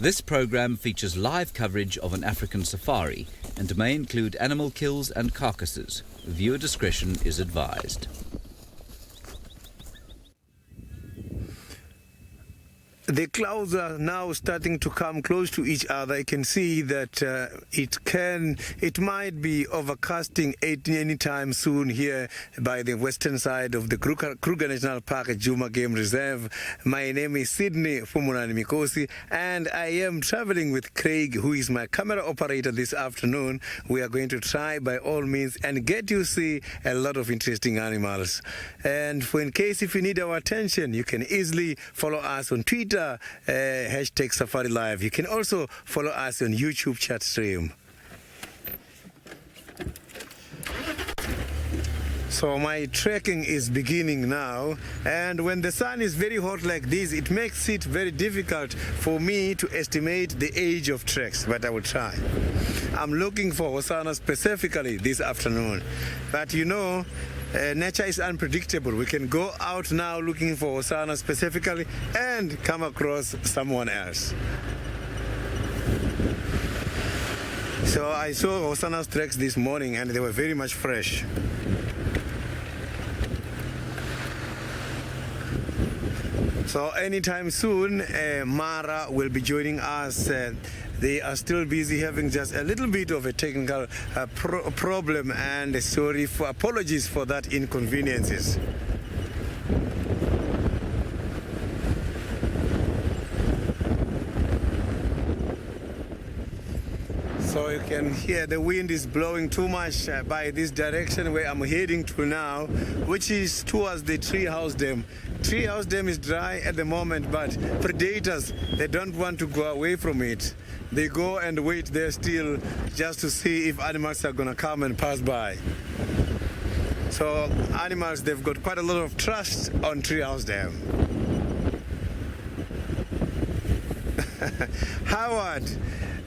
This program features live coverage of an African safari and may include animal kills and carcasses. Viewer discretion is advised. The clouds are now starting to come close to each other. I can see that it might be overcasting anytime soon here by the western side of the Kruger National Park at Juma Game Reserve. My name is Sydney Fumunani Mikosi, and I am traveling with Craig, who is my camera operator this afternoon. We are going to try by all means and get to see a lot of interesting animals. And in case if you need our attention, you can easily follow us on Twitter, hashtag Safari Live. You can also follow us on YouTube chat stream. So my trekking is beginning now, and when the sun is very hot like this, it makes it very difficult for me to estimate the age of treks, but I will try. I'm looking for Hosana specifically this afternoon, but you know, nature is unpredictable. We can go out now looking for Hosana specifically and come across someone else. So I saw Hosana's tracks this morning and they were very much fresh. So anytime soon, Mara will be joining us. They are still busy having just a little bit of a technical problem, and apologies for that inconveniences. So you can hear the wind is blowing too much by this direction where I'm heading to now, which is towards the treehouse dam. Treehouse dam is dry at the moment, but predators, they don't want to go away from it. They go and wait there still just to see if animals are gonna come and pass by. So animals, they've got quite a lot of trust on treehouse dam. Howard,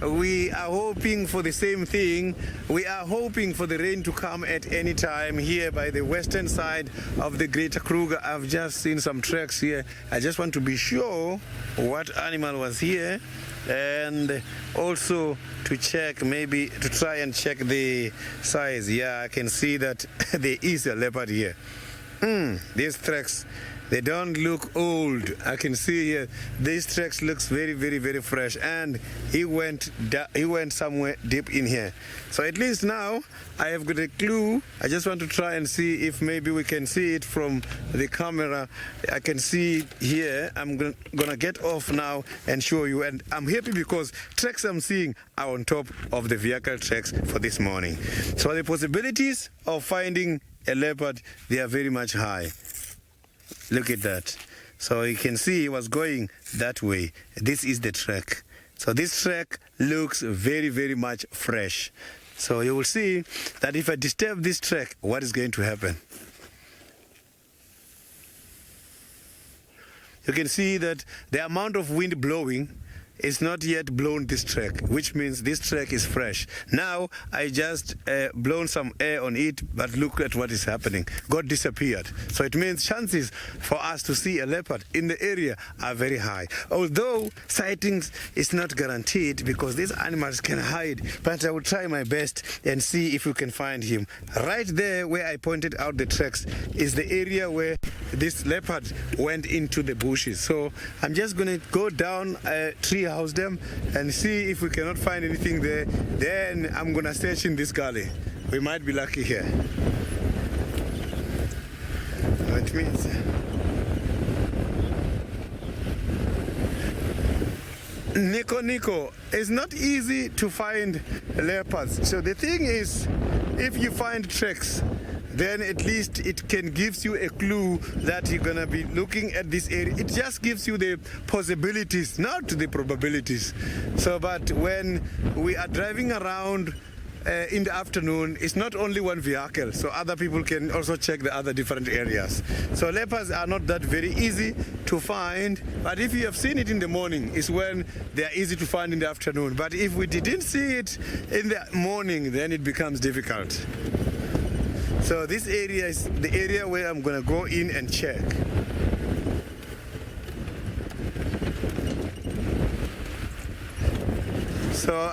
we are hoping for the same thing. We are hoping for the rain to come at any time here by the western side of the Greater Kruger. I've just seen some tracks here. I just want to be sure what animal was here, and also to check, maybe to try and check the size. Yeah, I can see that there is a leopard here. These tracks, they don't look old. I can see here, these tracks looks very, very, very fresh, and he went somewhere deep in here. So at least now I have got a clue. I just want to try and see if maybe we can see it from the camera. I can see it here. I'm gonna get off now and show you, and I'm happy because tracks I'm seeing are on top of the vehicle tracks for this morning. So the possibilities of finding a leopard, they are very much high. Look at that. So you can see he was going that way. This is the track. So this track looks very, very much fresh. So you will see that if I disturb this track, what is going to happen? You can see that the amount of wind blowing is not yet blown this track, which means this track is fresh. Now I just blown some air on it, but look at what is happening. God disappeared. So it means chances for us to see a leopard in the area are very high. Although sightings is not guaranteed because these animals can hide, but I will try my best and see if we can find him. Right there where I pointed out the tracks is the area where this leopard went into the bushes. So I'm just going to go down a tree house them and see if we cannot find anything there. Then I'm gonna search in this gully. We might be lucky here. It means Nico, it's not easy to find leopards. So the thing is, if you find tracks, then at least it can gives you a clue that you're gonna be looking at this area. It just gives you the possibilities, not the probabilities. So, but when we are driving around in the afternoon, it's not only one vehicle, so other people can also check the other different areas. So leopards are not that very easy to find, but if you have seen it in the morning, it's when they are easy to find in the afternoon. But if we didn't see it in the morning, then it becomes difficult. So this area is the area where I'm gonna go in and check. So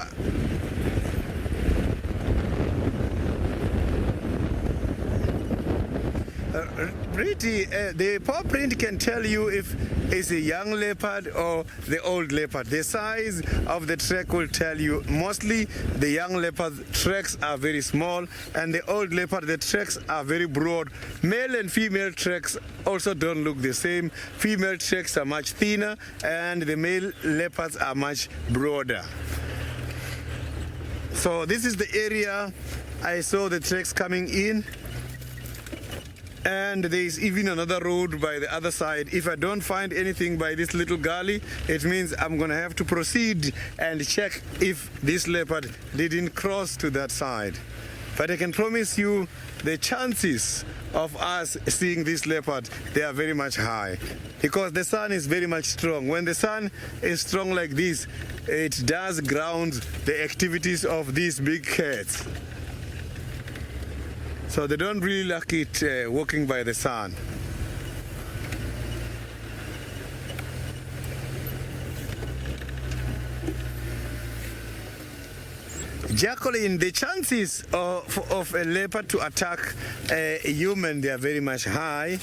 pretty, the paw print can tell you if it's a young leopard or the old leopard. The size of the track will tell you. Mostly the young leopard tracks are very small, and the old leopard, the tracks are very broad. Male and female tracks also don't look the same. Female tracks are much thinner, and the male leopards are much broader. So this is the area I saw the tracks coming in. And there is even another road by the other side. If I don't find anything by this little gully, it means I'm going to have to proceed and check if this leopard didn't cross to that side. But I can promise you the chances of us seeing this leopard, they are very much high, because the sun is very much strong. When the sun is strong like this, it does ground the activities of these big cats. So they don't really like it walking by the sun. Jacqueline, the chances of a leopard to attack a human, they are very much high.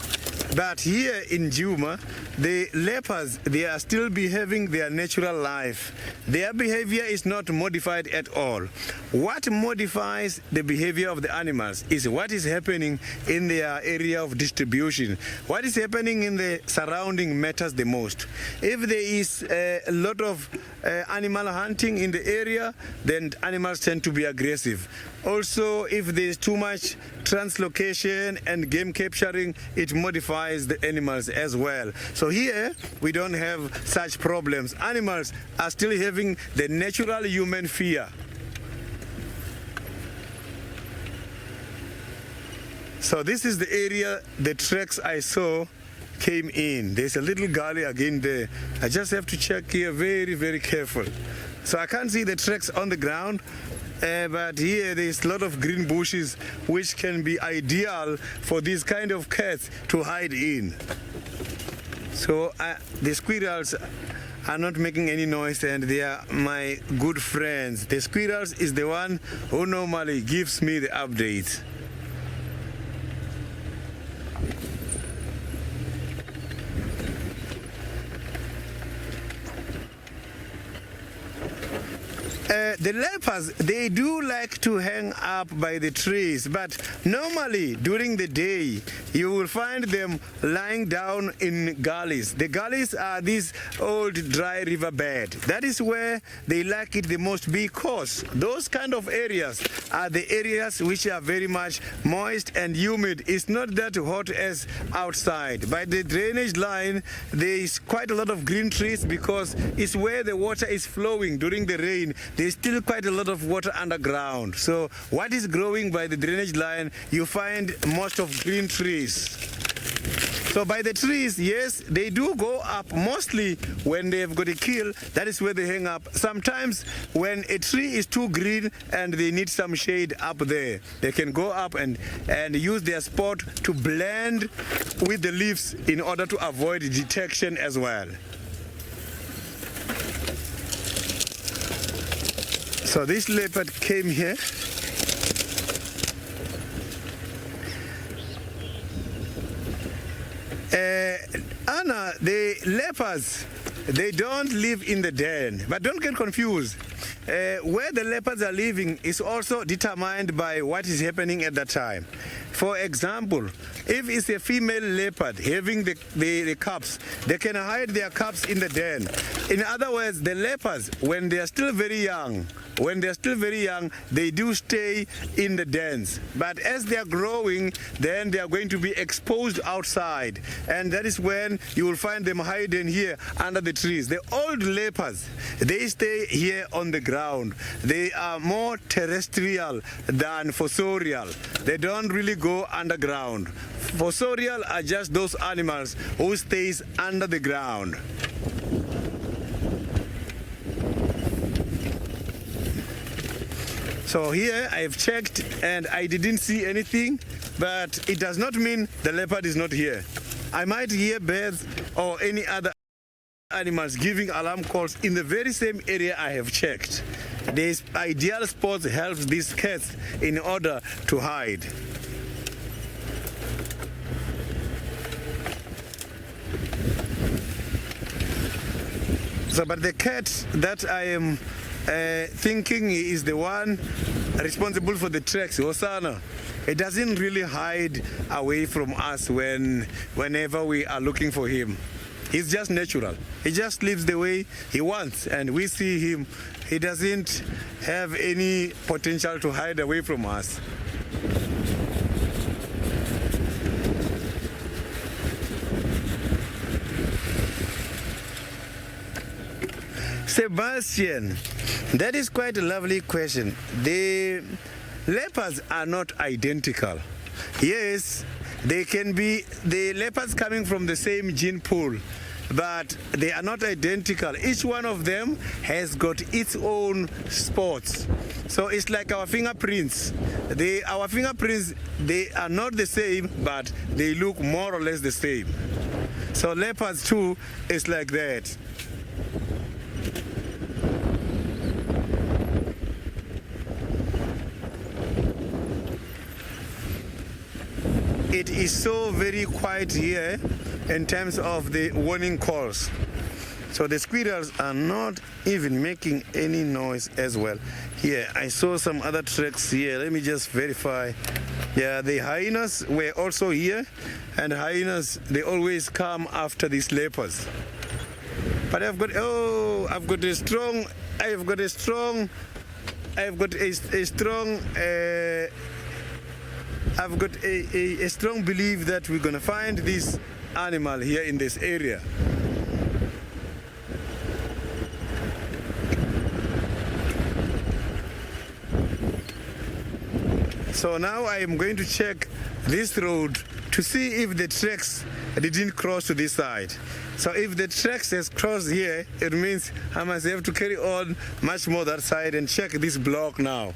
But here in Juma, the leopards, they are still behaving their natural life. Their behavior is not modified at all. What modifies the behavior of the animals is what is happening in their area of distribution. What is happening in the surrounding matters the most. If there is a lot of animal hunting in the area, then animals tend to be aggressive. Also, if there's too much translocation and game capturing, it modifies the animals as well. So here, we don't have such problems. Animals are still having the natural human fear. So this is the area the tracks I saw came in. There's a little gully again there. I just have to check here very, very careful. So I can't see the tracks on the ground, but here there's a lot of green bushes which can be ideal for these kind of cats to hide in. So the squirrels are not making any noise, and they are my good friends. The squirrels is the one who normally gives me the updates. The leopards, they do like to hang up by the trees, but normally during the day you will find them lying down in gullies. The gullies are this old dry riverbed. That is where they like it the most, because those kind of areas are the areas which are very much moist and humid. It's not that hot as outside. By the drainage line, there is quite a lot of green trees, because it's where the water is flowing during the rain. There's still quite a lot of water underground. So what is growing by the drainage line, you find most of green trees. So by the trees, yes, they do go up. Mostly when they've got a kill, that is where they hang up. Sometimes when a tree is too green and they need some shade up there, they can go up and use their spot to blend with the leaves in order to avoid detection as well. So this leopard came here. Anna, the leopards, they don't live in the den, but don't get confused. Where the leopards are living is also determined by what is happening at that time. For example, if it's a female leopard having the cubs, they can hide their cubs in the den. In other words, the leopards, when they are still very young, they do stay in the dens. But as they are growing, then they are going to be exposed outside. And that is when you will find them hiding here under the trees. The old leopards, they stay here on the ground. They are more terrestrial than fossorial. They don't really go underground. Fossorial are just those animals who stays under the ground. So here I've checked and I didn't see anything, but it does not mean the leopard is not here. I might hear birds or any other animals giving alarm calls in the very same area I have checked. This ideal spot helps these cats in order to hide. So, but the cat that I am thinking is the one responsible for the tracks, Hosana. It doesn't really hide away from us whenever we are looking for him. He's just natural. He just lives the way he wants, and we see him. He doesn't have any potential to hide away from us. Sebastian, that is quite a lovely question. The leopards are not identical. Yes, they can be the leopards coming from the same gene pool, but they are not identical. Each one of them has got its own spots. So it's like our fingerprints. Our fingerprints, they are not the same, but they look more or less the same. So leopards too is like that. It is so very quiet here in terms of the warning calls. So the squirrels are not even making any noise as well. Here, I saw some other tracks here. Let me just verify. Yeah, the hyenas were also here, and hyenas, they always come after these leopards. But I've got a strong belief that we're gonna find this animal here in this area. So now I am going to check this road to see if the tracks didn't cross to this side. So if the tracks has crossed here, it means I must have to carry on much more that side and check this block now.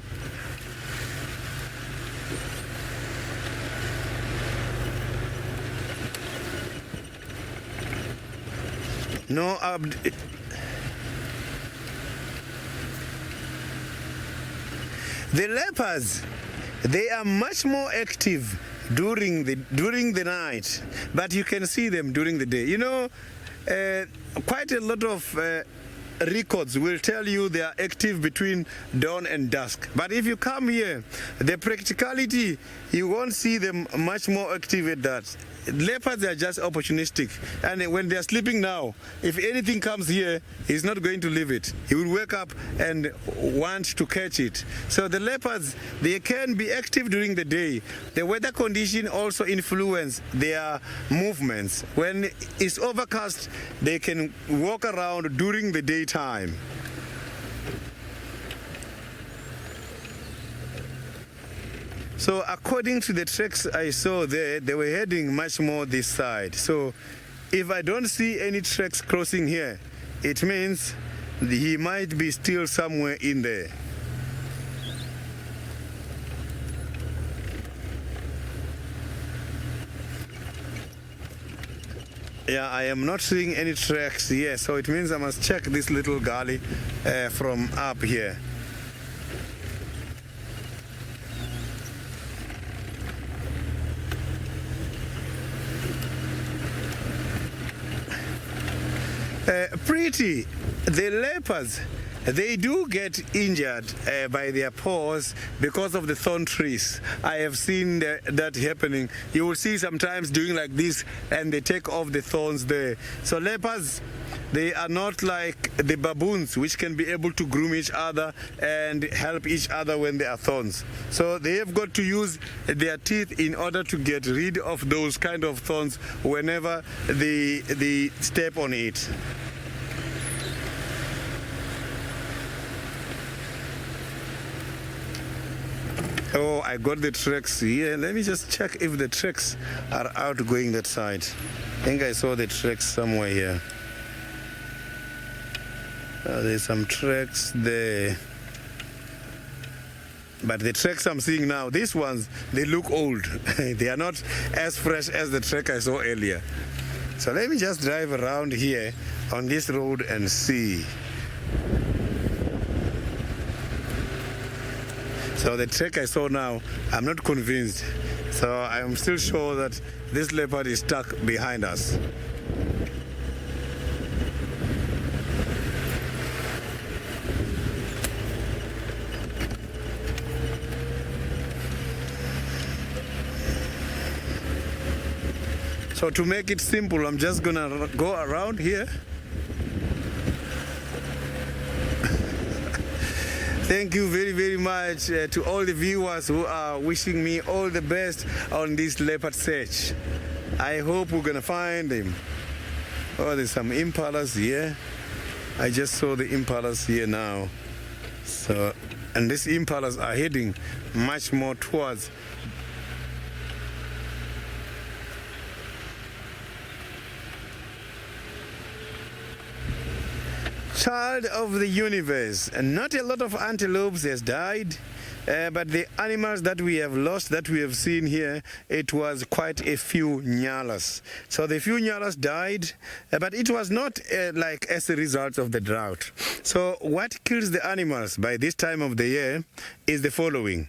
No the leopards, they are much more active during the night, but you can see them during the day. You know, quite a lot of records will tell you they are active between dawn and dusk. But if you come here, the practicality, you won't see them much more active at that. Leopards are just opportunistic, and when they are sleeping now, if anything comes here, he's not going to leave it. He will wake up and want to catch it. So the leopards, they can be active during the day. The weather condition also influence their movements. When it's overcast, they can walk around during the daytime. So according to the tracks I saw there, they were heading much more this side. So if I don't see any tracks crossing here, it means he might be still somewhere in there. Yeah, I am not seeing any tracks here, so it means I must check this little gully from up here. Pretty, the leopards, they do get injured by their paws because of the thorn trees. I have seen that happening. You will see sometimes doing like this and they take off the thorns there. So leopards, they are not like the baboons, which can be able to groom each other and help each other when there are thorns. So they have got to use their teeth in order to get rid of those kind of thorns whenever they step on it. Oh, I got the tracks here. Let me just check if the tracks are out going that side. I think I saw the tracks somewhere here. There's some tracks there. But the tracks I'm seeing now, these ones, they look old. They are not as fresh as the track I saw earlier. So let me just drive around here on this road and see. So the trek I saw now, I'm not convinced. So I'm still sure that this leopard is stuck behind us. So to make it simple, I'm just gonna go around here. Thank you very, very much to all the viewers who are wishing me all the best on this leopard search. I hope we're gonna find him. Oh, there's some impalas here. I just saw the impalas here now. So, and these impalas are heading much more towards child of the universe. And not a lot of antelopes has died, but the animals that we have lost, that we have seen here, it was quite a few nyalas. So the few nyalas died, but it was not like as a result of the drought. So what kills the animals by this time of the year is the following.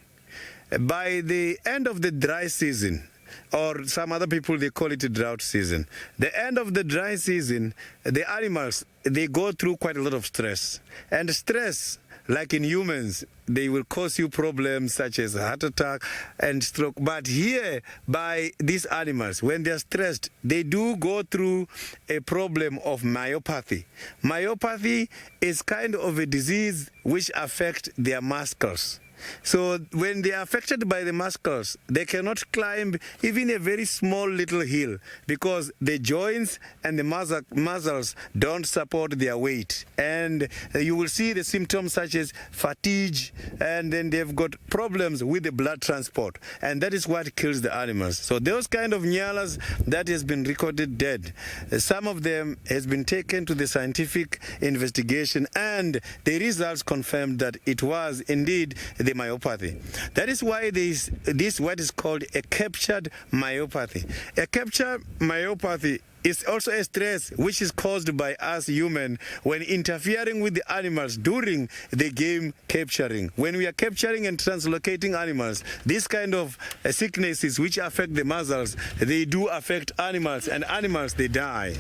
By the end of the dry season, or some other people, they call it a drought season. The end of the dry season, the animals, they go through quite a lot of stress. And stress, like in humans, they will cause you problems such as heart attack and stroke. But here, by these animals, when they're stressed, they do go through a problem of myopathy. Myopathy is kind of a disease which affects their muscles. So when they are affected by the muscles, they cannot climb even a very small little hill because the joints and the muscles don't support their weight. And you will see the symptoms such as fatigue, and then they've got problems with the blood transport. And that is what kills the animals. So those kind of nyalas that has been recorded dead, some of them has been taken to the scientific investigation, and the results confirmed that it was indeed the myopathy. That is why there is this what is called a captured myopathy. A captured myopathy is also a stress which is caused by us human when interfering with the animals during the game capturing. When we are capturing and translocating animals, these kind of sicknesses which affect the muscles, they do affect animals, and animals, they die.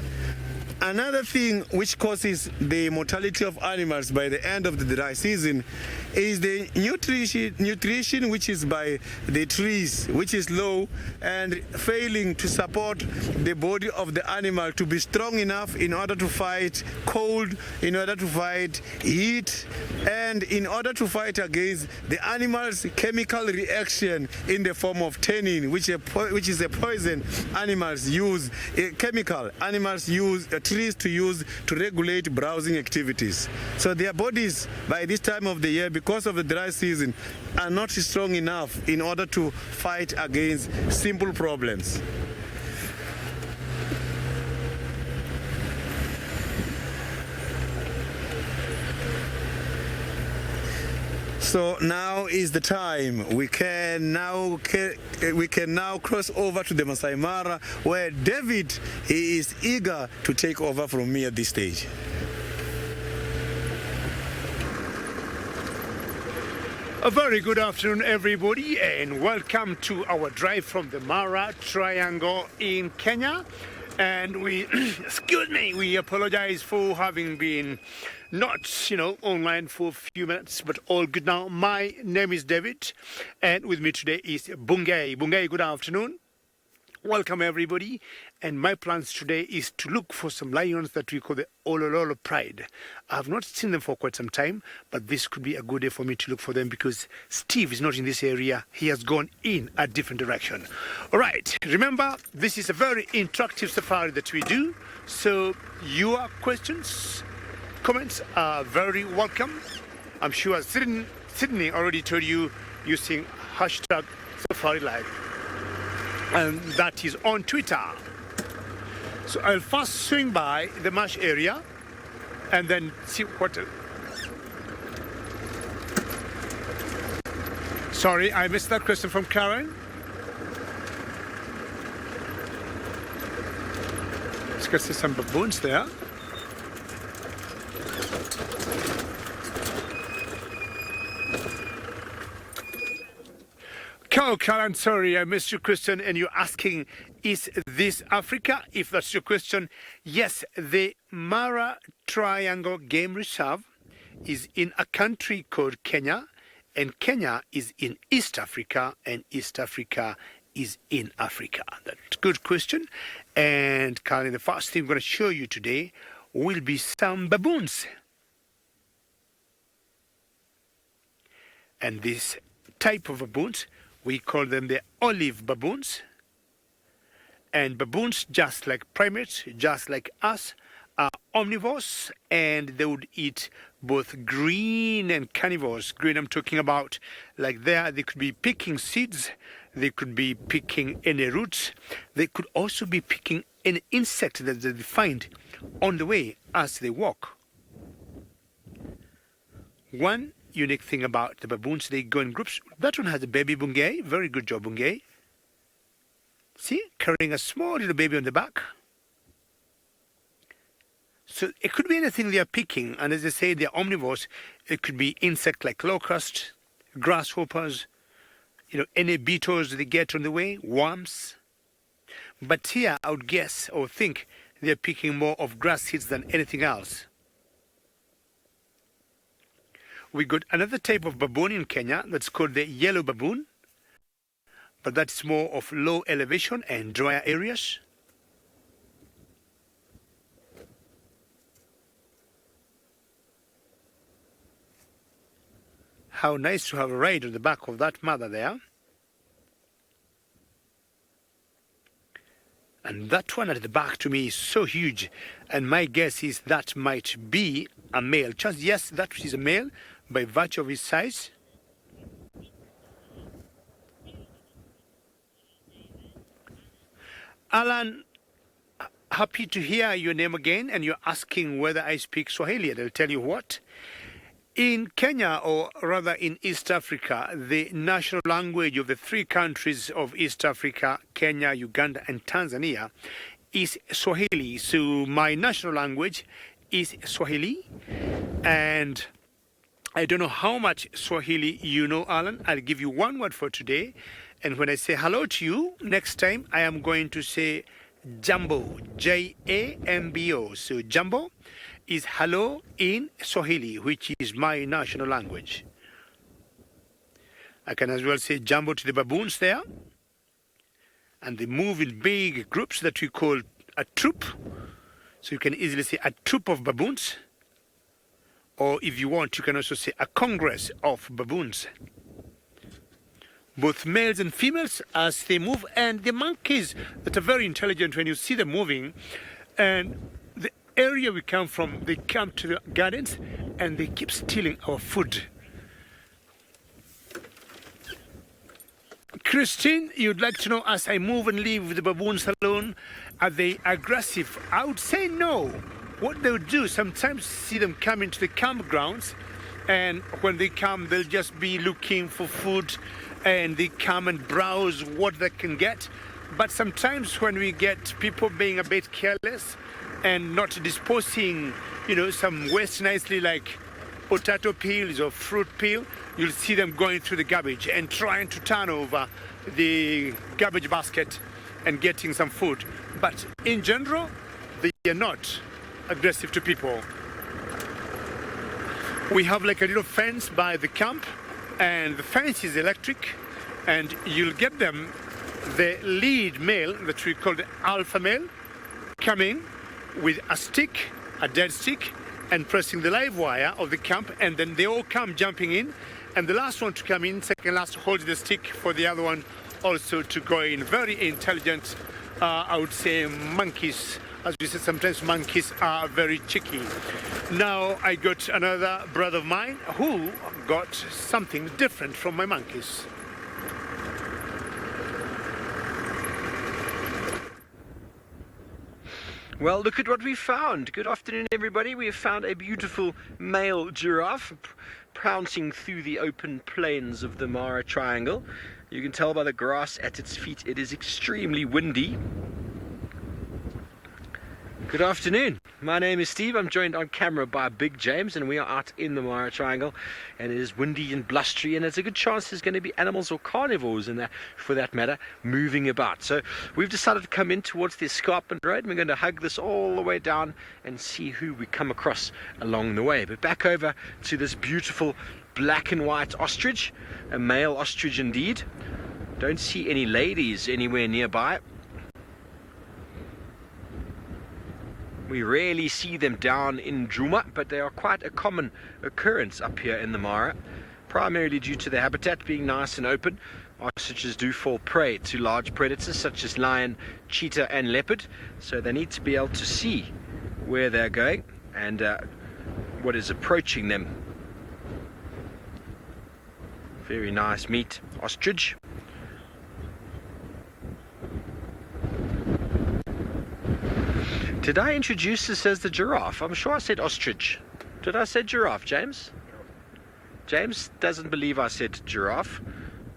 Another thing which causes the mortality of animals by the end of the dry season is the nutrition which is by the trees, which is low and failing to support the body of the animal to be strong enough in order to fight cold, in order to fight heat, and in order to fight against the animal's chemical reaction in the form of tannin, which is a poison animals use, a chemical animals use, trees to use to regulate browsing activities. So their bodies by this time of the year, because of the dry season, are not strong enough in order to fight against simple problems. So now is the time. We can now cross over to the Maasai Mara, where David, he is eager to take over from me at this stage. A very good afternoon, everybody, and welcome to our drive from the Mara Triangle in Kenya. And we, excuse me, we apologize for having been not, online for a few minutes, but all good now. My name is David, and with me today is Bungay. Bungay, good afternoon. Welcome, everybody. And my plans today is to look for some lions that we call the Olololo Pride. I have not seen them for quite some time, but this could be a good day for me to look for them because Steve is not in this area. He has gone in a different direction. All right. Remember, this is a very interactive safari that we do. So your questions, comments are very welcome. I'm sure Sydney already told you using hashtag Safari Live. And that is on Twitter. So I'll first swing by the marsh area and then see what... Sorry, I missed that question from Karen. Let's get some baboons there. Oh, Karan, sorry, I missed your question, and you're asking, is this Africa? If that's your question, yes, the Mara Triangle Game Reserve is in a country called Kenya, and Kenya is in East Africa, and East Africa is in Africa. That's a good question. And Karan, the first thing I'm going to show you today will be some baboons. And this type of baboons, we call them the olive baboons. And baboons, just like primates, just like us, are omnivores, and they would eat both green and carnivores. Green, I'm talking about like there, they could be picking seeds, they could be picking any roots, they could also be picking any insect that they find on the way as they walk. One unique thing about the baboons, they go in groups. That one has a baby bungay. Very good job, bungay. See, carrying a small little baby on the back. So it could be anything they are picking, and as I say, they are omnivores. It could be insect like locusts, grasshoppers, any beetles they get on the way, worms. But here, I would guess or think they are picking more of grass seeds than anything else. We got another type of baboon in Kenya that's called the yellow baboon, but that's more of low elevation and drier areas. How nice to have a ride on the back of that mother there. And that one at the back to me is so huge, and my guess is that might be a male. Just yes, that is a male by virtue of his size. Alan, happy to hear your name again, and you're asking whether I speak Swahili, and I'll tell you what. In Kenya, or rather in East Africa, the national language of the three countries of East Africa, Kenya, Uganda, and Tanzania, is Swahili. So my national language is Swahili, and I don't know how much Swahili you know, Alan. I'll give you one word for today, and when I say hello to you, next time I am going to say Jambo, Jambo. So Jambo is hello in Swahili, which is my national language. I can as well say Jambo to the baboons there, and they move in big groups that we call a troop. So you can easily say a troop of baboons, or if you want, you can also say a congress of baboons. Both males and females as they move, and the monkeys that are very intelligent when you see them moving, and the area we come from, they come to the gardens and they keep stealing our food. Christine, you'd like to know, as I move and leave the baboons alone, are they aggressive? I would say no. What they would do, sometimes see them come into the campgrounds, and when they come, they'll just be looking for food, and they come and browse what they can get. But sometimes when we get people being a bit careless and not disposing, some waste nicely, like potato peels or fruit peel, you'll see them going through the garbage and trying to turn over the garbage basket and getting some food. But in general, they are not aggressive to people. We have like a little fence by the camp, and the fence is electric, and you'll get them, the lead male that we call the alpha male, coming with a stick, a dead stick, and pressing the live wire of the camp, and then they all come jumping in, and the last one to come in, second last, holds the stick for the other one also to go in. Very intelligent, I would say, monkeys. As we said, sometimes monkeys are very cheeky. Now I got another brother of mine who got something different from my monkeys. Well, look at what we found. Good afternoon, everybody. We have found a beautiful male giraffe pouncing through the open plains of the Mara Triangle. You can tell by the grass at its feet it is extremely windy. Good afternoon. My name is Steve. I'm joined on camera by Big James, and we are out in the Mara Triangle, and it is windy and blustery, and there's a good chance there's going to be animals or carnivores in that, for that matter, moving about. So we've decided to come in towards the escarpment road, and we're going to hug this all the way down and see who we come across along the way. But back over to this beautiful black and white ostrich, a male ostrich indeed. Don't see any ladies anywhere nearby. We rarely see them down in Juma, but they are quite a common occurrence up here in the Mara, primarily due to the habitat being nice and open. Ostriches do fall prey to large predators such as lion, cheetah and leopard, so they need to be able to see where they're going and what is approaching them. Very nice meat ostrich. Did I introduce this as the giraffe? I'm sure I said ostrich. Did I say giraffe, James? James doesn't believe I said giraffe.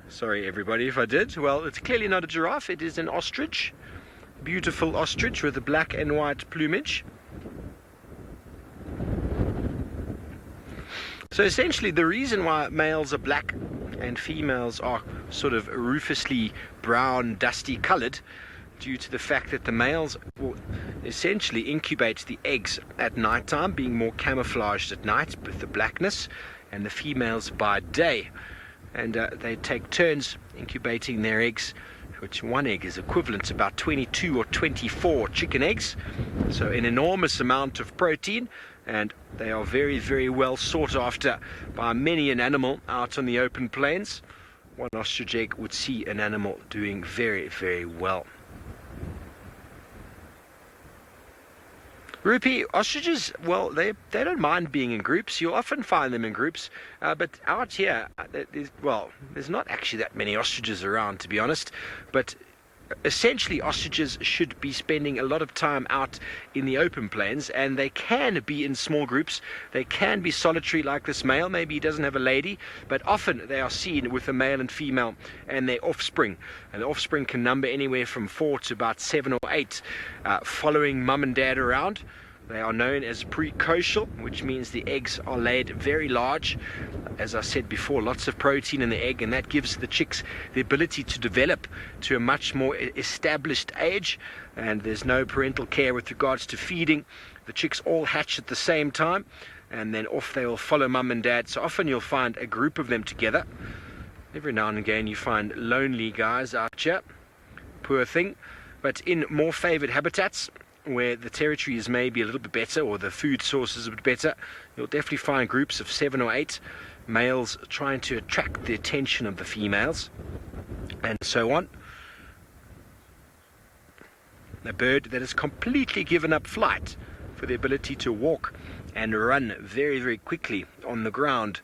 Sorry everybody if I did. Well, it's clearly not a giraffe, it is an ostrich. Beautiful ostrich with a black and white plumage. So essentially the reason why males are black and females are sort of rufously brown, dusty colored, due to the fact that the males will essentially incubate the eggs at night time, being more camouflaged at night with the blackness, and the females by day. And they take turns incubating their eggs, which one egg is equivalent to about 22 or 24 chicken eggs, so an enormous amount of protein, and they are very, very well sought after by many an animal out on the open plains. One ostrich egg would see an animal doing very, very well. Rupi, ostriches, well, they don't mind being in groups. You'll often find them in groups, but out here, there's not actually that many ostriches around, to be honest, but essentially ostriches should be spending a lot of time out in the open plains, and they can be in small groups. They can be solitary like this male. Maybe he doesn't have a lady, but often they are seen with a male and female and their offspring, and the offspring can number anywhere from 4 to about 7 or 8, following mum and dad around. They are known as precocial, which means the eggs are laid very large. As I said before, lots of protein in the egg, and that gives the chicks the ability to develop to a much more established age, and there's no parental care with regards to feeding. The chicks all hatch at the same time, and then off they will follow mum and dad. So often you'll find a group of them together. Every now and again you find lonely guys out here, poor thing. But in more favored habitats, where the territory is maybe a little bit better or the food sources a bit better, you'll definitely find groups of 7 or 8 males trying to attract the attention of the females, and so on. A bird that has completely given up flight for the ability to walk and run very, very quickly on the ground.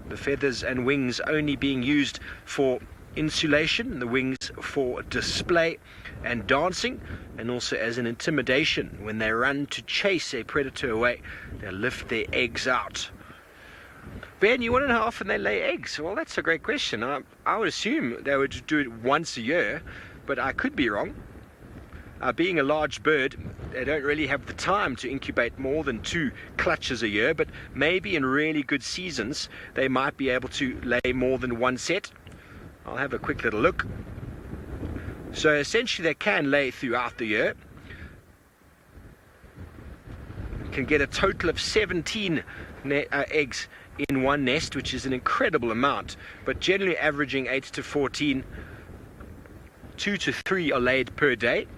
The feathers and wings only being used for insulation, the wings for display and dancing, and also as an intimidation. When they run to chase a predator away, they lift their eggs out. Ben, you want to know how often they lay eggs? Well, that's a great question. I would assume they would do it once a year, but I could be wrong. Being a large bird, they don't really have the time to incubate more than 2 clutches a year, but maybe in really good seasons they might be able to lay more than 1 set. I'll have a quick little look. So essentially they can lay throughout the year. Can get a total of 17 eggs in one nest, which is an incredible amount, but generally averaging 8 to 14. 2 to 3 are laid per day,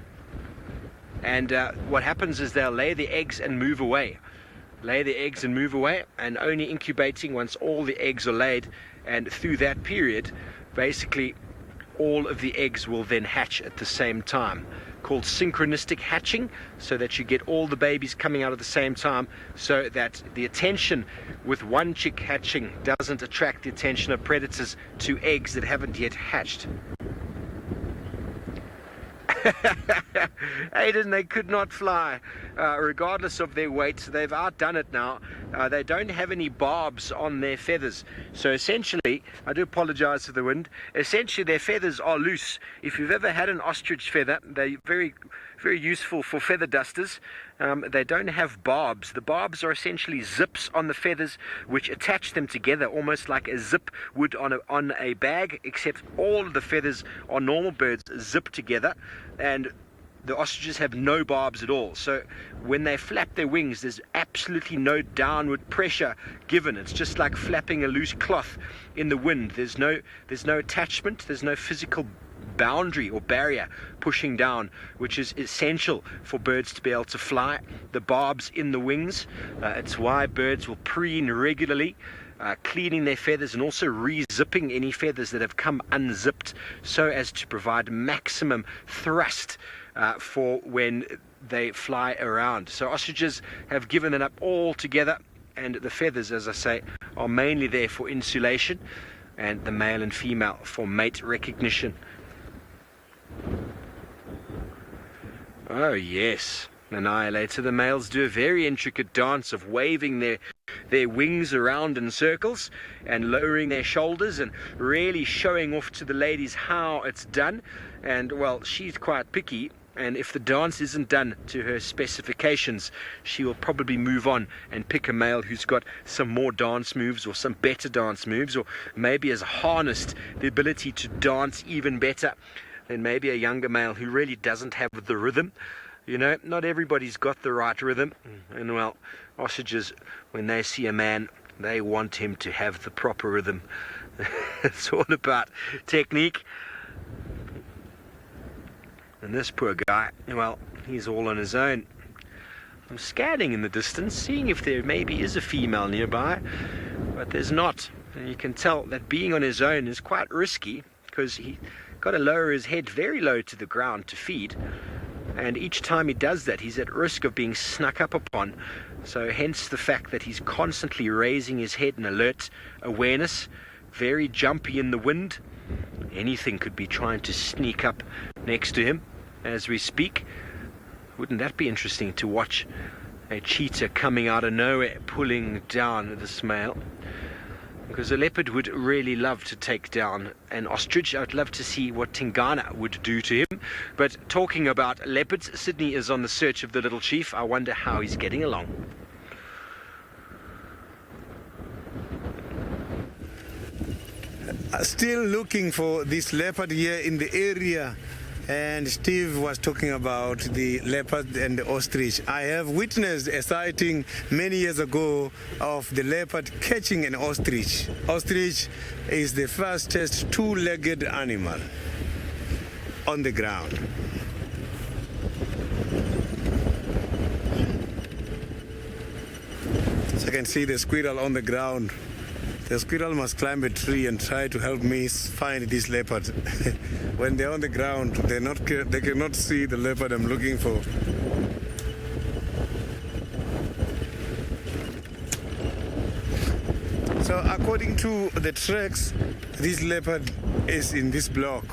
and what happens is they'll lay the eggs and move away. Lay the eggs and move away, and only incubating once all the eggs are laid, and through that period basically all of the eggs will then hatch at the same time, called synchronistic hatching, so that you get all the babies coming out at the same time, so that the attention with one chick hatching doesn't attract the attention of predators to eggs that haven't yet hatched. Aiden, they could not fly, regardless of their weight. They've outdone it now. They don't have any barbs on their feathers. So essentially, I do apologize for the wind, essentially their feathers are loose. If you've ever had an ostrich feather, they're very, very useful for feather dusters. They don't have barbs. The barbs are essentially zips on the feathers which attach them together almost like a zip would on a bag, except all of the feathers on normal birds zip together, and the ostriches have no barbs at all. So when they flap their wings, there's absolutely no downward pressure given. It's just like flapping a loose cloth in the wind. There's no attachment, there's no physical boundary or barrier pushing down, which is essential for birds to be able to fly. The barbs in the wings, it's why birds will preen regularly, cleaning their feathers and also re-zipping any feathers that have come unzipped, so as to provide maximum thrust for when they fly around. So ostriches have given it up altogether, and the feathers, as I say, are mainly there for insulation, and the male and female for mate recognition. Oh yes, Annihilator. The males do a very intricate dance of waving their wings around in circles and lowering their shoulders and really showing off to the ladies how it's done. And well, she's quite picky, and if the dance isn't done to her specifications, she will probably move on and pick a male who's got some more dance moves or some better dance moves, or maybe has harnessed the ability to dance even better than maybe a younger male who really doesn't have the rhythm. You know, not everybody's got the right rhythm, and well, ostriches, when they see a man, they want him to have the proper rhythm. It's all about technique. And this poor guy, well, he's all on his own. I'm scanning in the distance, seeing if there maybe is a female nearby, but there's not. And you can tell that being on his own is quite risky, because he got to lower his head very low to the ground to feed, and each time he does that, he's at risk of being snuck up upon. So hence the fact that he's constantly raising his head in alert awareness, very jumpy in the wind. Anything could be trying to sneak up next to him as we speak. Wouldn't that be interesting to watch? A cheetah coming out of nowhere, pulling down this male. Because a leopard would really love to take down an ostrich. I'd love to see what Tingana would do to him. But talking about leopards, Sydney is on the search of the little chief. I wonder how he's getting along. Still looking for this leopard here in the area, and Steve was talking about the leopard and the ostrich. I have witnessed a sighting many years ago of the leopard catching an ostrich. Ostrich is the fastest two-legged animal on the ground. So I can see the squirrel on the ground. The squirrel must climb a tree and try to help me find this leopard. When they're on the ground, they cannot see the leopard I'm looking for. So according to the tracks, this leopard is in this block.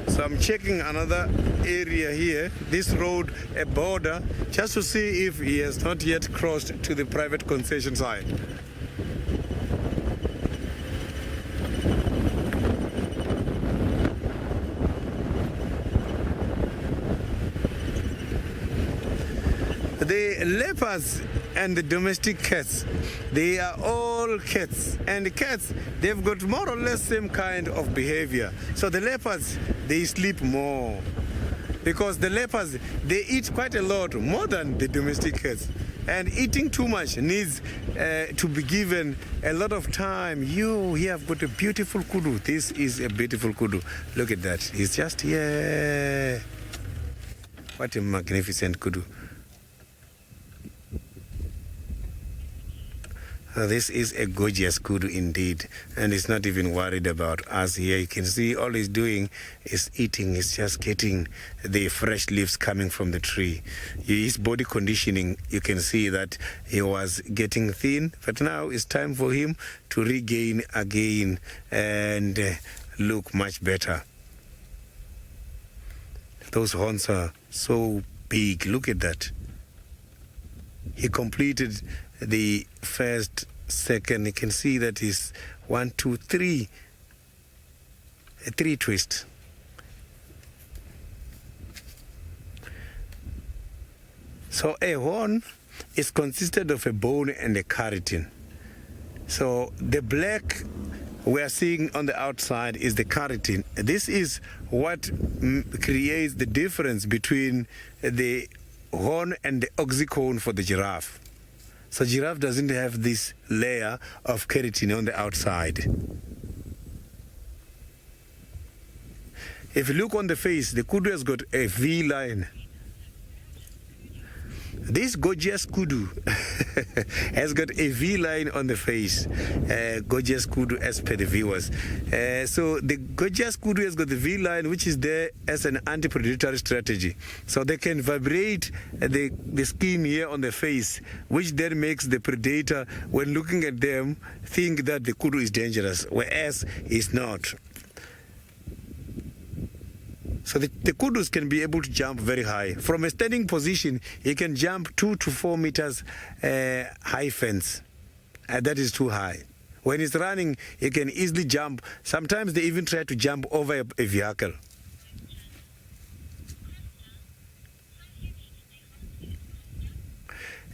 So I'm checking another area here, this road, a border, just to see if he has not yet crossed to the private concession side. The leopards and the domestic cats, they are all cats. And the cats, they've got more or less same kind of behavior. So the leopards, they sleep more. Because the leopards, they eat quite a lot, more than the domestic cats. And eating too much needs to be given a lot of time. You here have got a beautiful kudu. This is a beautiful kudu. Look at that. He's just here. What a magnificent kudu. This is a gorgeous kudu indeed, and he's not even worried about us here. You can see all he's doing is eating. He's just getting the fresh leaves coming from the tree. His body conditioning, you can see that he was getting thin, but now it's time for him to regain again and look much better. Those horns are so big. Look at that. He completed the first second. You can see that is 1, 2, 3, a 3 twist. So a horn is consisted of a bone and a keratin. So the black we are seeing on the outside is the keratin. This is what creates the difference between the horn and the oxycone for the giraffe. So giraffe doesn't have this layer of keratin on the outside. If you look on the face, the kudu has got a V line. This gorgeous kudu has got a V line on the face. Gorgeous kudu as per the viewers. So the gorgeous kudu has got the V line, which is there as an anti-predatory strategy. So they can vibrate the skin here on the face, which then makes the predator, when looking at them, think that the kudu is dangerous, whereas it's not. So the kudus can be able to jump very high. From a standing position, he can jump 2 to 4 meters high fence. That is too high. When he's running, he can easily jump. Sometimes they even try to jump over a vehicle.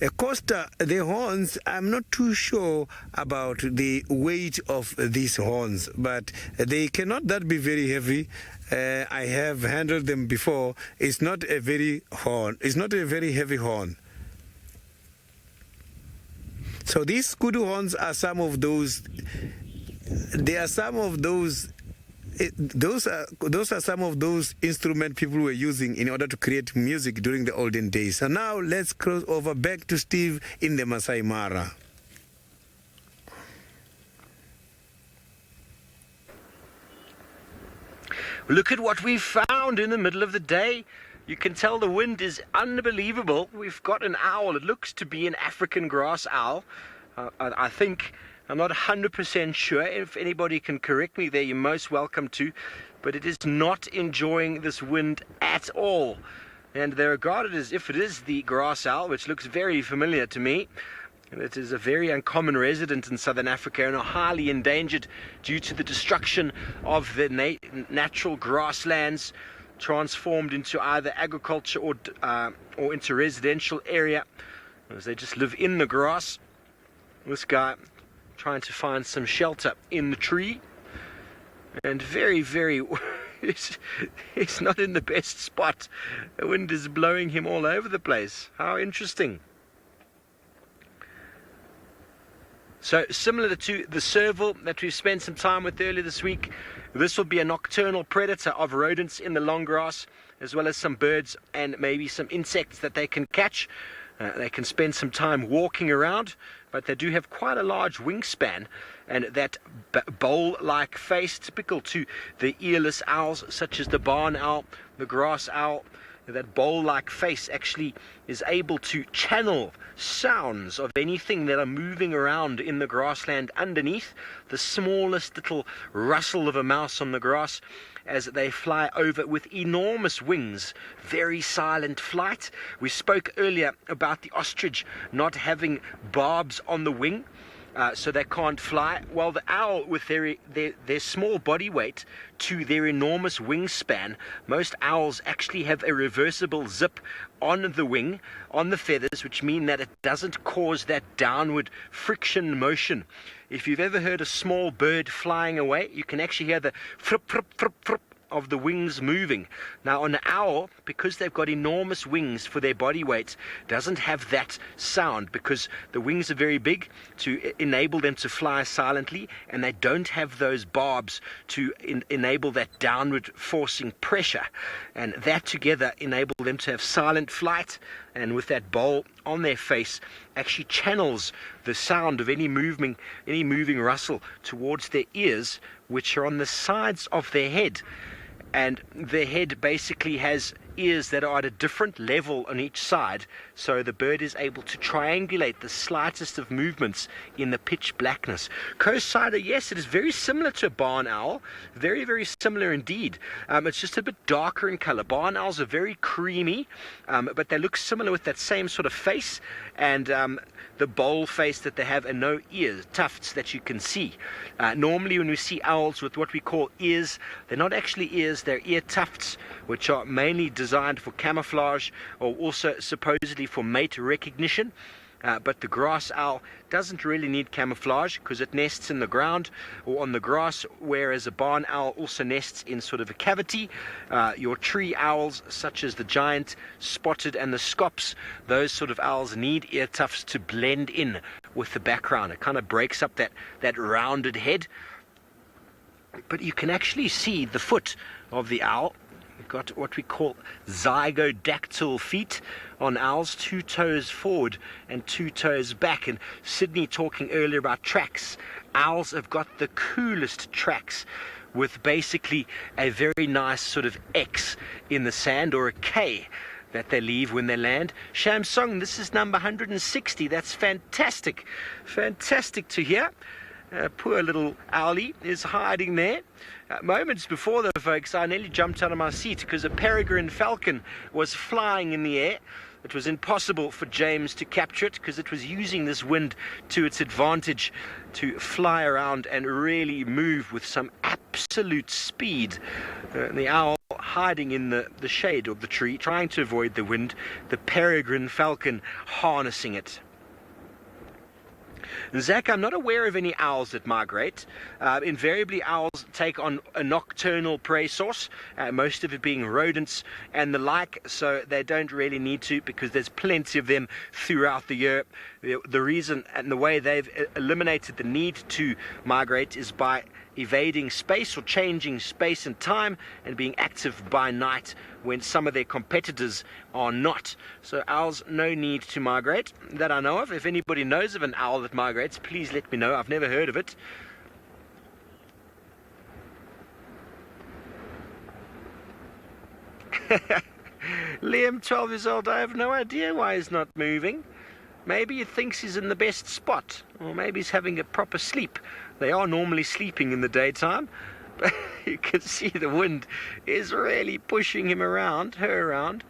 A costa, the horns, I'm not too sure about the weight of these horns, but they cannot that be very heavy. I have handled them before. It's not a very heavy horn. So these kudu horns are some of those. They are some of those. Those are some of those instruments people were using in order to create music during the olden days. So now let's cross over back to Steve in the Maasai Mara. Look at what we found in the middle of the day. You can tell the wind is unbelievable. We've got an owl. It looks to be an African grass owl. I think, I'm not 100% sure. If anybody can correct me there, you're most welcome to. But it is not enjoying this wind at all. And they're regarded as if it is the grass owl, which looks very familiar to me. And it is a very uncommon resident in southern Africa and are highly endangered due to the destruction of the natural grasslands, transformed into either agriculture or into residential area, as they just live in the grass. This guy trying to find some shelter in the tree, and very he's not in the best spot. The wind is blowing him all over the place. How interesting. So similar to the serval that we've spent some time with earlier this week, this will be a nocturnal predator of rodents in the long grass, as well as some birds and maybe some insects that they can catch. They can spend some time walking around, but they do have quite a large wingspan, and that bowl-like face, typical to the earless owls such as the barn owl, the grass owl. That bowl-like face actually is able to channel sounds of anything that are moving around in the grassland underneath. The smallest little rustle of a mouse on the grass as they fly over with enormous wings. Very silent flight. We spoke earlier about the ostrich not having barbs on the wing, so they can't fly. Well, the owl, with their small body weight to their enormous wingspan, most owls actually have a reversible zip on the wing, on the feathers, which mean that it doesn't cause that downward friction motion. If you've ever heard a small bird flying away, you can actually hear the frup, frup, frup, frup of the wings moving. Now on an owl, because they've got enormous wings for their body weight, doesn't have that sound because the wings are very big to enable them to fly silently, and they don't have those barbs to enable that downward forcing pressure, and that together enable them to have silent flight, and with that bowl on their face actually channels the sound of any moving rustle towards their ears, which are on the sides of their head. And their head basically has ears that are at a different level on each side, so the bird is able to triangulate the slightest of movements in the pitch blackness. Coast-sider, yes, it is very similar to a barn owl, very similar indeed. It's just a bit darker in color. Barn owls are very creamy, but they look similar with that same sort of face, and the bowl face that they have, and no ears, tufts that you can see. Normally when we see owls with what we call ears, they're not actually ears, they're ear tufts, which are mainly designed for camouflage or also supposedly for mate recognition. But the grass owl doesn't really need camouflage because it nests in the ground or on the grass, whereas a barn owl also nests in sort of a cavity. Your tree owls, such as the giant spotted and the scops, those sort of owls need ear tufts to blend in with the background. It kind of breaks up that rounded head. But you can actually see the foot of the owl. We've got what we call zygodactyl feet on owls, 2 toes forward and 2 toes back. And Sydney talking earlier about tracks. Owls have got the coolest tracks with basically a very nice sort of X in the sand or a K that they leave when they land. Shamsong, this is number 160. That's fantastic. Fantastic to hear. Poor little owlie is hiding there. Moments before, though, folks, I nearly jumped out of my seat because a peregrine falcon was flying in the air. It was impossible for James to capture it because it was using this wind to its advantage to fly around and really move with some absolute speed. The owl hiding in the shade of the tree, trying to avoid the wind. The peregrine falcon harnessing it. Zach, I'm not aware of any owls that migrate. Invariably, owls take on a nocturnal prey source, most of it being rodents and the like, so they don't really need to because there's plenty of them throughout the year. The reason and the way they've eliminated the need to migrate is by evading space or changing space and time and being active by night when some of their competitors are not. So owls, no need to migrate that I know of. If anybody knows of an owl that migrates, please let me know. I've never heard of it. Liam, 12 years old, I have no idea why he's not moving. Maybe he thinks he's in the best spot, or maybe he's having a proper sleep. They are normally sleeping in the daytime, but you can see the wind is really pushing him around, her around.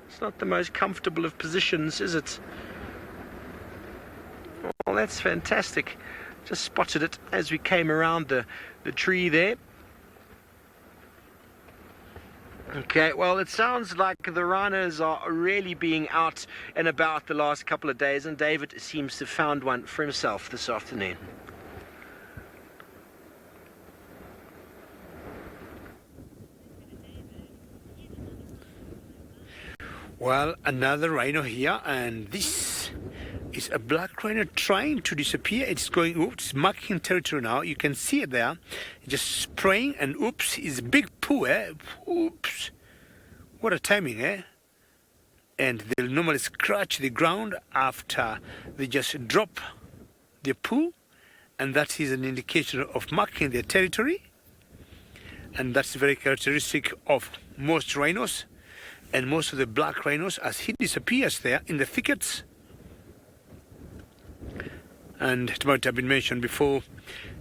It's not the most comfortable of positions, is it? Well, that's fantastic. Just spotted it as we came around the tree there. Okay, well, it sounds like the rhinos are really being out and about the last couple of days, and David seems to have found one for himself this afternoon. Well, another rhino here, and this is a black rhino trying to disappear. It's going, oops, marking territory now. You can see it there, just spraying, and oops, it's a big poo, eh? Oops, what a timing, eh? And they'll normally scratch the ground after they just drop their poo, and that is an indication of marking their territory, and that's very characteristic of most rhinos. And most of the black rhinos, as he disappears there in the thickets. And it might have been mentioned before,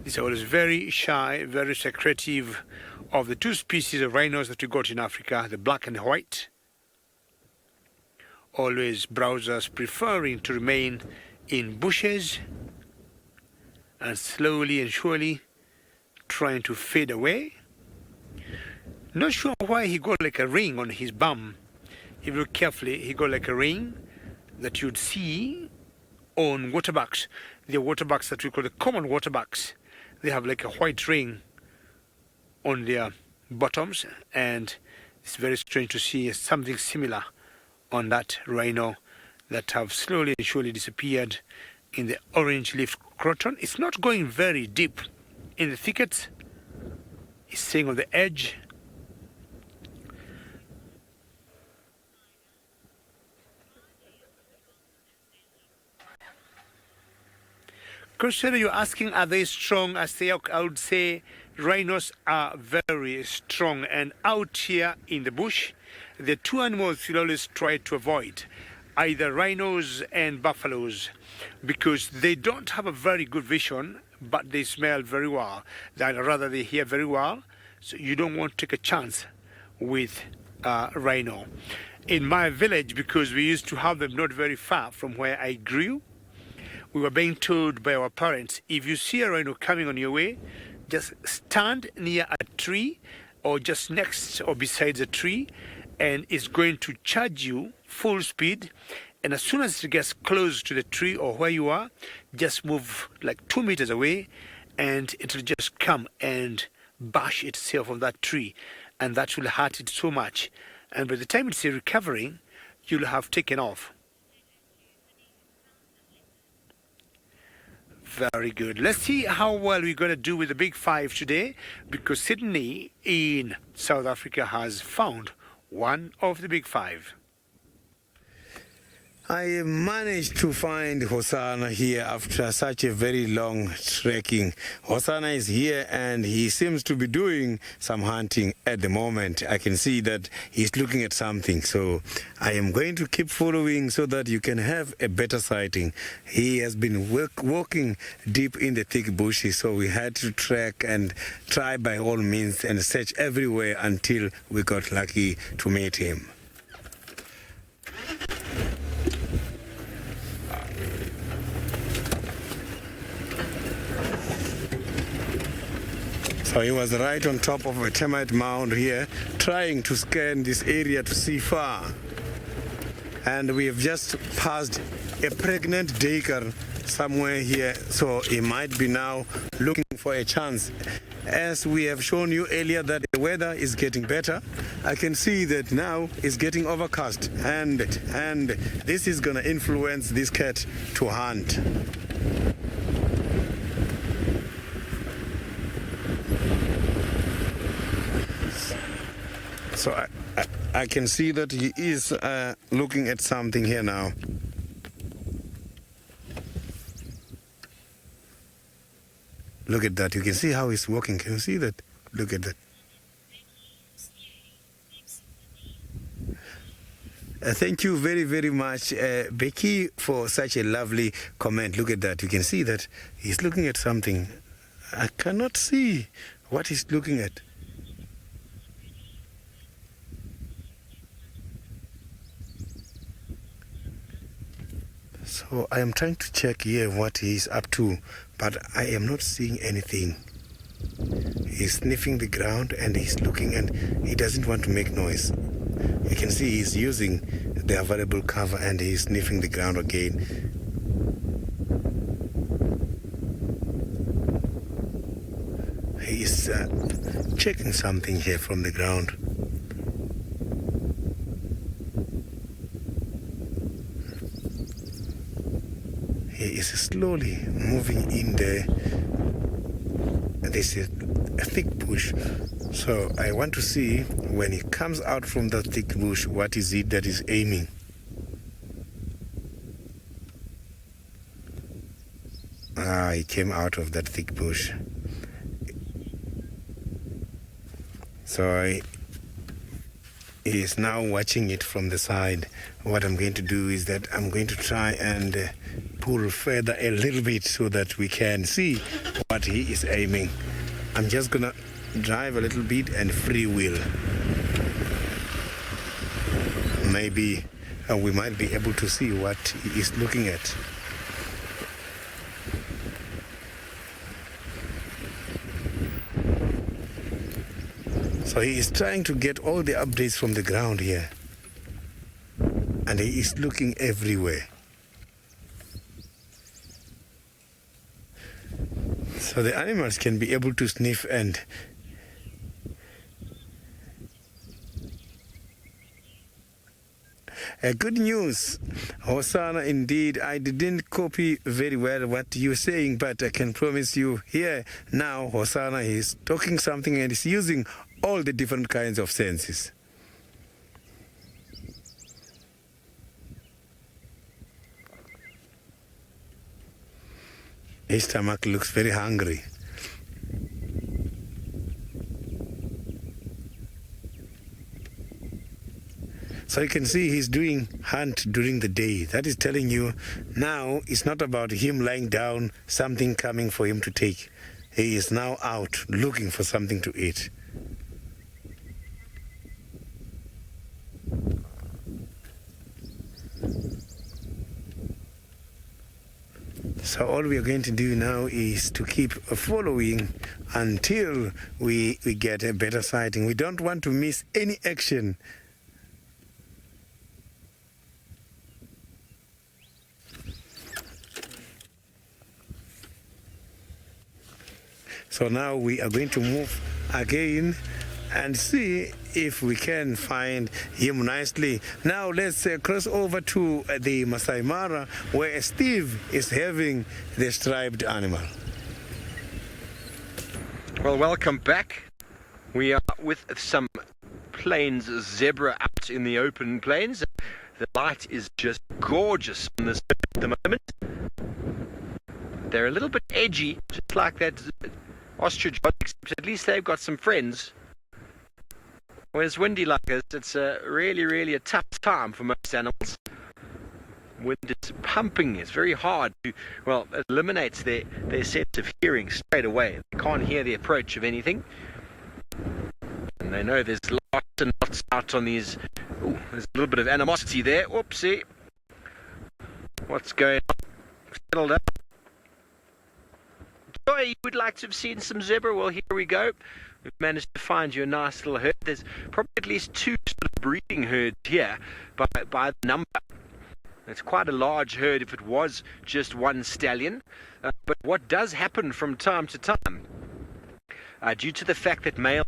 this owl is very shy, very secretive. Of the 2 species of rhinos that we got in Africa, the black and the white, always browsers preferring to remain in bushes and slowly and surely trying to fade away. Not sure why he got like a ring on his bum. If you look carefully, he got like a ring that you'd see on waterbucks. The waterbucks that we call the common waterbucks, they have like a white ring on their bottoms, and it's very strange to see something similar on that rhino that have slowly and surely disappeared in the orange leaf croton. It's not going very deep in the thickets. It's staying on the edge. Consider you're asking, are they strong? I would say rhinos are very strong, and out here in the bush, the 2 animals you'll always try to avoid, either rhinos and buffaloes, because they don't have a very good vision, but they smell very well. Rather, they hear very well, so you don't want to take a chance with rhino. In my village, because we used to have them not very far from where I grew, we were being told by our parents, if you see a rhino coming on your way, just stand near a tree or just next or beside a tree and it's going to charge you full speed. And as soon as it gets close to the tree or where you are, just move like 2 meters away, and it will just come and bash itself on that tree, and that will hurt it so much. And by the time it's recovering, you'll have taken off. Very good. Let's see how well we're going to do with the Big Five today, because Sydney in South Africa has found one of the Big Five. I managed to find Hosana here after such a very long trekking. Hosana is here and he seems to be doing some hunting at the moment. I can see that he's looking at something. So I am going to keep following so that you can have a better sighting. He has been walking deep in the thick bushes, so we had to trek and try by all means and search everywhere until we got lucky to meet him. So he was right on top of a termite mound here, trying to scan this area to see far. And we have just passed a pregnant duiker somewhere here, so he might be now looking for a chance. As we have shown you earlier that the weather is getting better, I can see that now it's getting overcast, and this is going to influence this cat to hunt. So I can see that he is looking at something here now. Look at that. You can see how he's walking. Can you see that? Look at that. Thank you very, very much, Becky, for such a lovely comment. Look at that. You can see that he's looking at something. I cannot see what he's looking at. So I am trying to check here what he's up to, but I am not seeing anything. He's sniffing the ground and he's looking, and he doesn't want to make noise. You can see he's using the available cover and he's sniffing the ground again. He's checking something here from the ground. He is slowly moving in there. This is a thick bush. So I want to see when he comes out from that thick bush, what is it that is aiming? He came out of that thick bush. So he is now watching it from the side. What I'm going to do is that I'm going to try and pull further a little bit so that we can see what he is aiming. I'm just gonna drive a little bit and free wheel. Maybe we might be able to see what he is looking at. So he is trying to get all the updates from the ground here. And he is looking everywhere. So the animals can be able to sniff and good news, Hosana, indeed. I didn't copy very well what you're saying, but I can promise you here now, Hosana is talking something and is using all the different kinds of senses. His stomach looks very hungry. So you can see he's doing hunt during the day. That is telling you now it's not about him lying down, something coming for him to take. He is now out looking for something to eat. So all we are going to do now is to keep following until we get a better sighting. We don't want to miss any action So now we are going to move again and see if we can find him nicely. Now let's cross over to the Maasai Mara, where Steve is having the striped animal. Well, welcome back. We are with some plains zebra out in the open plains. The light is just gorgeous on this at the moment. They're a little bit edgy, just like that ostrich, except at least they've got some friends. When it's windy like this, it's really a tough time for most animals. Wind is pumping. It's very hard to, well, it eliminates their sense of hearing straight away. They can't hear the approach of anything. And they know there's lots and lots out on these. Ooh, there's a little bit of animosity there. Oopsie. What's going on? Settle down. Joy, you would like to have seen some zebra? Well, here we go. We've managed to find you a nice little herd. There's probably at least 2 sort of breeding herds here by the number. It's quite a large herd if it was just one stallion. But what does happen from time to time, due to the fact that male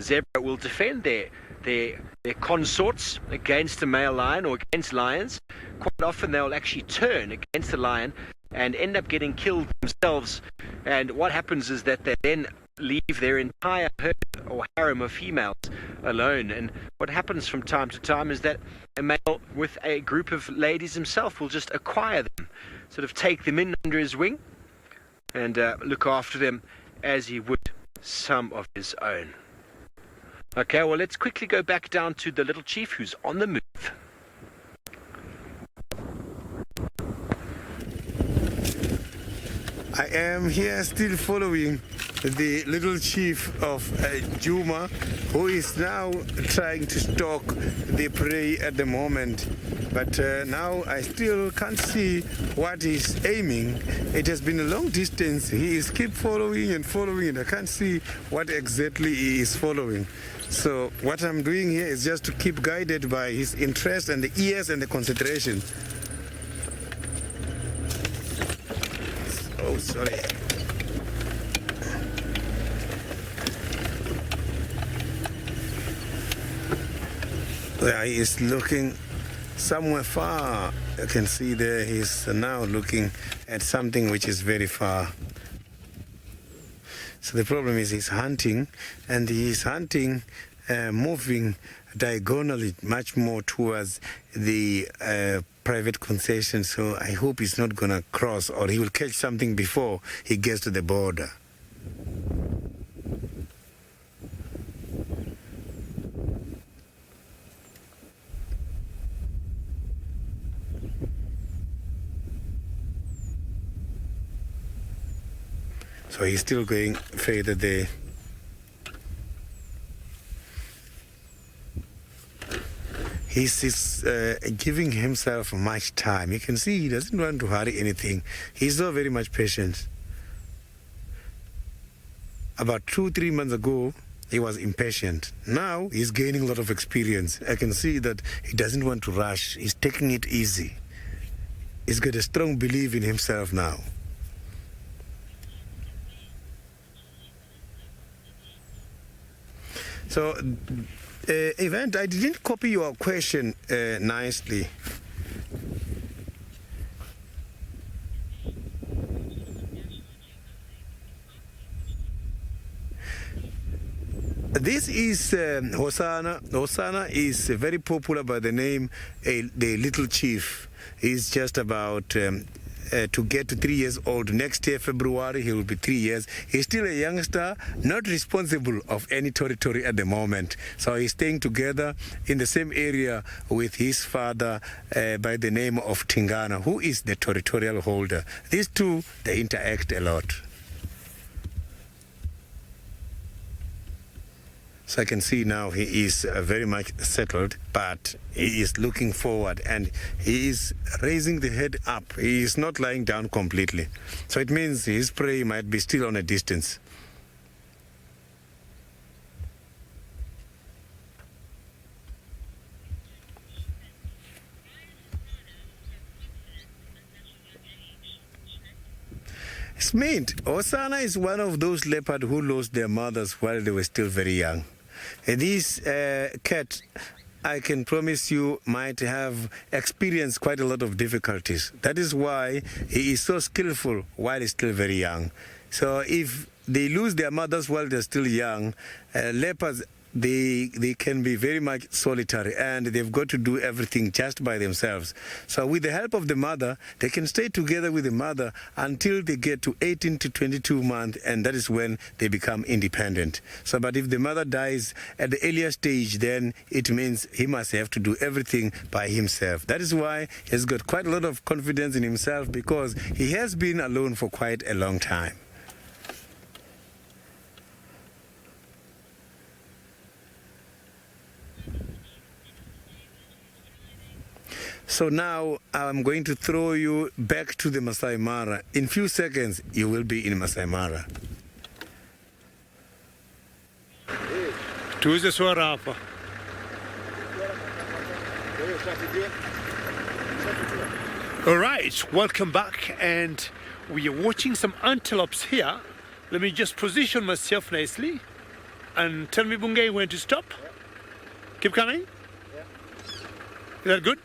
zebra will defend their consorts against the male lion or against lions, quite often they'll actually turn against the lion and end up getting killed themselves. And what happens is that they then leave their entire herd or harem of females alone. And what happens from time to time is that a male with a group of ladies himself will just acquire them, sort of take them in under his wing and look after them as he would some of his own. Okay, well, let's quickly go back down to the little chief who's on the move. I am here still following the little chief of Juma, who is now trying to stalk the prey at the moment. But now I still can't see what he's aiming. It has been a long distance. He is keep following and I can't see what exactly he is following. So what I'm doing here is just to keep guided by his interest and the ears and the concentration. Oh, sorry. There he is looking somewhere far. You can see there he's now looking at something which is very far. So the problem is he's hunting, and he's hunting moving diagonally much more towards the private concession. So I hope he's not going to cross, or he will catch something before he gets to the border. So he's still going further there. He's giving himself much time. You can see he doesn't want to hurry anything. He's so very much patient. About 2-3 months ago, he was impatient. Now he's gaining a lot of experience. I can see that he doesn't want to rush. He's taking it easy. He's got a strong belief in himself now. So, Event, I didn't copy your question nicely. This is Hosana. Hosana is very popular by the name the Little Chief. He's just about to get to 3 years old. Next year, February, he will be 3 years. He's still a youngster, not responsible of any territory at the moment. So he's staying together in the same area with his father by the name of Tingana, who is the territorial holder. These two, they interact a lot. So I can see now he is very much settled, but he is looking forward and he is raising the head up. He is not lying down completely. So it means his prey might be still on a distance. Smith, Hosana is one of those leopards who lost their mothers while they were still very young. And this cat, I can promise you, might have experienced quite a lot of difficulties. That is why he is so skillful while he's still very young. So if they lose their mothers while they're still young, leopards, they can be very much solitary, and they've got to do everything just by themselves. So with the help of the mother, they can stay together with the mother until they get to 18 to 22 months, and that is when they become independent. So but if the mother dies at the earlier stage, then it means he must have to do everything by himself. That is why he's got quite a lot of confidence in himself, because he has been alone for quite a long time. So now I'm going to throw you back to the Maasai Mara. In few seconds, you will be in Maasai Mara. Tuze suara hapa. All right, welcome back, and we are watching some antelopes here. Let me just position myself nicely, and tell me, Bungay, when to stop. Keep coming. Is that good?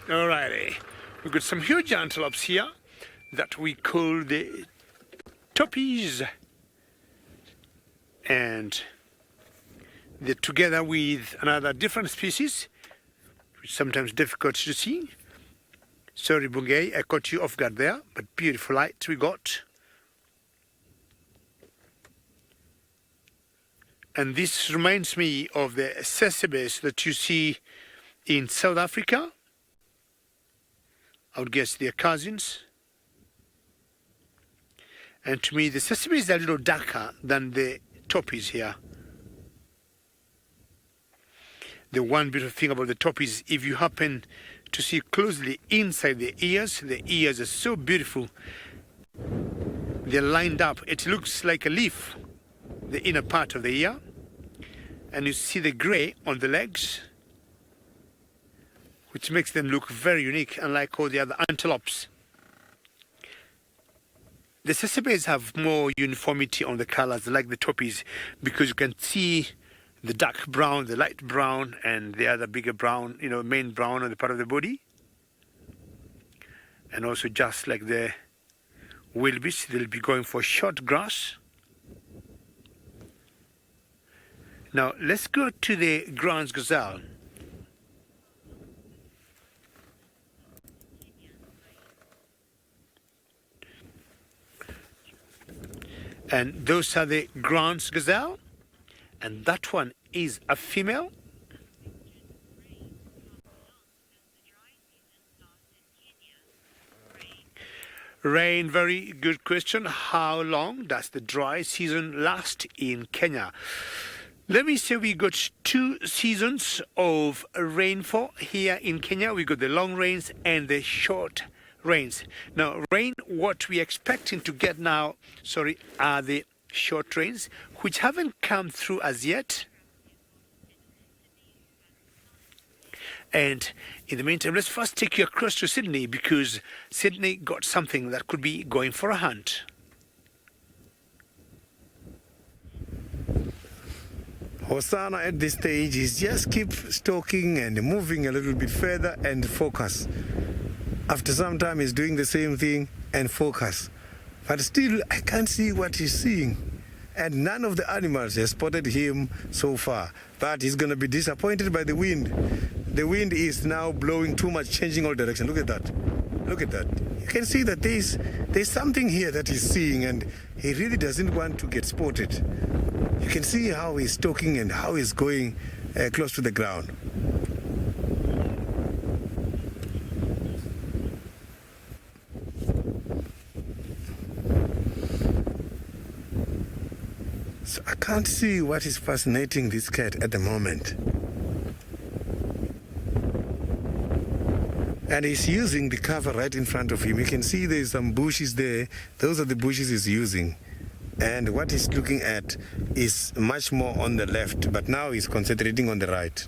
Alrighty, we've got some huge antelopes here that we call the Topis, and they're together with another different species, which is sometimes difficult to see. Sorry, Bungay, I caught you off guard there, but beautiful light we got. And this reminds me of the sesebes that you see in South Africa. I would guess they're cousins. And to me, the sesame is a little darker than the Topis here. The one beautiful thing about the Topis, if you happen to see closely inside the ears are so beautiful. They're lined up. It looks like a leaf, the inner part of the ear. And you see the gray on the legs, which makes them look very unique, unlike all the other antelopes. The sesebes have more uniformity on the colors, like the Topis, because you can see the dark brown, the light brown, and the other bigger brown, main brown on the part of the body. And also, just like the wildebeest, they'll be going for short grass. Now, let's go to the ground gazelle. And those are the ground gazelle, and that one is a female. Rain, very good question. How long does the dry season last in Kenya? Let me say we got 2 seasons of rainfall here in Kenya. We got the long rains and the short rains. Now, rain, what we're expecting to get now, are the short rains, which haven't come through as yet. And in the meantime, let's first take you across to Sydney, because Sydney got something that could be going for a hunt. Hosana at this stage is just keep stalking and moving a little bit further and focus. After some time, he's doing the same thing and focus. But still, I can't see what he's seeing. And none of the animals have spotted him so far. But he's going to be disappointed by the wind. The wind is now blowing too much, changing all direction. Look at that. Look at that. You can see that there's something here that he's seeing, and he really doesn't want to get spotted. You can see how he's stalking and how he's going close to the ground. So I can't see what is fascinating this cat at the moment. And he's using the cover right in front of him. You can see there's some bushes there. Those are the bushes he's using. And what he's looking at is much more on the left, but now he's concentrating on the right.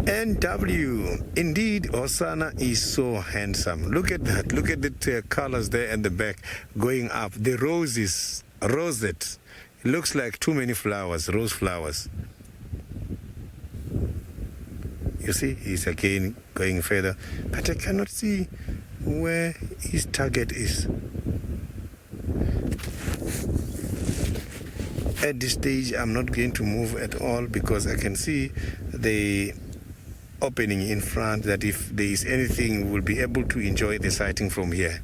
NW. Indeed, Hosana is so handsome. Look at that. Look at the colors there at the back going up. The roses, rosette. It looks like too many flowers, rose flowers. You see, he's again going further, but I cannot see where his target is. At this stage, I'm not going to move at all because I can see the opening in front, that if there is anything, we'll be able to enjoy the sighting from here.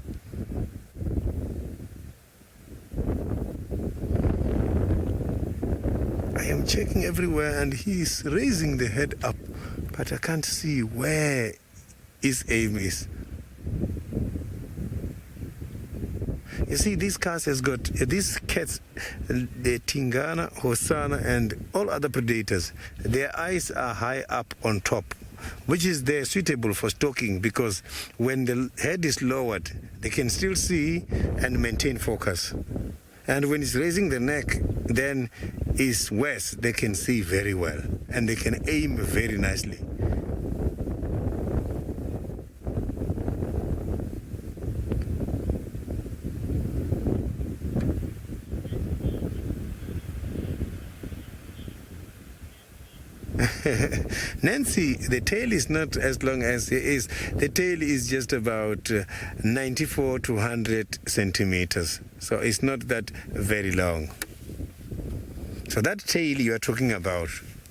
I am checking everywhere and he is raising the head up, but I can't see where his aim is. You see, this cat has got, these cats, the Tingana, Hosana, and all other predators, their eyes are high up on top, which is there suitable for stalking, because when the head is lowered, they can still see and maintain focus. And when it's raising the neck, then is west, they can see very well, and they can aim very nicely. Nancy, the tail is not as long as it is. The tail is just about 94 to 100 centimeters. So it's not that very long. So that tail you are talking about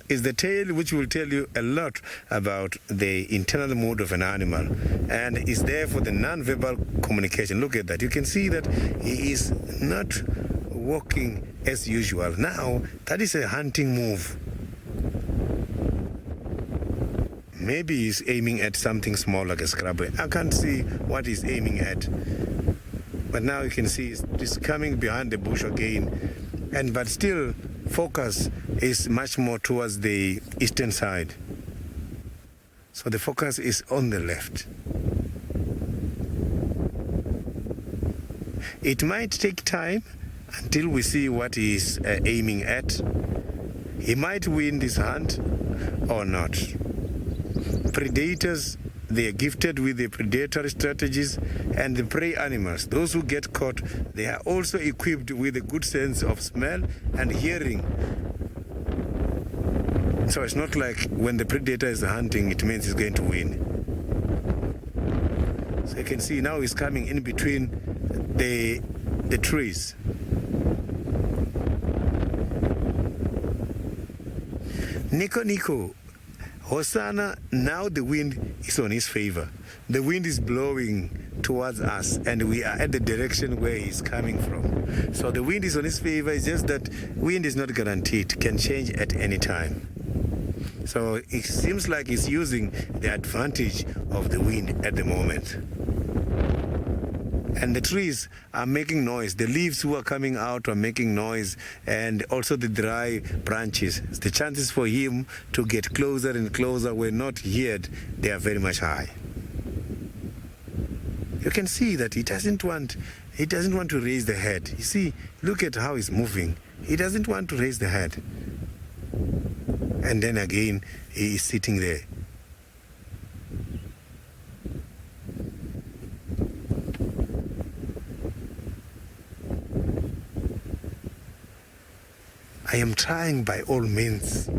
is the tail which will tell you a lot about the internal mood of an animal, and is there for the non-verbal communication. Look at that. You can see that he is not walking as usual. Now, that is a hunting move. Maybe he's aiming at something small like a scrubber. I can't see what he's aiming at. But now you can see it's coming behind the bush again. But still, focus is much more towards the eastern side. So the focus is on the left. It might take time until we see what he is aiming at. He might win this hunt or not. Predators, they are gifted with the predatory strategies, and the prey animals, those who get caught, they are also equipped with a good sense of smell and hearing. So it's not like when the predator is hunting, it means he's going to win. So you can see now he's coming in between the trees. Nico. Hosana, now the wind is on his favor. The wind is blowing towards us, and we are at the direction where he's coming from. So the wind is on his favor. It's just that wind is not guaranteed, it can change at any time. So it seems like he's using the advantage of the wind at the moment. And the trees are making noise. The leaves who are coming out are making noise, and also the dry branches. The chances for him to get closer and closer when not heard, they are very much high. You can see that he doesn't want to raise the head. You see, look at how he's moving. He doesn't want to raise the head. And then again, he is sitting there. I am trying by all means,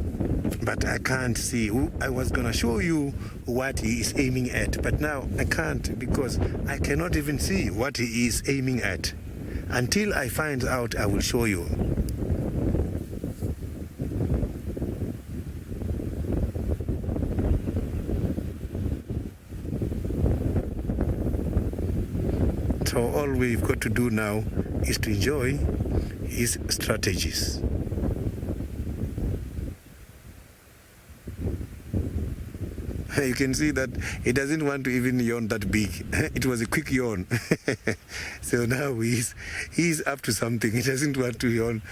but I can't see. I was going to show you what he is aiming at, but now I can't, because I cannot even see what he is aiming at. Until I find out, I will show you. So all we've got to do now is to enjoy his strategies. You can see that he doesn't want to even yawn that big. It was a quick yawn. So now he's up to something. He doesn't want to yawn.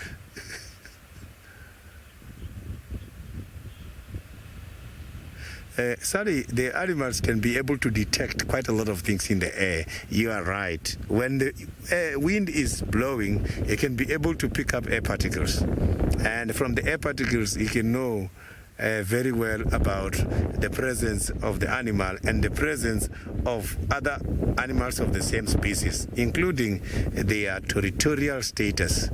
Sorry, the animals can be able to detect quite a lot of things in the air. You are right. When the wind is blowing, it can be able to pick up air particles. And from the air particles, you can know very well about the presence of the animal and the presence of other animals of the same species, including their territorial status.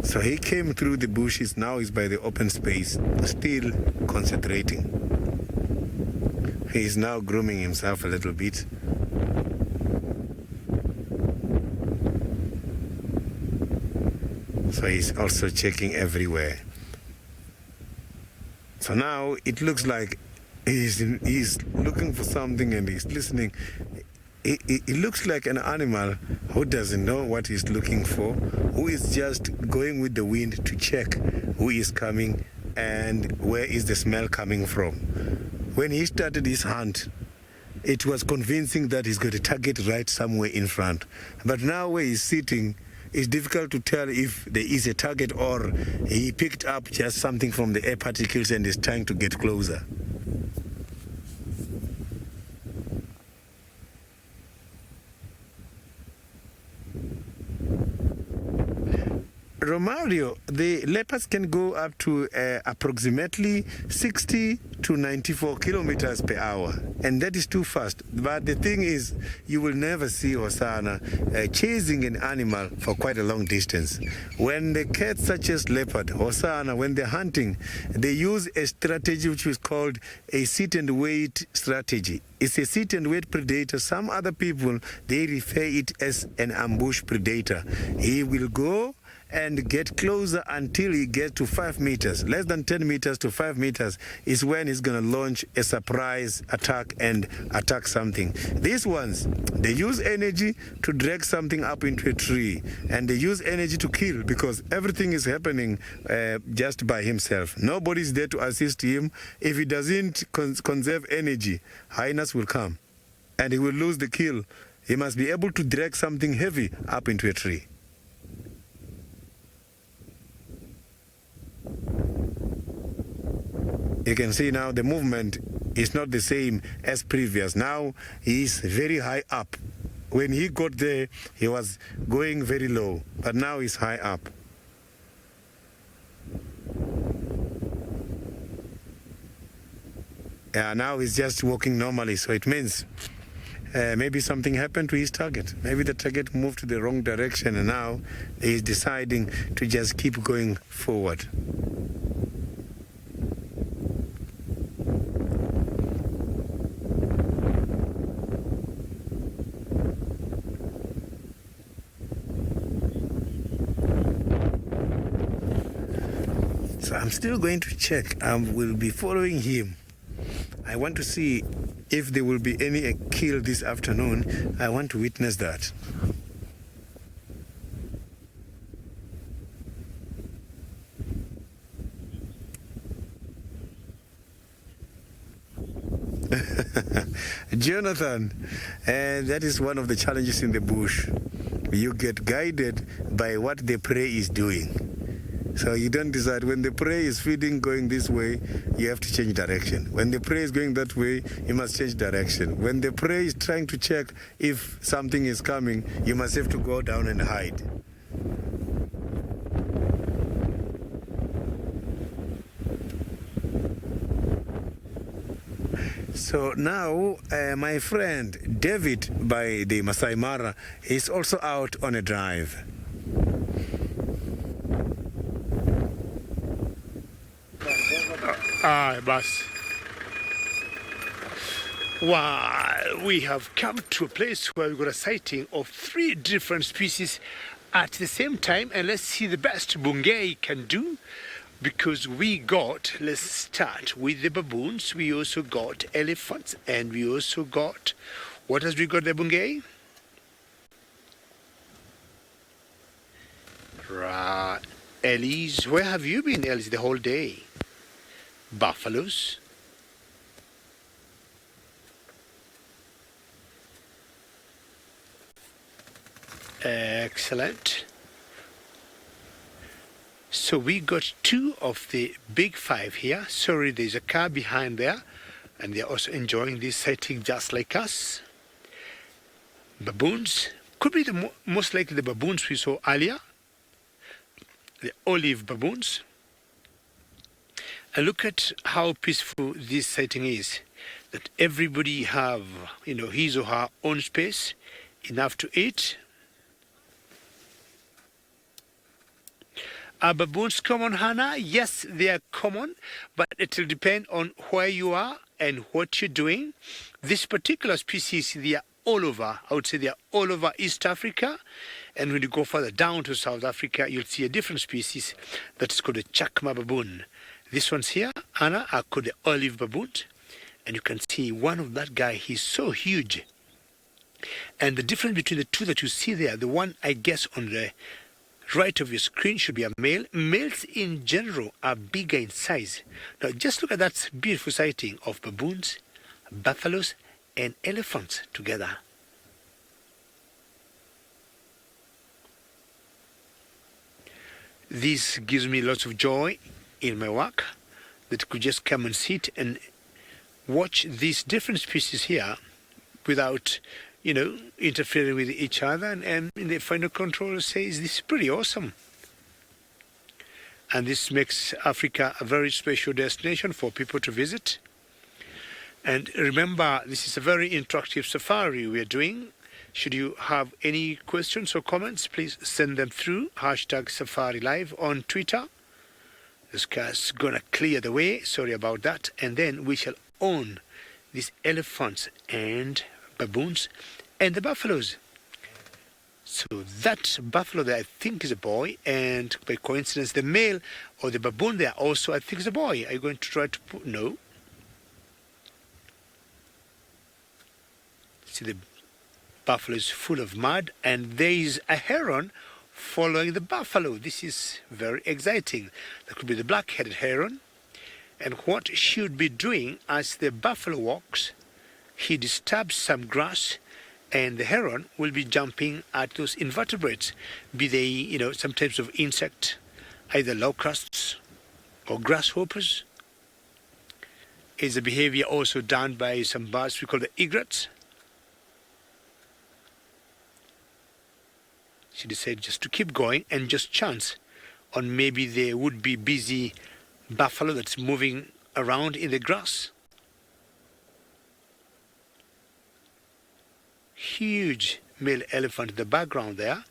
So he came through the bushes, now he's by the open space, still concentrating. He is now grooming himself a little bit. So he's also checking everywhere. So now it looks like he's looking for something and he's listening. It looks like an animal who doesn't know what he's looking for, who is just going with the wind to check who is coming and where is the smell coming from. When he started his hunt, it was convincing that he's got a target right somewhere in front. But now where he's sitting, it's difficult to tell if there is a target or he picked up just something from the air particles and is trying to get closer. Romario, the leopards can go up to approximately 60 to 94 kilometers per hour, and that is too fast. But the thing is, you will never see Hosana chasing an animal for quite a long distance. When the cats such as leopard, Hosana, when they're hunting, they use a strategy which is called a sit and wait strategy. It's a sit and wait predator. Some other people, they refer it as an ambush predator. He will go and get closer until he gets to 5 meters. Less than 10 meters to 5 meters is when he's going to launch a surprise attack and attack something. These ones, they use energy to drag something up into a tree, and they use energy to kill because everything is happening just by himself. Nobody's there to assist him. If he doesn't conserve energy, hyenas will come and he will lose the kill. He must be able to drag something heavy up into a tree. You can see now the movement is not the same as previous. Now he is very high up. When he got there, he was going very low, but now he's high up. Yeah, now he's just walking normally, so it means maybe something happened to his target. Maybe the target moved to the wrong direction and now he's deciding to just keep going forward. So I'm still going to check. I will be following him. I want to see if there will be any kill this afternoon. I want to witness that. Jonathan, that is one of the challenges in the bush. You get guided by what the prey is doing. So you don't decide when the prey is feeding going this way, you have to change direction. When the prey is going that way, you must change direction. When the prey is trying to check if something is coming, you must have to go down and hide. So now my friend David by the Maasai Mara is also out on a drive. Boss. Wow, we have come to a place where we've got a sighting of 3 different species at the same time, and let's see the best Bungay can do, because let's start with the baboons, we also got elephants, and we also got, what else we got there, Bungay? Right, Elise, where have you been, Elise, the whole day? Buffaloes. Excellent. So we got two of the big five here. Sorry, there's a car behind there, and they're also enjoying this sighting just like us. Baboons. Could be the most likely the baboons we saw earlier. The olive baboons. And look at how peaceful this sighting is. That everybody have, his or her own space, enough to eat. Are baboons common, Hannah? Yes, they are common, but it will depend on where you are and what you're doing. This particular species, they are all over. I would say they are all over East Africa. And when you go further down to South Africa, you'll see a different species that is called a chakma baboon. These ones here, Anna, are called the olive baboon. And you can see one of that guy, he's so huge. And the difference between the two that you see there, the one I guess on the right of your screen should be a male. Males in general are bigger in size. Now just look at that beautiful sighting of baboons, buffaloes and elephants together. This gives me lots of joy in my work, that I could just come and sit and watch these different species here without interfering with each other, and the final controller says this is pretty awesome. And this makes Africa a very special destination for people to visit. And remember, this is a very interactive safari we are doing. Should you have any questions or comments, please send them through #SafariLive on Twitter. This guy's gonna clear the way, sorry about that, and then we shall own these elephants and baboons and the buffaloes. So that buffalo there I think is a boy, and by coincidence the male or the baboon there also I think is a boy. Are you going to try to put, no. See, the buffalo is full of mud, and there is a heron following the buffalo. This is very exciting. That could be the black-headed heron. And what she would be doing as the buffalo walks, he disturbs some grass, and the heron will be jumping at those invertebrates, be they, some types of insect, either locusts or grasshoppers. Is a behavior also done by some birds we call the egrets. She decided just to keep going and just chance on maybe there would be busy buffalo that's moving around in the grass. Huge male elephant in the background there.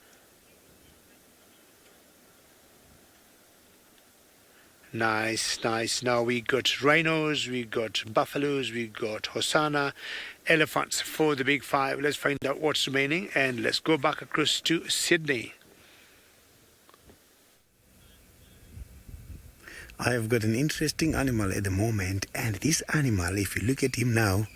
Nice, nice. Now we got rhinos, we got buffaloes, we got Hosana, elephants for the big five. Let's find out what's remaining, and let's go back across to Sydney. I have got an interesting animal at the moment, and this animal, if you look at him now,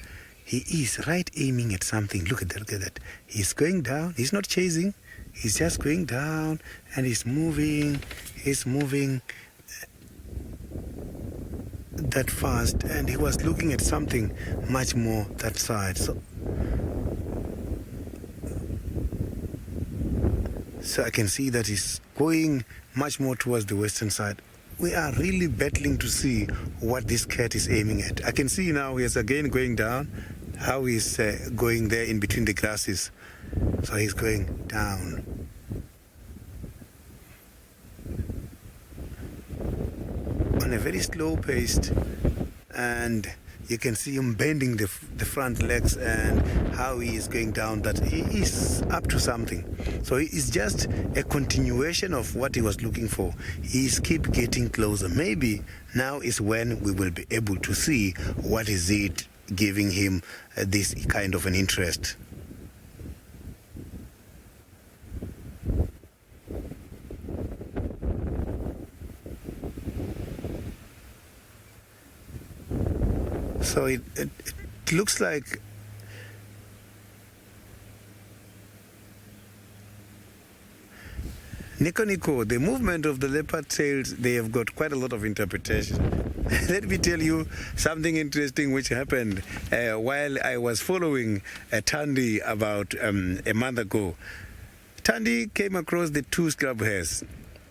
he is right aiming at something. Look at that, look at that. He's going down, he's not chasing, he's just going down, and he's moving that fast, and he was looking at something much more that side. So I can see that he's going much more towards the western side. We are really battling to see what this cat is aiming at. I can see now he is again going down, how he's going there in between the grasses. So he's going down. On a very slow pace, and you can see him bending the front legs, and how he is going down, that he is up to something. So it's just a continuation of what he was looking for. He's keep getting closer. Maybe now is when we will be able to see what is it giving him this kind of an interest. So it looks like Nico, the movement of the leopard tails, they have got quite a lot of interpretation. Let me tell you something interesting which happened while I was following Tandy about a month ago. Tandy came across the two scrub hares.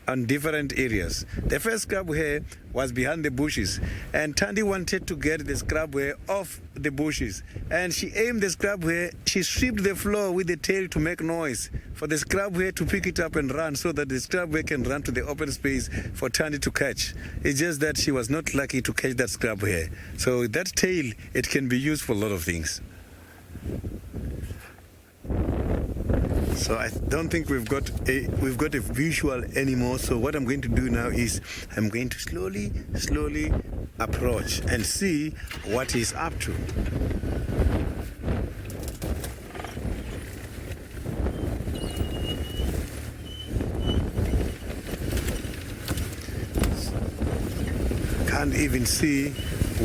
on different areas. The first scrub hare was behind the bushes, and Tandy wanted to get the scrub hare off the bushes, and she aimed the scrub hare. She stripped the floor with the tail to make noise for the scrub hare to pick it up and run, so that the scrub hare can run to the open space for Tandy to catch. It's just that she was not lucky to catch that scrub hare. So that tail, it can be used for a lot of things. So I don't think we've got a visual anymore. So what I'm going to do now is I'm going to slowly approach and see what he's up to. Can't even see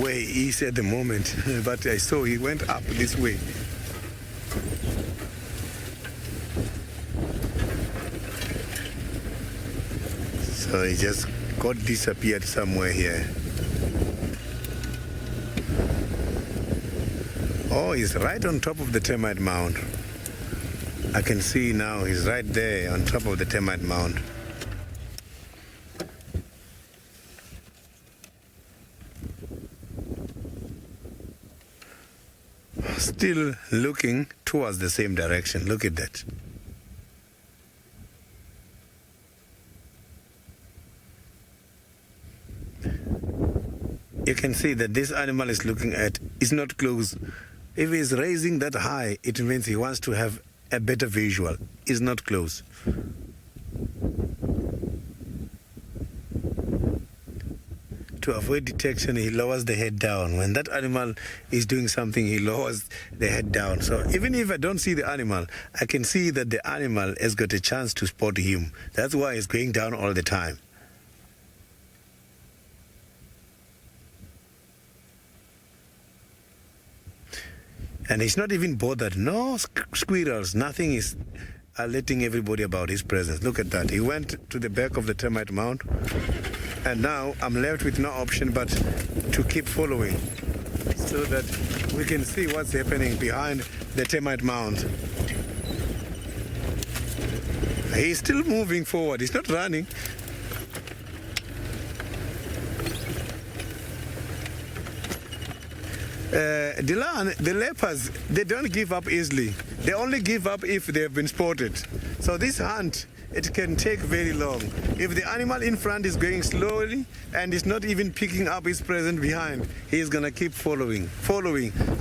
where he is at the moment, but I saw he went up this way. So he just disappeared somewhere here. Oh, he's right on top of the termite mound. I can see now he's right there on top of the termite mound. Still looking towards the same direction. Look at that. You can see that this animal is not close. If he's raising that high, it means he wants to have a better visual. He's not close. To avoid detection, he lowers the head down. When that animal is doing something, he lowers the head down. So even if I don't see the animal, I can see that the animal has got a chance to spot him. That's why he's going down all the time. And he's not even bothered. No squirrels, nothing is alerting everybody about his presence. Look at that. He went to the back of the termite mound. And now I'm left with no option but to keep following so that we can see what's happening behind the termite mound. He's still moving forward. He's not running. The leopards, they don't give up easily. They only give up if they have been spotted. So this hunt, it can take very long. If the animal in front is going slowly and is not even picking up his presence behind, he's going to keep following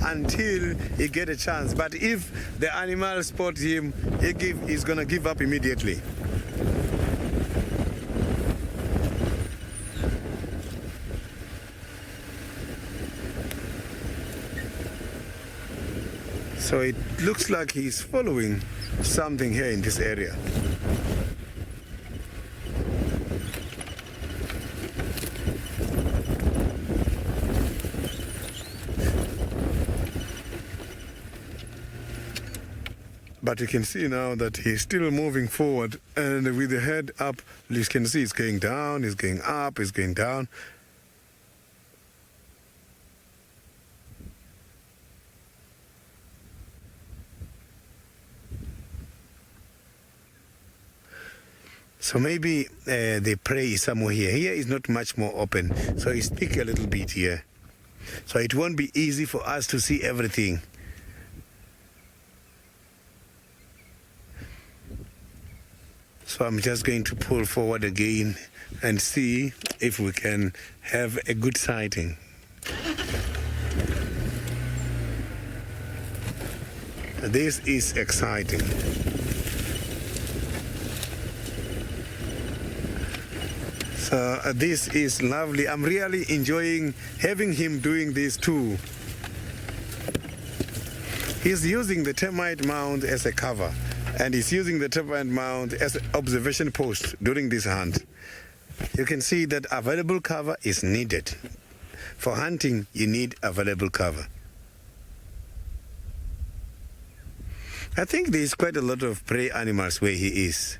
until he get a chance. But if the animal spots him, he's going to give up immediately. So it looks like he's following something here in this area. But you can see now that he's still moving forward, and with the head up, you can see it's going down, it's going up, it's going down. So maybe the prey is somewhere here. Here is not much more open, so it's thick a little bit here. So it won't be easy for us to see everything. So I'm just going to pull forward again and see if we can have a good sighting. This is exciting. So this is lovely. I'm really enjoying having him doing this too. He's using the termite mound as a cover, and he's using the termite mound as an observation post during this hunt. You can see that available cover is needed. For hunting, you need available cover. I think there's quite a lot of prey animals where he is.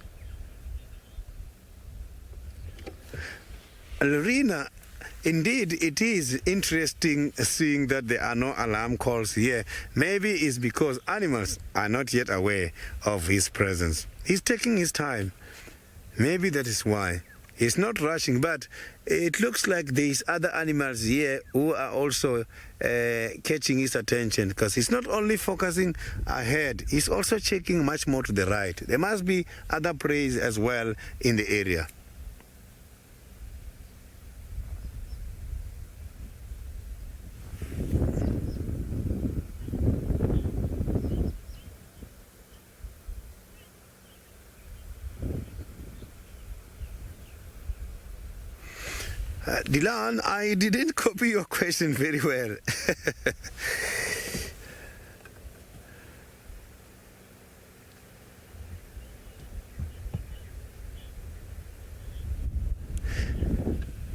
Lorena, indeed, it is interesting seeing that there are no alarm calls here. Maybe it's because animals are not yet aware of his presence. He's taking his time. Maybe that is why. He's not rushing, but it looks like there's other animals here who are also catching his attention, because he's not only focusing ahead, he's also checking much more to the right. There must be other prey as well in the area. Dylan, I didn't copy your question very well.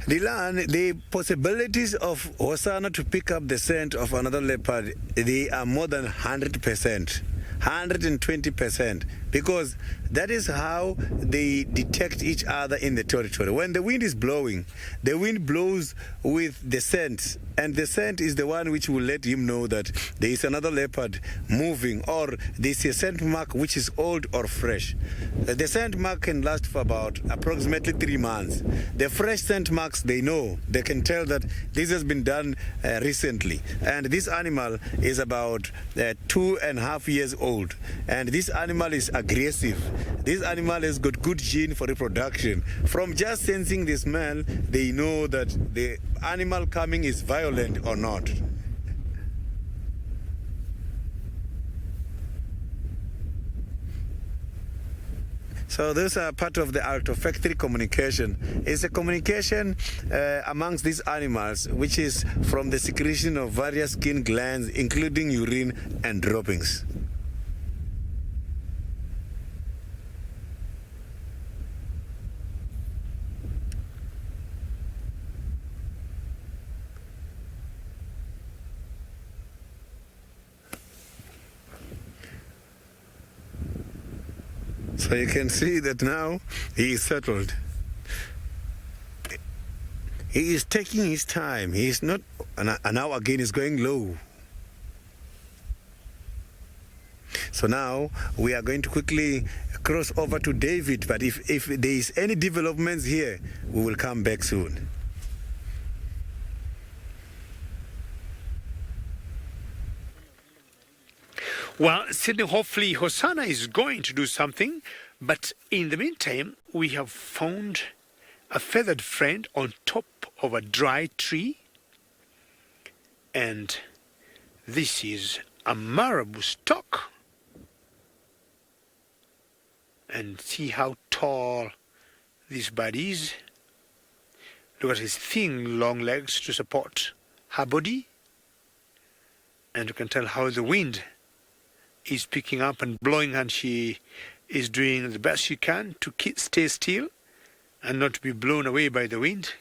Dylan, the possibilities of Hosana to pick up the scent of another leopard, they are more than 100%. 120%, because that is how they detect each other in the territory. When the wind is blowing, the wind blows with the scent, and the scent is the one which will let him know that there is another leopard moving, or there is a scent mark which is old or fresh. The scent mark can last for about approximately 3 months. The fresh scent marks, they know, they can tell that this has been done recently, and this animal is about 2.5 years old, and this animal is aggressive. This animal has got good gene for reproduction. From just sensing the smell, they know that the animal coming is violent or not. So those are part of the olfactory communication. It's a communication amongst these animals, which is from the secretion of various skin glands, including urine and droppings. So you can see that now he is settled. He is taking his time. He is not, and now again he's going low. So now we are going to quickly cross over to David, but if there is any developments here, we will come back soon. Well, Sydney, hopefully Hosana is going to do something, but in the meantime, we have found a feathered friend on top of a dry tree, and this is a Marabou stork. And see how tall this bird is. Look at his thin, long legs to support her body, and you can tell how the wind is picking up and blowing, and she is doing the best she can to stay still and not to be blown away by the wind.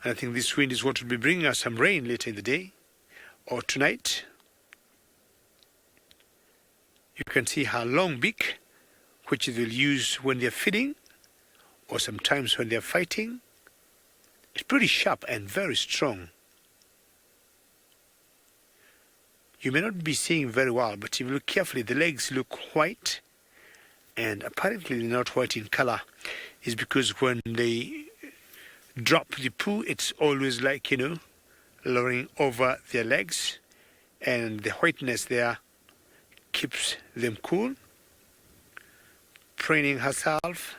And I think this wind is what will be bringing us some rain later in the day or tonight. You can see her long beak, which they will use when they're feeding or sometimes when they're fighting. It's pretty sharp and very strong. You may not be seeing very well, but if you look carefully, the legs look white, and apparently they're not white in color. It's because when they drop the poo, it's always like, lowering over their legs, and the whiteness there keeps them cool. Preening herself.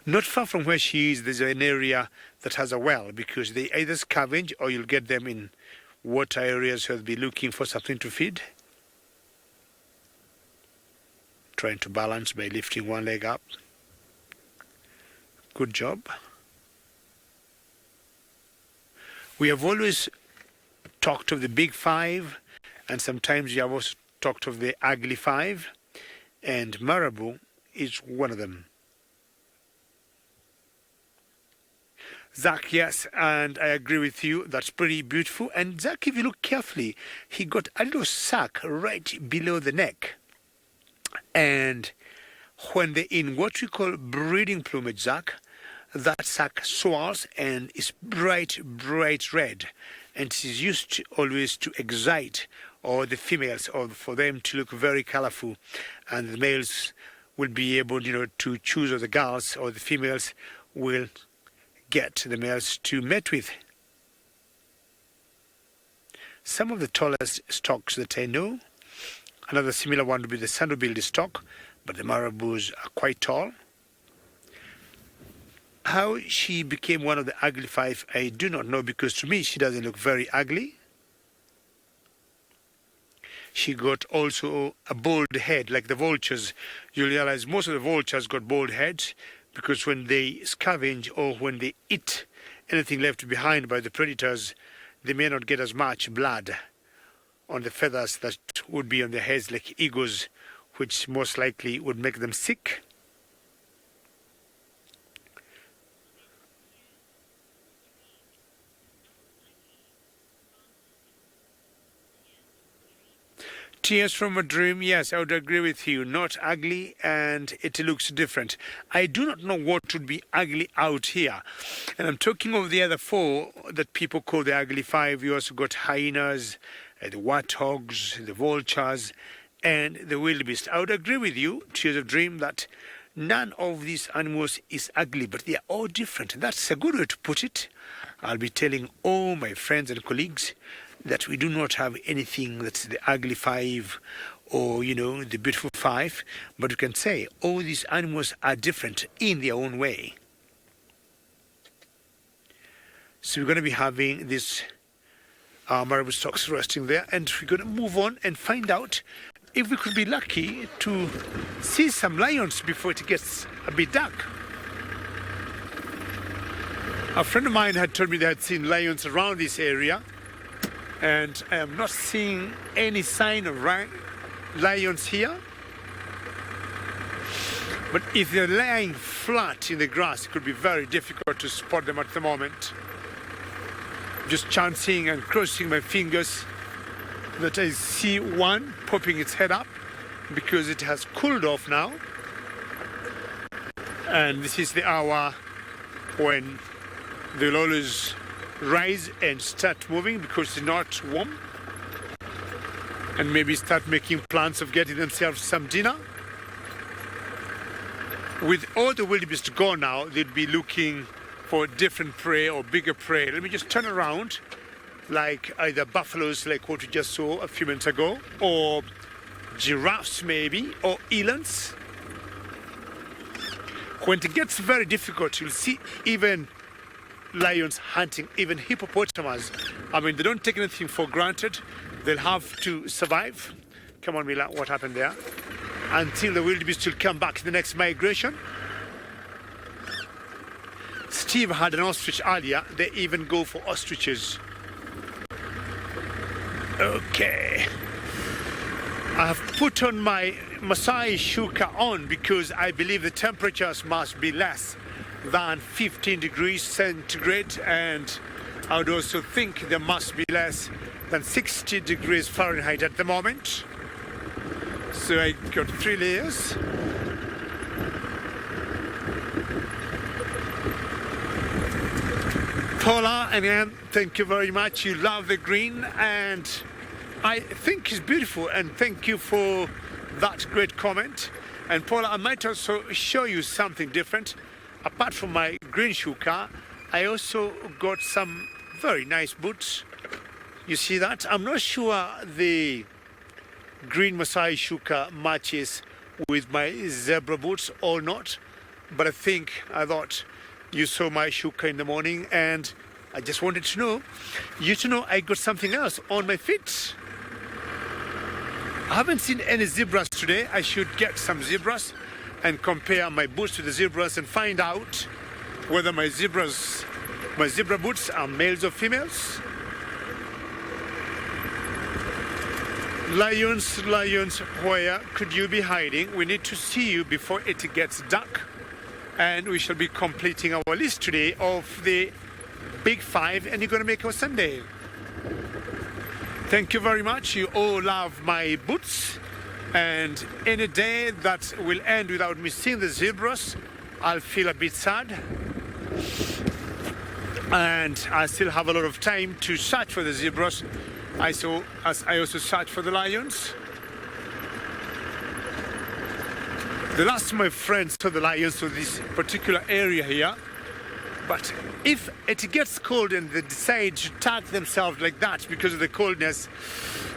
Not far from where she is, there's an area that has a well, because they either scavenge or you'll get them in water areas where they'll be looking for something to feed. Trying to balance by lifting one leg up. Good job. We have always talked of the big five, and sometimes we have also talked of the ugly five, and Marabou is one of them. Zach, yes, and I agree with you. That's pretty beautiful. And Zach, if you look carefully, he got a little sack right below the neck. And when they're in what we call breeding plumage, Zach, that sack swells and is bright, bright red. And it is used always to excite or the females, or for them to look very colorful. And the males will be able, to choose, or the girls or the females will get the males to mate with. Some of the tallest storks that I know, another similar one would be the sandal-billed stork, but the Marabous are quite tall. How she became one of the ugly five, I do not know, because to me she doesn't look very ugly. She got also a bald head, like the vultures. You realize most of the vultures got bald heads because when they scavenge or when they eat anything left behind by the predators, they may not get as much blood on the feathers that would be on their heads, like eagles, which most likely would make them sick. Tears from a Dream, yes, I would agree with you. Not ugly, and it looks different. I do not know what would be ugly out here. And I'm talking of the other four that people call the ugly five. You also got hyenas, the warthogs, the vultures, and the wildebeest. I would agree with you, Tears of Dream, that none of these animals is ugly, but they are all different. That's a good way to put it. I'll be telling all my friends and colleagues that we do not have anything that's the ugly five or, the beautiful five, but we can say all these animals are different in their own way. So we're going to be having this Marabou storks resting there, and we're going to move on and find out if we could be lucky to see some lions before it gets a bit dark. A friend of mine had told me they had seen lions around this area, and I am not seeing any sign of lions here. But if they're lying flat in the grass, it could be very difficult to spot them at the moment. Just chancing and crossing my fingers that I see one popping its head up because it has cooled off now. And this is the hour when they'll always rise and start moving because it's not warm, and maybe start making plans of getting themselves some dinner. With all the wildebeest gone now, they'd be looking for different prey or bigger prey. Let me just turn around, like either buffaloes like what we just saw a few minutes ago, or giraffes maybe, or elands. When it gets very difficult, you'll see even lions hunting, even hippopotamus. I mean, they don't take anything for granted. They'll have to survive. Come on, Mila, what happened there? Until the wildebeest will come back in the next migration. Steve had an ostrich earlier. They even go for ostriches. Okay. I have put on my Maasai shuka on because I believe the temperatures must be less than 15 degrees centigrade, and I would also think there must be less than 60 degrees Fahrenheit at the moment. So I got 3 layers. Paula and Anne, thank you very much. You love the green, and I think it's beautiful, and thank you for that great comment. And Paula, I might also show you something different. Apart from my green shuka, I also got some very nice boots. You see that? I'm not sure the green Maasai shuka matches with my zebra boots or not, but I thought you saw my shuka in the morning, and I just wanted to know, I got something else on my feet. I haven't seen any zebras today. I should get some zebras and compare my boots to the zebras and find out whether my zebra boots are males or females. Lions, where could you be hiding? We need to see you before it gets dark. And we shall be completing our list today of the big five, and you're going to make our Sunday. Thank you very much. You all love my boots. And any day that will end without me seeing the zebras, I'll feel a bit sad. And I still have a lot of time to search for the zebras. I also search for the lions. The last my friends saw the lions to this particular area here. But if it gets cold and they decide to tuck themselves like that because of the coldness,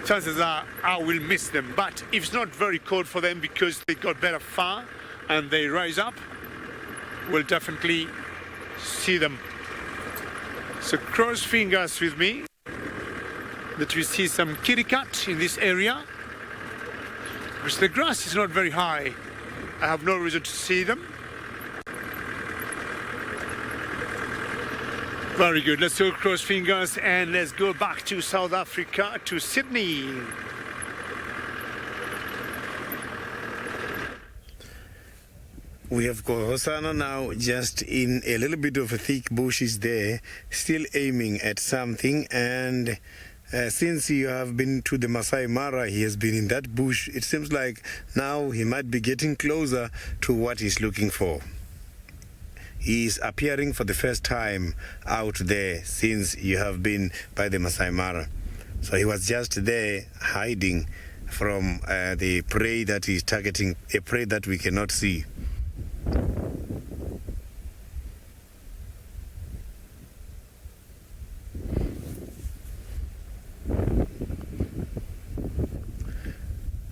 chances are I will miss them. But if it's not very cold for them because they got better fur and they rise up, we'll definitely see them. So cross fingers with me that we see some kitty cat in this area, because the grass is not very high. I have no reason to see them. Very good. Let's go cross fingers and let's go back to South Africa, to Sydney. We have got Hosana now just in a little bit of a thick bushes there, still aiming at something. And since you have been to the Maasai Mara, he has been in that bush. It seems like now he might be getting closer to what he's looking for. He is appearing for the first time out there since you have been by the Maasai Mara. So he was just there hiding from the prey that he's targeting, a prey that we cannot see.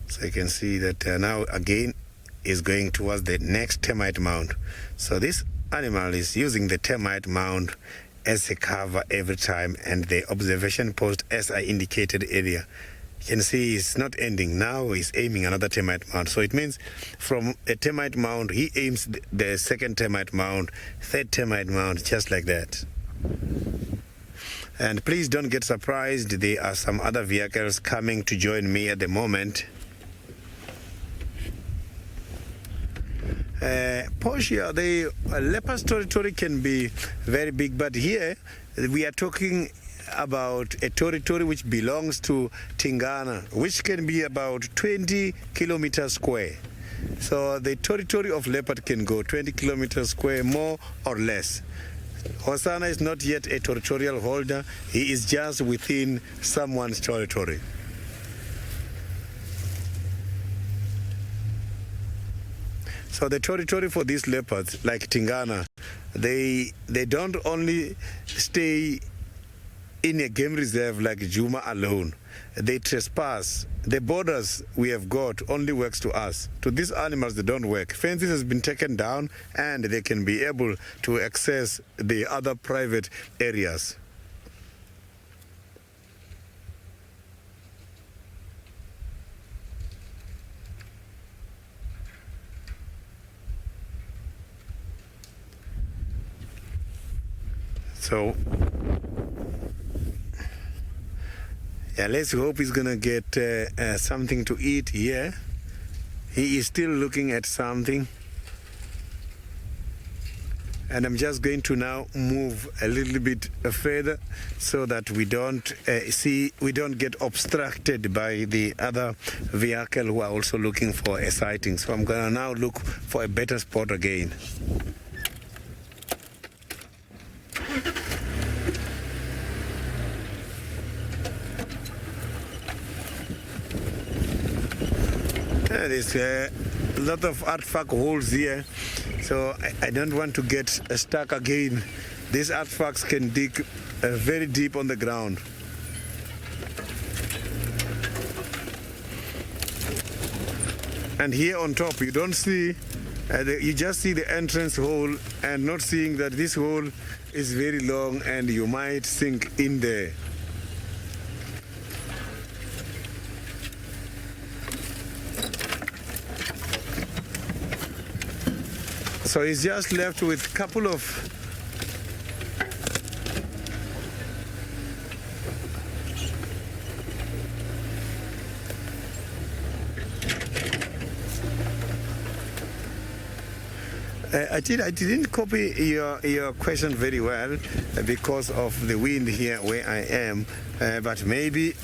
So you can see that now again is going towards the next termite mound. So this animal is using the termite mound as a cover every time, and the observation post, as I indicated earlier, you can see it's not ending. Now he's aiming another termite mound. So it means from a termite mound, he aims the second termite mound, third termite mound, just like that. And please don't get surprised. There are some other vehicles coming to join me at the moment. Portia, the leopard's territory can be very big, but here we are talking about a territory which belongs to Tingana, which can be about 20 kilometers square. So the territory of leopard can go 20 kilometers square, more or less. Hosana is not yet a territorial holder. He is just within someone's territory. So the territory for these leopards, like Tingana, they don't only stay in a game reserve like Juma alone. They trespass. The borders we have got only works to us. To these animals, they don't work. Fences has been taken down and they can be able to access the other private areas. So, yeah, let's hope he's gonna get something to eat here. He is still looking at something. And I'm just going to now move a little bit further so that we don't get obstructed by the other vehicle who are also looking for a sighting. So I'm gonna now look for a better spot again. There's a lot of artifact holes here, so I don't want to get stuck again. These artifacts can dig very deep on the ground. And here on top, you don't see, you just see the entrance hole, and not seeing that this hole is very long and you might sink in there. So he's just left with a couple of I didn't copy your question very well because of the wind here where I am, but maybe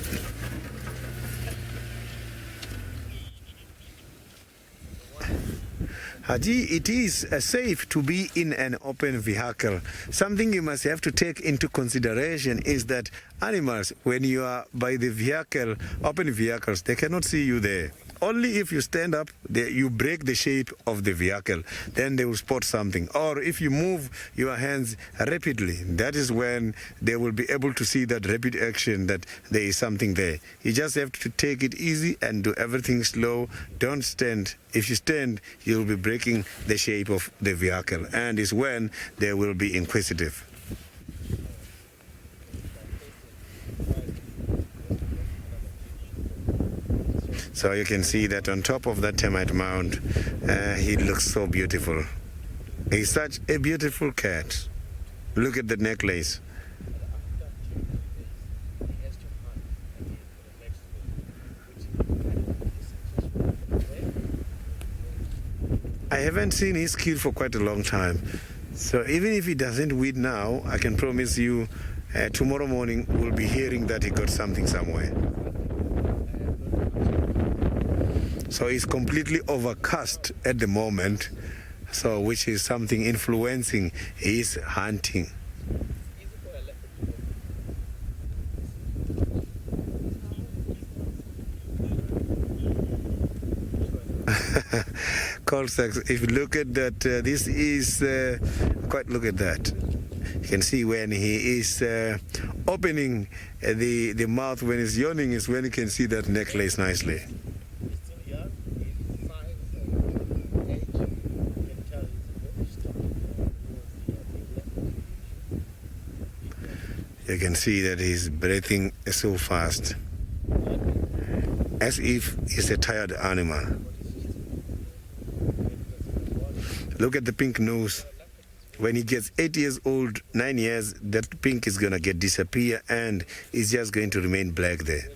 Haji, it is safe to be in an open vehicle. Something you must have to take into consideration is that animals, when you are by the vehicle, open vehicles, they cannot see you there. only if you stand up, you break the shape of the vehicle, then they will spot something. Or if you move your hands rapidly, that is when they will be able to see that rapid action, that there is something there. You just have to take it easy and do everything slow. Don't stand. If you stand, you'll be breaking the shape of the vehicle, and is when they will be inquisitive. So you can see that on top of that termite mound, he looks so beautiful. He's such a beautiful cat. Look at the necklace. I haven't seen his kill for quite a long time. So even if he doesn't win now, I can promise you tomorrow morning we'll be hearing that he got something somewhere. So he's completely overcast at the moment, so which is something influencing his hunting. Colsex, if you look at that, this is quite, look at that. You can see when he is opening the mouth, when he's yawning is when you can see that necklace nicely. You can see that he's breathing so fast, as if he's a tired animal. Look at the pink nose. When he gets 8 years old, 9 years, that pink is gonna disappear and it's just going to remain black there.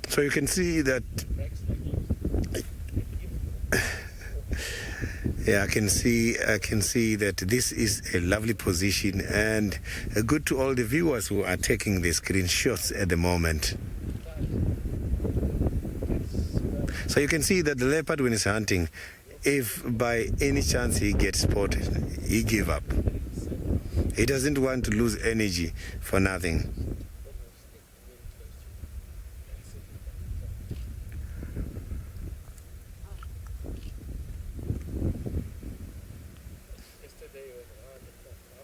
So you can see that, yeah, I can see that this is a lovely position, and good to all the viewers who are taking the screenshots at the moment. So you can see that the leopard, when he's hunting, if by any chance he gets spotted, he gives up. He doesn't want to lose energy for nothing.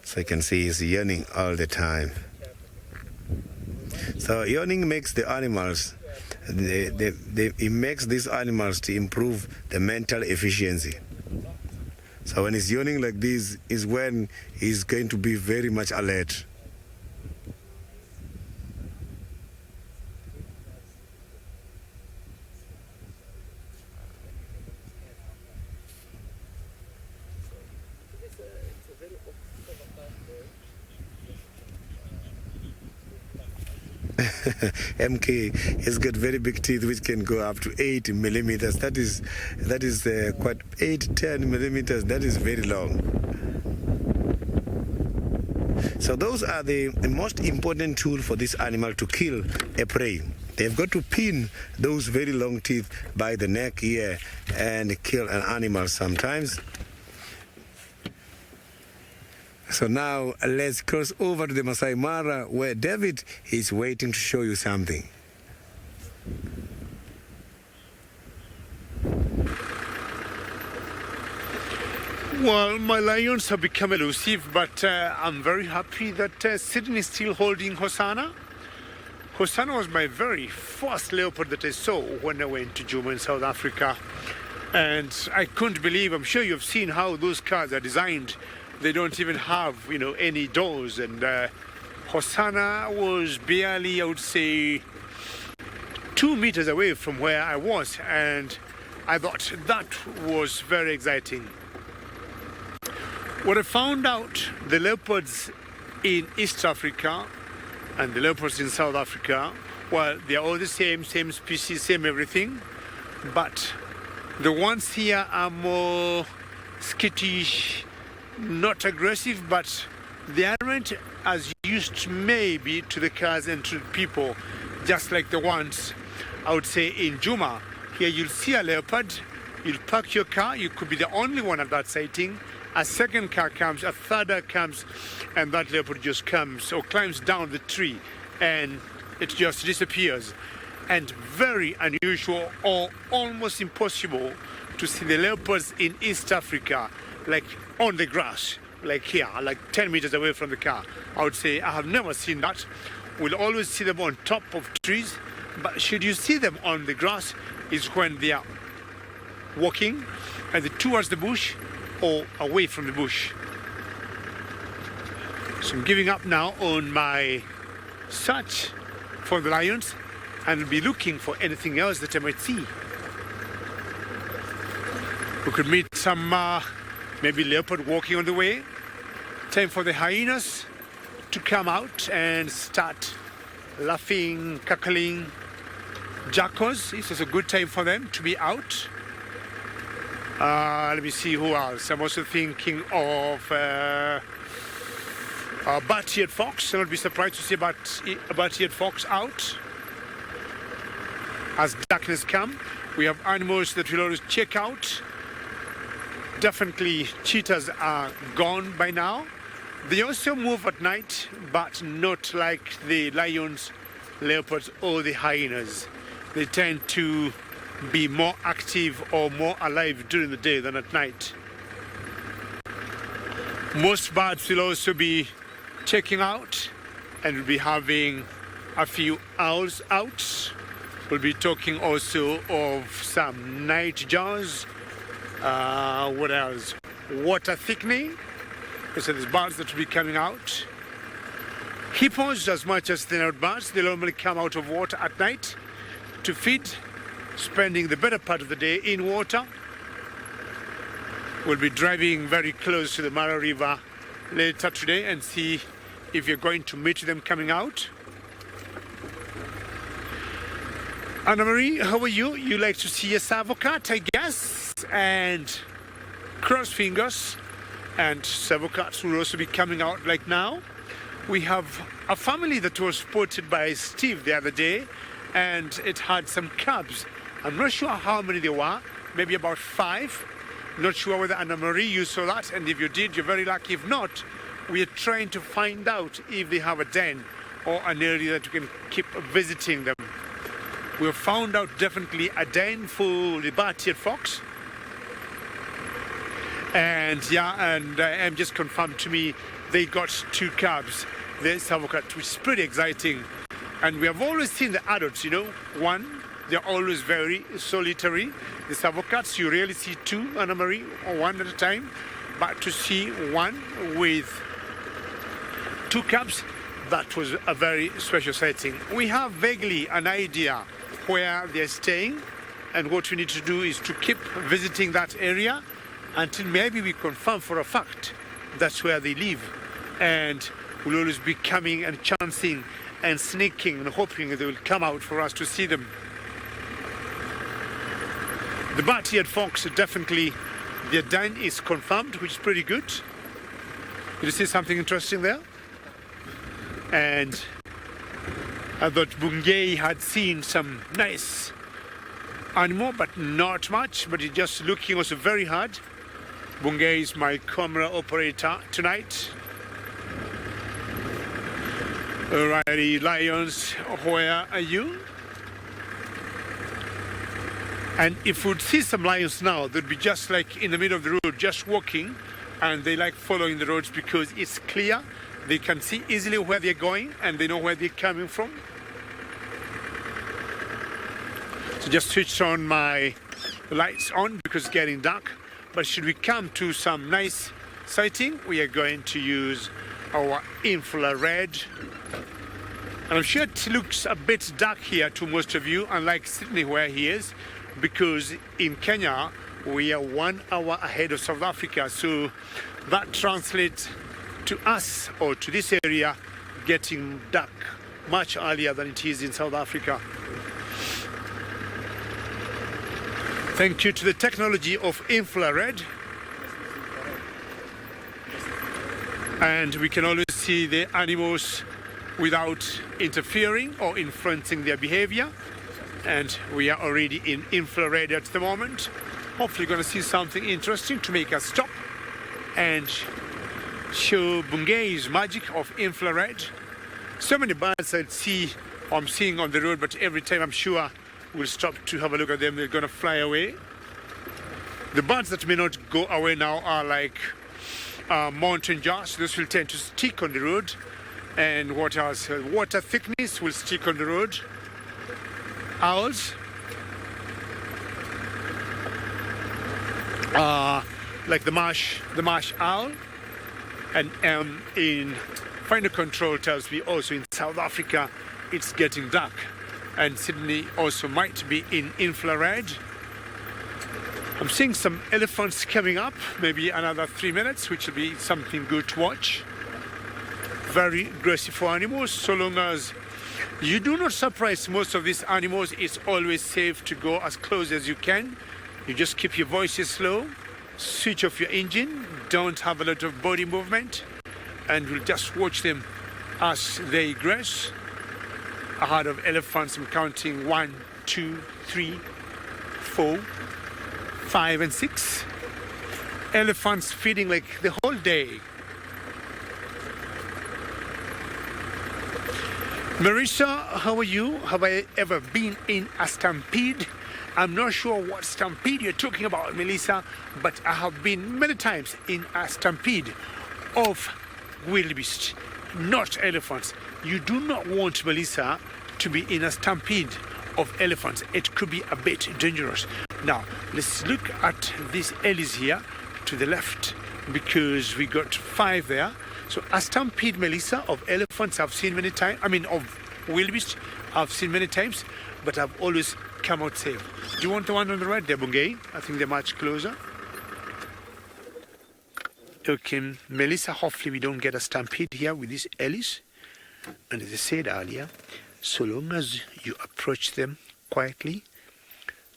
So you can see he's yawning all the time. So yawning makes the animals, it makes these animals to improve the mental efficiency. So when he's yawning like this is when he's going to be very much alert. MK has got very big teeth which can go up to 8 millimeters. That is quite 8-10 millimeters. That is very long. So those are the most important tool for this animal to kill a prey. They've got to pin those very long teeth by the neck here and kill an animal sometimes. So now let's cross over to the Maasai Mara, where David is waiting to show you something. Well, my lions have become elusive, but I'm very happy that Sydney is still holding Hosana. Hosana was my very first leopard that I saw when I went to Juma in South Africa. And I couldn't believe, I'm sure you've seen how those cars are designed. They don't even have, any doors. And Hosana was barely, I would say, 2 meters away from where I was. And I thought that was very exciting. What I found out, the leopards in East Africa and the leopards in South Africa, well, they're all the same species, same everything. But the ones here are more skittish, not aggressive, but they aren't as used maybe to the cars and to people, just like the ones, I would say, in Juma. Here you'll see a leopard, you'll park your car, you could be the only one at that sighting, a second car comes, a third car comes, and that leopard just comes or climbs down the tree and it just disappears. And very unusual or almost impossible to see the leopards in East Africa, like on the grass, like here, like 10 meters away from the car. I would say I have never seen that. We'll always see them on top of trees, but should you see them on the grass is when they are walking either towards the bush or away from the bush. So I'm giving up now on my search for the lions and will be looking for anything else that I might see. We could meet some maybe leopard walking on the way. Time for the hyenas to come out and start laughing, cackling. Jackals, this is a good time for them to be out. Let me see who else. I'm also thinking of bat-eared fox. I would be surprised to see a bat-eared fox out. As darkness comes, we have animals that we'll always check out. Definitely cheetahs are gone by now. They also move at night, but not like the lions, leopards, or the hyenas. They tend to be more active or more alive during the day than at night. Most birds will also be checking out, and we'll be having a few owls out. We'll be talking also of some nightjars. What else? Water thickening. So there's birds that will be coming out. Hippos, as much as they're not birds, they'll normally come out of water at night to feed, spending the better part of the day in water. We'll be driving very close to the Mara River later today and see if you're going to meet them coming out. Anna Marie, how are you? You like to see a savo-cat, I guess, and cross fingers. And savo-cats will also be coming out like now. We have a family that was spotted by Steve the other day, and it had some cubs. I'm not sure how many there were, maybe about 5. Not sure whether Anna Marie you saw that, and if you did, you're very lucky. If not, we are trying to find out if they have a den or an area that we can keep visiting them. We have found out definitely a den for the bat-eared fox. And yeah, and M just confirmed to me they got 2 cubs. There's savo-cat, which is pretty exciting. And we have always seen the adults, you know, one, they're always very solitary. The savo-cats, you rarely see 2, Anna Marie, or 1 at a time. But to see one with 2 cubs, that was a very special sighting. We have vaguely an idea where they're staying, and what we need to do is to keep visiting that area until maybe we confirm for a fact that's where they live. And we'll always be coming and chancing and sneaking and hoping they will come out for us to see them. The bat-eared fox, definitely their den is confirmed, which is pretty good. Did you see something interesting there? And I thought Bungay had seen some nice animal, but not much, but it's just looking also very hard. Bungay is my camera operator tonight. Alrighty, lions, where are you? And if we'd see some lions now, they'd be just like in the middle of the road, just walking, and they like following the roads because it's clear. They can see easily where they're going and they know where they're coming from. So just switched on my lights on because it's getting dark. But should we come to some nice sighting, we are going to use our infrared. And I'm sure it looks a bit dark here to most of you, unlike Sydney where he is, because in Kenya, we are 1 hour ahead of South Africa. So that translates to us, or to this area, getting dark much earlier than it is in South Africa. Thank you to the technology of infrared. And we can always see the animals without interfering or influencing their behavior. And we are already in infrared at the moment. Hopefully going to see something interesting to make us stop and show Bungay's magic of infrared. So many birds I'm seeing on the road, but every time I'm sure we'll stop to have a look at them, they're going to fly away. The birds that may not go away now are like mountain jars. Those will tend to stick on the road. And what else? Water thickness will stick on the road. Owls. Like the marsh owl. And in Final Control tells me also in South Africa it's getting dark. And Sydney also might be in infrared. I'm seeing some elephants coming up, maybe another 3 minutes, which will be something good to watch. Very graceful animals, so long as you do not surprise most of these animals, it's always safe to go as close as you can. You just keep your voices low, switch off your engine, don't have a lot of body movement, and we'll just watch them as they graze. A herd of elephants, I'm counting 1, 2, 3, 4, 5 and 6. Elephants feeding like the whole day. Marisa, how are you? Have I ever been in a stampede? I'm not sure what stampede you're talking about, Melissa, but I have been many times in a stampede of wildebeest, not elephants. You do not want, Melissa, to be in a stampede of elephants. It could be a bit dangerous. Now, let's look at these ellies here to the left, because we got 5 there. So a stampede, Melissa, of elephants I've seen many times. I mean, of wildebeest I've seen many times, but I've always come out safe. Do you want the one on the right there, Bungay? I think they're much closer. Okay, Melissa, hopefully we don't get a stampede here with these ellies. And as I said earlier, so long as you approach them quietly,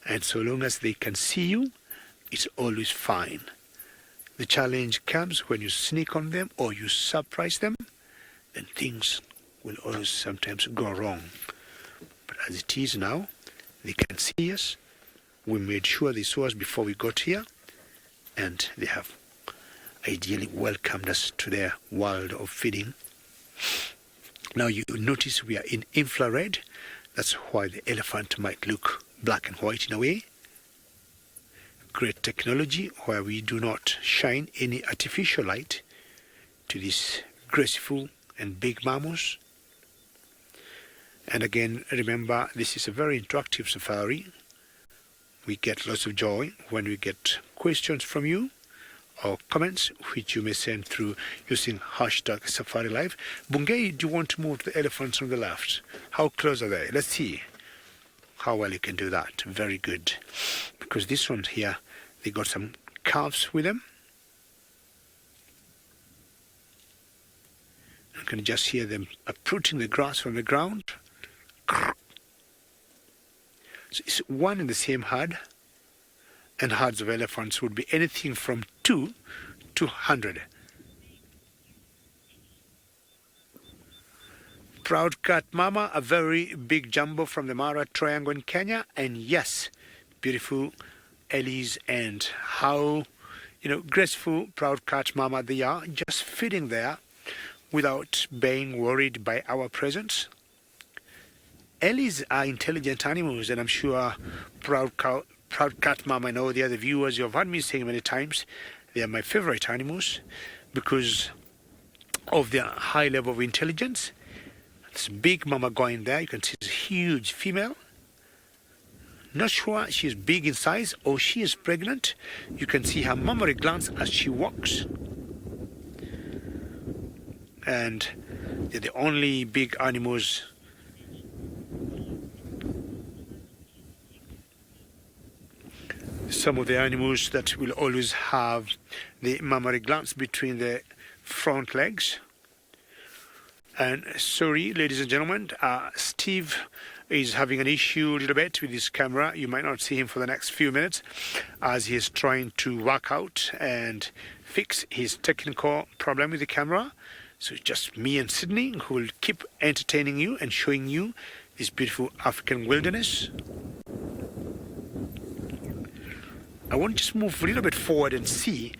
and so long as they can see you, it's always fine. The challenge comes when you sneak on them or you surprise them, then things will always sometimes go wrong. But as it is now, they can see us. We made sure they saw us before we got here, and they have ideally welcomed us to their world of feeding. Now you notice we are in infrared. That's why the elephant might look black and white in a way. Great technology where we do not shine any artificial light to these graceful and big mammals. And again, remember, this is a very interactive safari. We get lots of joy when we get questions from you or comments, which you may send through using hashtag Safari Live. Bungay, do you want to move the elephants on the left? How close are they? Let's see how well you can do that. Very good. Because this one here, they got some calves with them. You can just hear them uprooting the grass from the ground. So it's one and the same herd, and herds of elephants would be anything from 2 to 100. Proud cat mama, a very big jumbo from the Mara Triangle in Kenya, and yes, beautiful ellies, and how graceful proud cat mama they are, just feeding there without being worried by our presence. Ellies are intelligent animals, and I'm sure proud cat mama and all the other viewers, you have heard me saying many times, they are my favorite animals because of their high level of intelligence. This big mama going there, you can see this huge female. Not sure she's big in size or she is pregnant. You can see her mammary glands as she walks. And they're the only big animals some of the animals that will always have the mammary glands between the front legs. And sorry, ladies and gentlemen, Steve is having an issue a little bit with his camera. You might not see him for the next few minutes as he is trying to work out and fix his technical problem with the camera. So it's just me and Sydney who will keep entertaining you and showing you this beautiful African wilderness. I want to just move a little bit forward and see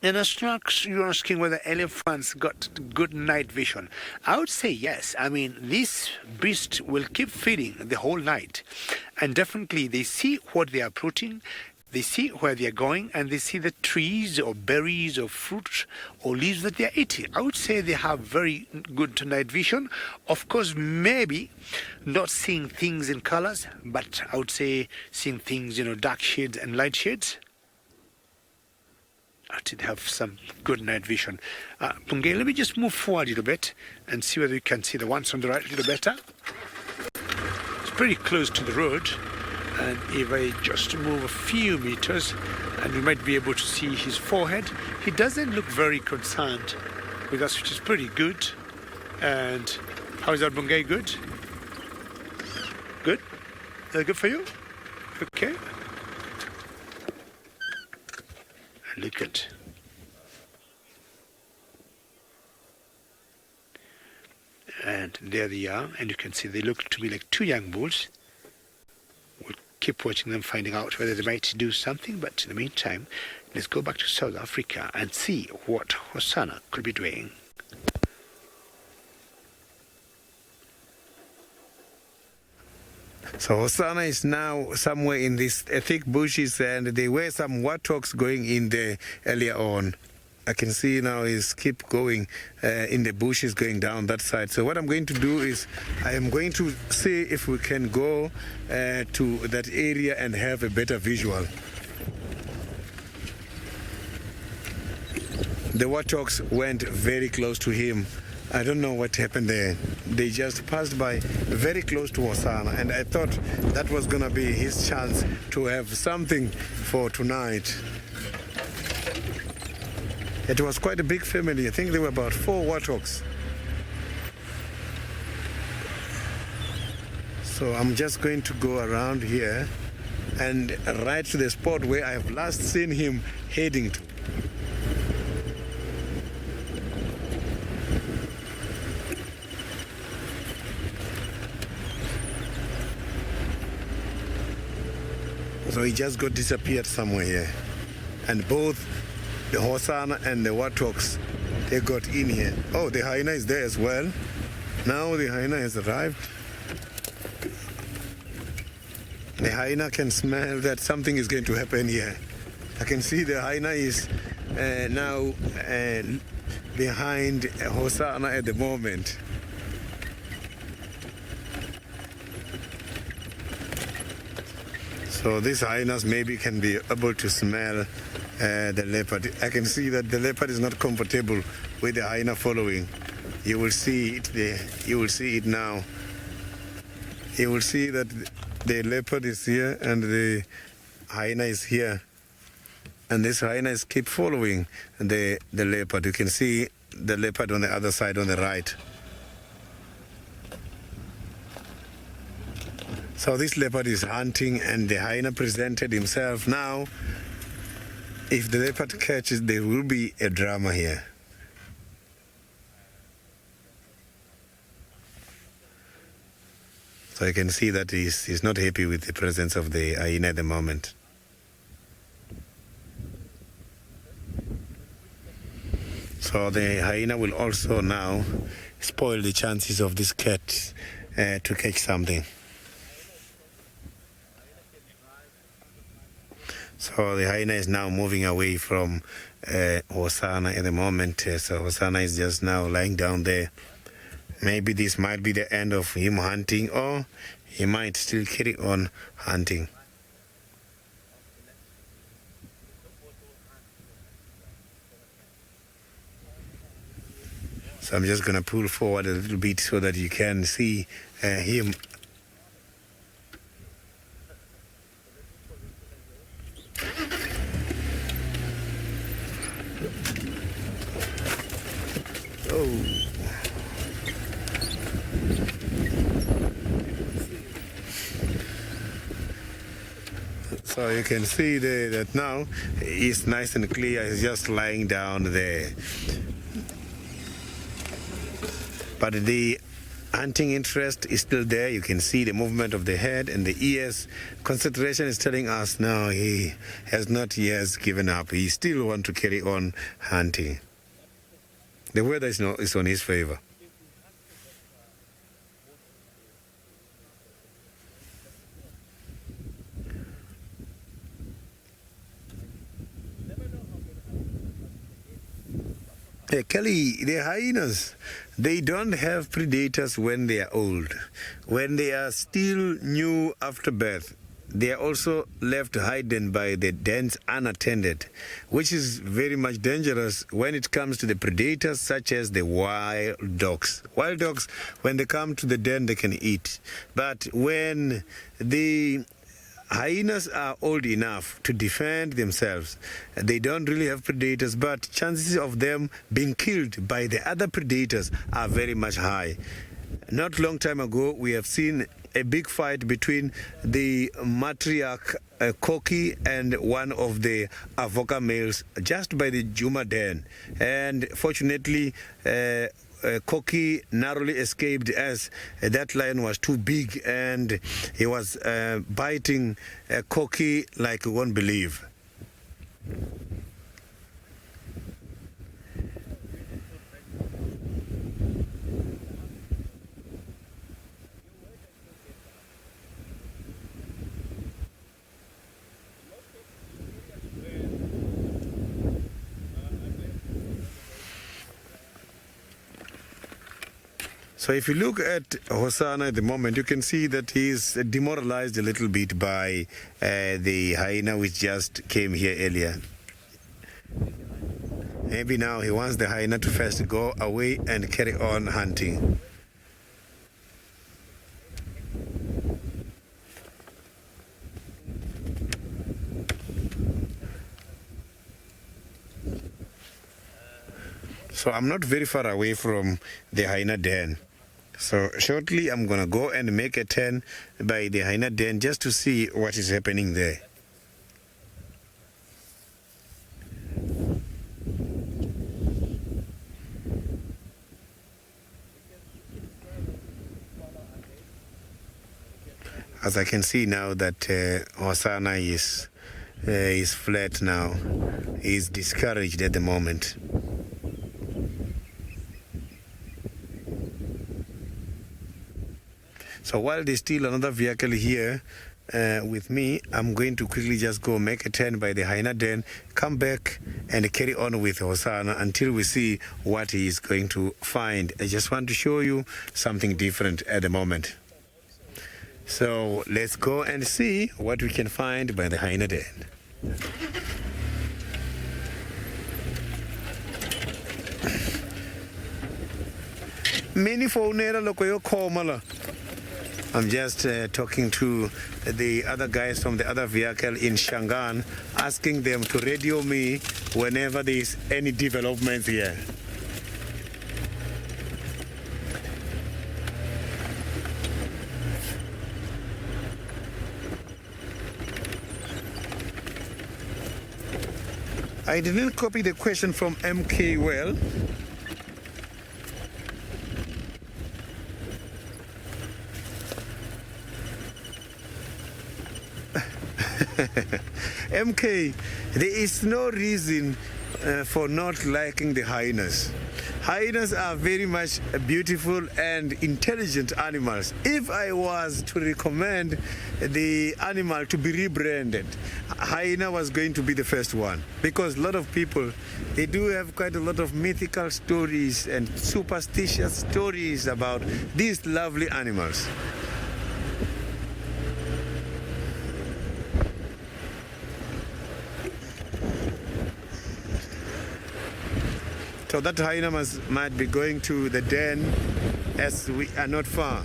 And Astrux, you're asking whether elephants got good night vision. I would say yes. I mean, this beast will keep feeding the whole night. And definitely they see what they are approaching, they see where they are going, and they see the trees or berries or fruit or leaves that they are eating. I would say they have very good night vision. Of course, maybe not seeing things in colors, but I would say seeing things, dark shades and light shades. I did have some good night vision. Punge, let me just move forward a little bit and see whether you can see the ones on the right a little better. It's pretty close to the road, and if I just move a few meters, and we might be able to see his forehead. He doesn't look very concerned with us, which is pretty good. And how is that, Punge? Good? Good? Is that good for you? Okay. Look at. And there they are, and you can see they look to be like two young bulls. We'll keep watching them, finding out whether they might do something, but in the meantime, let's go back to South Africa and see what Hosana could be doing. So Hosana is now somewhere in these thick bushes, and there were some warthogs going in there earlier on. I can see now he's keep going in the bushes going down that side. So what I'm going to do is I am going to see if we can go to that area and have a better visual. The warthogs went very close to him. I don't know what happened there. They just passed by very close to Hosana, and I thought that was going to be his chance to have something for tonight. It was quite a big family. I think there were about 4 warthogs. So I'm just going to go around here and right to the spot where I have last seen him heading to. So he just got disappeared somewhere here. And both the Hosana and the warthogs, they got in here. Oh, the hyena is there as well. Now the hyena has arrived. The hyena can smell that something is going to happen here. I can see the hyena is now behind Hosana at the moment. So these hyenas maybe can be able to smell the leopard. I can see that the leopard is not comfortable with the hyena following. You will see it there. You will see it now. You will see that the leopard is here and the hyena is here. And this hyena is keep following the leopard. You can see the leopard on the other side on the right. So this leopard is hunting, and the hyena presented himself. Now, if the leopard catches, there will be a drama here. So you can see that he's not happy with the presence of the hyena at the moment. So the hyena will also now spoil the chances of this cat to catch something. So the hyena is now moving away from Hosana at the moment. So Hosana is just now lying down there. Maybe this might be the end of him hunting, or he might still carry on hunting. So I'm just going to pull forward a little bit so that you can see him. Oh. So you can see there that now it's nice and clear. He's just lying down there. But the hunting interest is still there. You can see the movement of the head and the ears. Concentration is telling us no, he has not yet given up. He still wants to carry on hunting. The weather is on his favor. Kelly, the hyenas, they don't have predators when they are old. When they are still new after birth, they are also left hidden by the dens unattended, which is very much dangerous when it comes to the predators such as the wild dogs. Wild dogs, when they come to the den, they can eat. But when the hyenas are old enough to defend themselves, they don't really have predators, but chances of them being killed by the other predators are very much high. Not long time ago, we have seen a big fight between the matriarch Koki and one of the avoca males just by the Juma den. And fortunately, Koki narrowly escaped as that lion was too big and he was biting Koki like you won't believe. So if you look at Hosana at the moment, you can see that he's demoralized a little bit by the hyena which just came here earlier. Maybe now he wants the hyena to first go away and carry on hunting. So I'm not very far away from the hyena den. So shortly I'm going to go and make a turn by the hyena den just to see what is happening there. As I can see now that Hosana is flat now. He's discouraged at the moment. So while there's still another vehicle here with me, I'm going to quickly just go make a turn by the hyena den, come back and carry on with Hosana until we see what he is going to find. I just want to show you something different at the moment. So let's go and see what we can find by the hyena den. Many phonera lokoyo komala. I'm just talking to the other guys from the other vehicle in Shangan, asking them to radio me whenever there's any developments here. I didn't copy the question from MK well. MK, there is no reason for not liking the hyenas. Hyenas are very much beautiful and intelligent animals. If I was to recommend the animal to be rebranded, hyena was going to be the first one, because a lot of people, they do have quite a lot of mythical stories and superstitious stories about these lovely animals. So that hyena might be going to the den, as we are not far.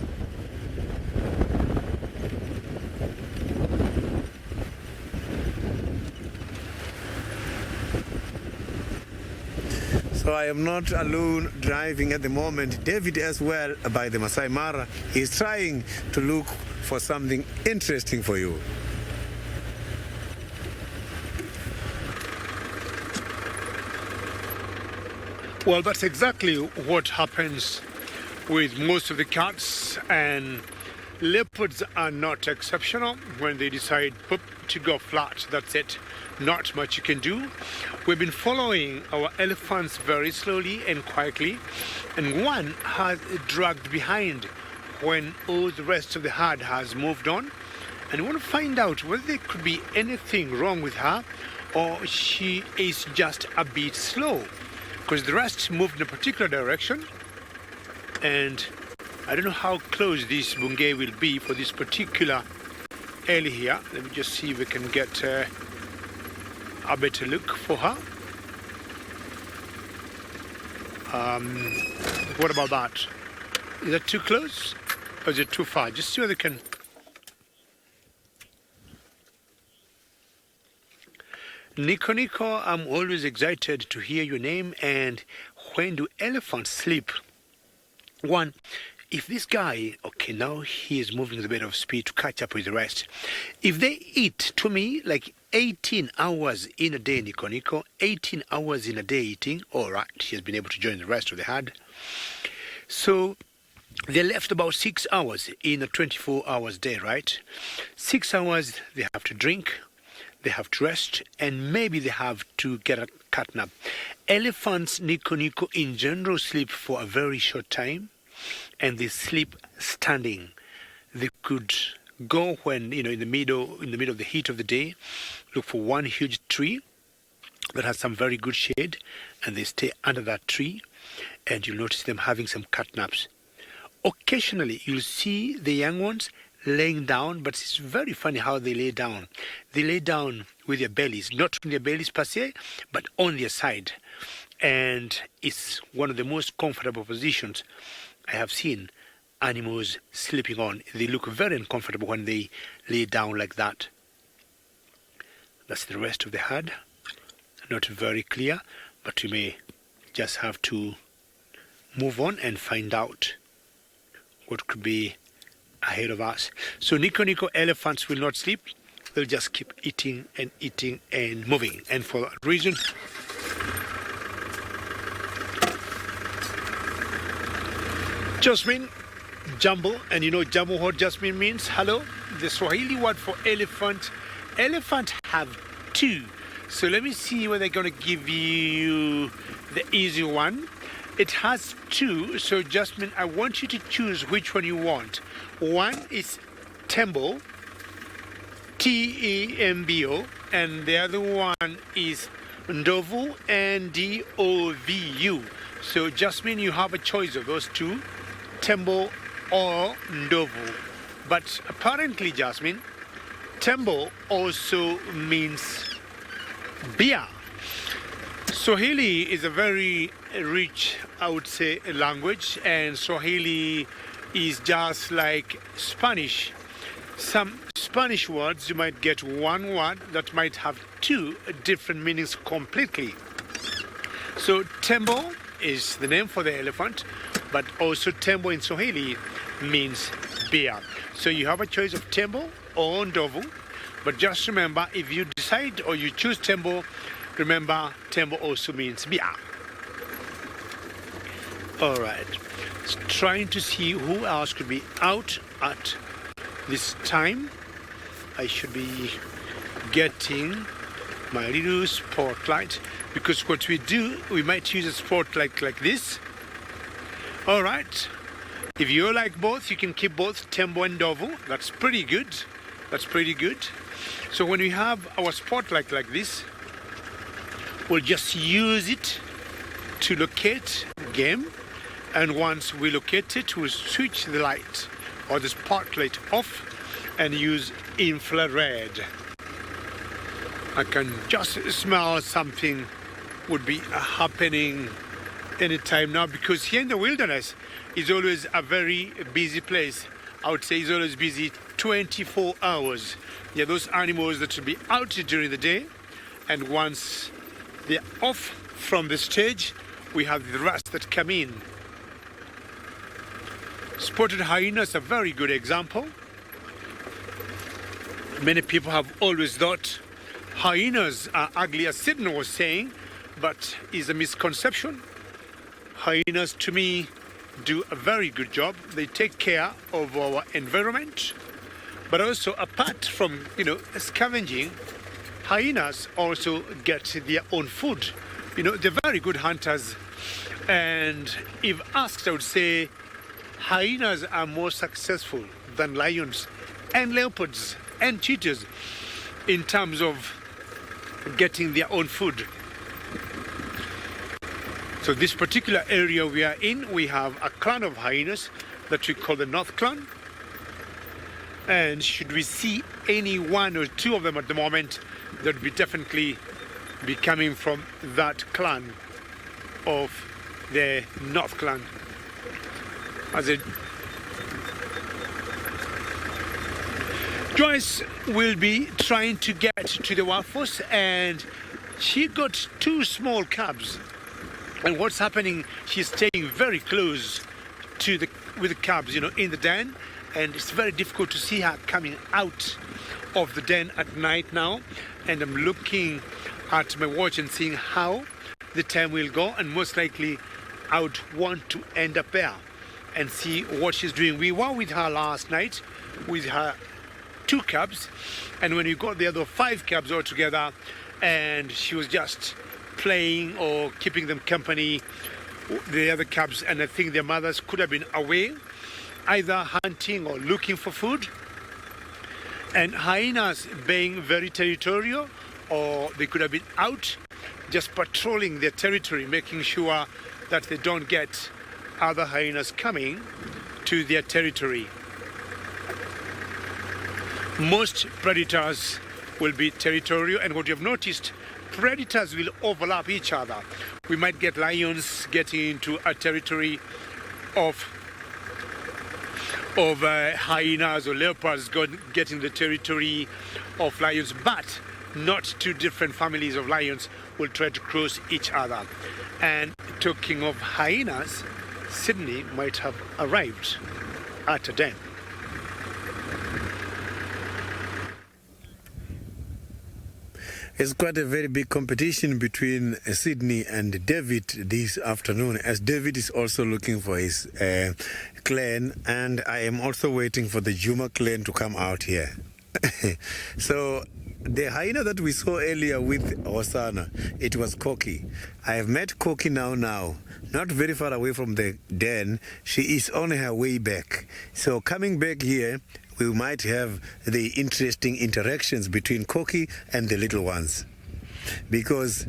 So I am not alone driving at the moment. David as well by the Maasai Mara is trying to look for something interesting for you. Well, that's exactly what happens with most of the cats, and leopards are not exceptional. When they decide to go flat, that's it. Not much you can do. We've been following our elephants very slowly and quietly, and one has dragged behind when all the rest of the herd has moved on, and we want to find out whether there could be anything wrong with her or she is just a bit slow, because the rest moved in a particular direction, and I don't know how close this bungay will be for this particular alley here. Let me just see if we can get a better look for her. What about that? Is that too close or is it too far? Just see whether they can. Nico Nico, I'm always excited to hear your name. And when do elephants sleep? One, if this guy, okay, now he is moving with a bit of speed to catch up with the rest. If they eat, to me, like 18 hours in a day, Nico Nico, 18 hours in a day eating, all right, he has been able to join the rest of the herd. So they left about 6 hours in a 24 hours day, right? 6 hours they have to drink, they have to rest, and maybe they have to get a cat nap. Elephants, Nico Nico, in general sleep for a very short time, and they sleep standing. They could go when, in the middle of the heat of the day, look for one huge tree that has some very good shade, and they stay under that tree, and you'll notice them having some cat naps. Occasionally, you'll see the young ones laying down, but it's very funny how they lay down. They lay down with their bellies, not on their bellies per se, but on their side. And it's one of the most comfortable positions I have seen animals sleeping on. They look very uncomfortable when they lay down like that. That's the rest of the herd. Not very clear, but we may just have to move on and find out what could be ahead of us. So Nico Nico, elephants will not sleep. They'll just keep eating and moving. And for that reason, Jasmine, Jumbo, and you know Jumbo what Jasmine means? Hello? The Swahili word for elephant. Elephant have two. So let me see whether they're going to give you the easy one. It has two, so Jasmine, I want you to choose which one you want. One is Tembo, Tembo, and the other one is Ndovu, Ndovu. So Jasmine, you have a choice of those two, Tembo or Ndovu. But apparently, Jasmine, Tembo also means beer. Swahili is a very rich, I would say, language, and Swahili is just like Spanish. Some Spanish words, you might get one word that might have two different meanings completely. So Tembo is the name for the elephant, but also Tembo in Swahili means beer. So you have a choice of Tembo or Ndovu, but just remember, if you decide or you choose Tembo, remember, Tembo also means beer. All right. Trying to see who else could be out at this time. I should be getting my little spotlight, because what we do, we might use a spotlight like this. All right. If you like both, you can keep both Tembo and Ndovu. That's pretty good. That's pretty good. So when we have our spotlight like this, we'll just use it to locate game, and once we locate it, we'll switch the light or the spotlight off and use infrared. I can just smell something would be happening anytime now, because here in the wilderness is always a very busy place. I would say it's always busy 24 hours. Yeah, those animals that will be out during the day, and once they're off from the stage, we have the rest that come in. Spotted hyena is a very good example. Many people have always thought hyenas are ugly, as Sidney was saying, but is a misconception. Hyenas, to me, do a very good job. They take care of our environment, but also apart from, scavenging, hyenas also get their own food. They're very good hunters, and if asked, I would say hyenas are more successful than lions and leopards and cheetahs in terms of getting their own food. So this particular area we are in, we have a clan of hyenas that we call the North Clan. And should we see any one or two of them at the moment, that would be definitely be coming from that clan of the North Clan. Joyce will be trying to get to the workforce, and she got two small cubs. And what's happening, she's staying very close with the cubs, in the den, and it's very difficult to see her coming out of the den at night now. And I'm looking at my watch and seeing how the time will go, and most likely I would want to end up there and see what she's doing. We were with her last night with her two cubs, and when we got the other 5 cubs all together, and she was just playing or keeping them company, the other cubs, and I think their mothers could have been away either hunting or looking for food. And hyenas being very territorial, or they could have been out just patrolling their territory, making sure that they don't get other hyenas coming to their territory. Most predators will be territorial, and what you have noticed, predators will overlap each other. We might get lions getting into a territory of hyenas, or leopards getting the territory of lions, but not two different families of lions will try to cross each other. And talking of hyenas, Sydney might have arrived at a den. It's quite a very big competition between Sydney and David this afternoon, as David is also looking for his clan, and I am also waiting for the Juma clan to come out here. So the hyena that we saw earlier with Hosana, it was Cocky. I have met Cocky now, not very far away from the den. She is on her way back. So coming back here, we might have the interesting interactions between Cocky and the little ones. Because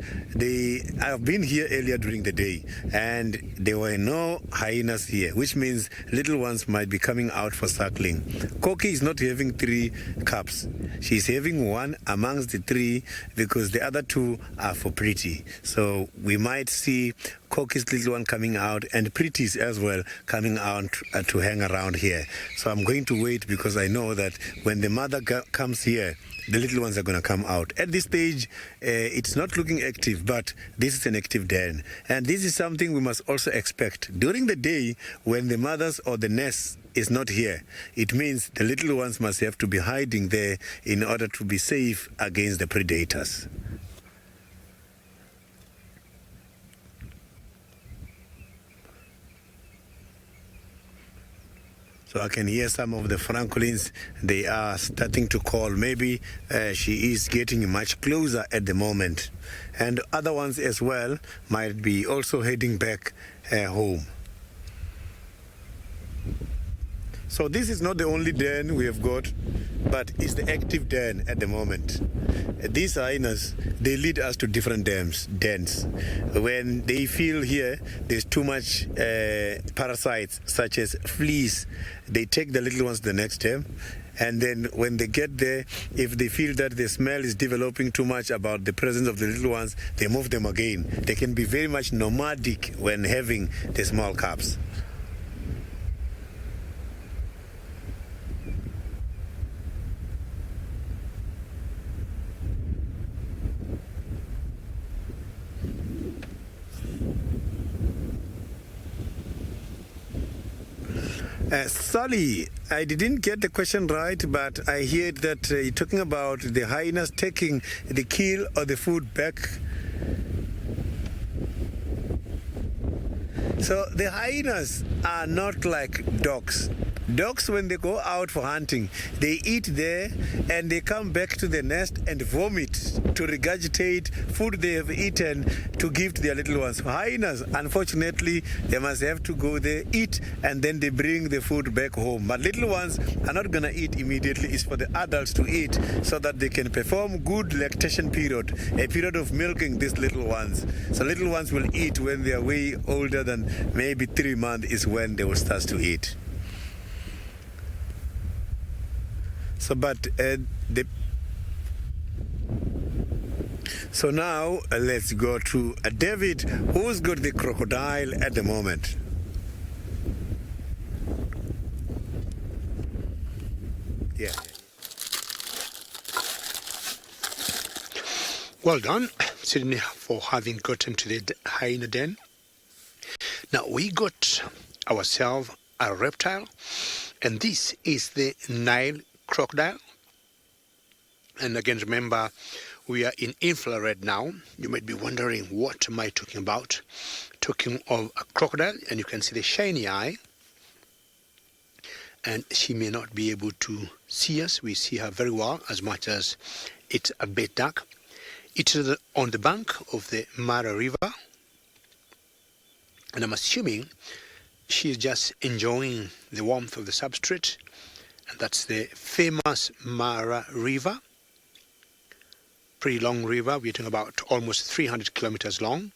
I've been here earlier during the day, and there were no hyenas here, which means little ones might be coming out for suckling. Cocky is not having 3 cubs. She's having 1 amongst the 3 because the other 2 are for Pretty. So we might see Cocky's little one coming out, and Pretty's as well coming out to hang around here. So I'm going to wait, because I know that when the mother comes here, the little ones are going to come out. At this stage, it's not looking active, but this is an active den. And this is something we must also expect. During the day, when the mothers or the nest is not here, it means the little ones must have to be hiding there in order to be safe against the predators. So I can hear some of the francolins. They are starting to call. Maybe she is getting much closer at the moment. And other ones as well might be also heading back home. So this is not the only den we have got, but it's the active den at the moment. These hyenas, they lead us to different dens. When they feel here there's too much parasites such as fleas, they take the little ones to the next den. And then when they get there, if they feel that the smell is developing too much about the presence of the little ones, they move them again. They can be very much nomadic when having the small cubs. Sally, I didn't get the question right, but I heard that you're talking about the hyenas taking the kill or the food back. So the hyenas are not like dogs. Dogs, when they go out for hunting, they eat there and they come back to the nest and vomit to regurgitate food they have eaten to give to their little ones. Hyenas, unfortunately, they must have to go there, eat, and then they bring the food back home. But little ones are not going to eat immediately. It's for the adults to eat so that they can perform good lactation period, a period of milking these little ones. So little ones will eat when they are way older than maybe 3 months is when they will start to eat. So, so now let's go to David, who's got the crocodile at the moment. Yeah. Well done, Sydney, for having gotten to the hyena den. Now we got ourselves a reptile, and this is the Nile crocodile. And again, remember, we are in infrared now. You might be wondering, what am I talking about? Talking of a crocodile, and you can see the shiny eye. And she may not be able to see us. We see her very well, as much as it's a bit dark. It is on the bank of the Mara River. And I'm assuming she is just enjoying the warmth of the substrate. And that's the famous Mara River. Pretty long river. We're talking about almost 300 kilometers long.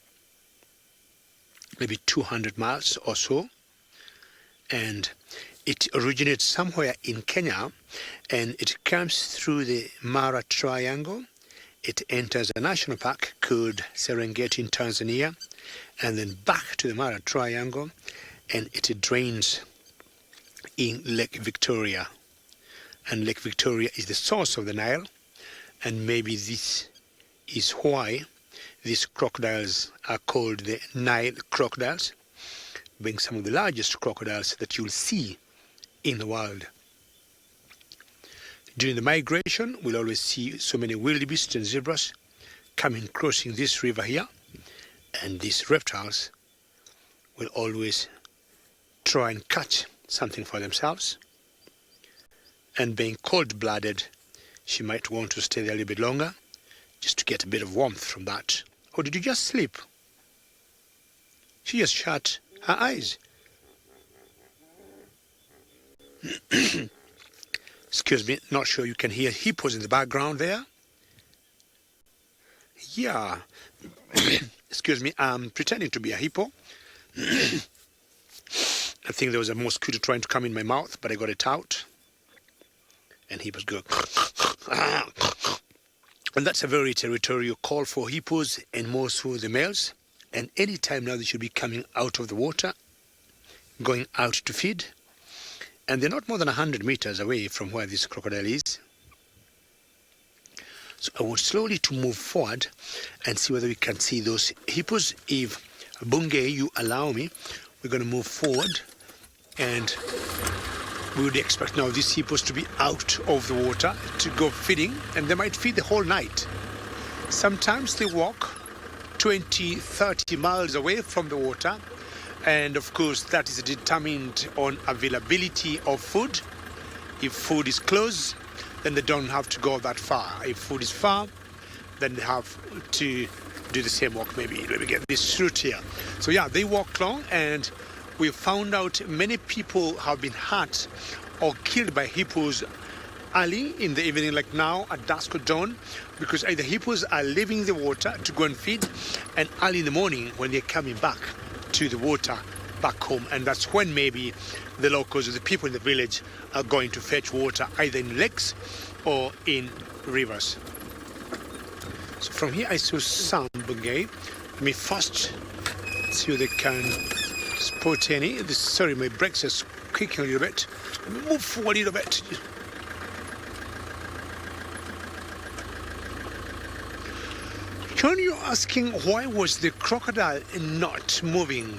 Maybe 200 miles or so. And it originates somewhere in Kenya. And it comes through the Mara Triangle. It enters a national park called Serengeti in Tanzania. And then back to the Mara Triangle. And it drains in Lake Victoria. And Lake Victoria is the source of the Nile, and maybe this is why these crocodiles are called the Nile crocodiles, being some of the largest crocodiles that you'll see in the world. During the migration, we'll always see so many wildebeests and zebras crossing this river here, and these reptiles will always try and catch something for themselves. And being cold-blooded, she might want to stay there a little bit longer, just to get a bit of warmth from that. Or did you just sleep? She just shut her eyes. Excuse me, not sure you can hear hippos in the background there. Yeah. Excuse me, I'm pretending to be a hippo. I think there was a mosquito trying to come in my mouth, but I got it out. And hippos go. And that's a very territorial call for hippos, and more so the males. And any time now they should be coming out of the water, going out to feed. And they're not more than 100 meters away from where this crocodile is. So I want slowly to move forward and see whether we can see those hippos. If Bungay, you allow me, we're going to move forward, and we would expect now these hippos to be out of the water to go feeding, and they might feed the whole night. Sometimes they walk 20, 30 miles away from the water, and of course that is determined on availability of food. If food is close, then they don't have to go that far. If food is far, then they have to do the same walk. Maybe let me get this route here. So yeah, they walk long, and we found out many people have been hurt or killed by hippos early in the evening, like now at dusk or dawn, because either hippos are leaving the water to go and feed, and early in the morning when they're coming back to the water back home, and that's when maybe the locals or the people in the village are going to fetch water either in lakes or in rivers. So from here I saw some Bungay. Let me first see whether they can spot any. Sorry, my brakes are squeaking a little bit. Let me move forward a little bit. John, you're asking why was the crocodile not moving?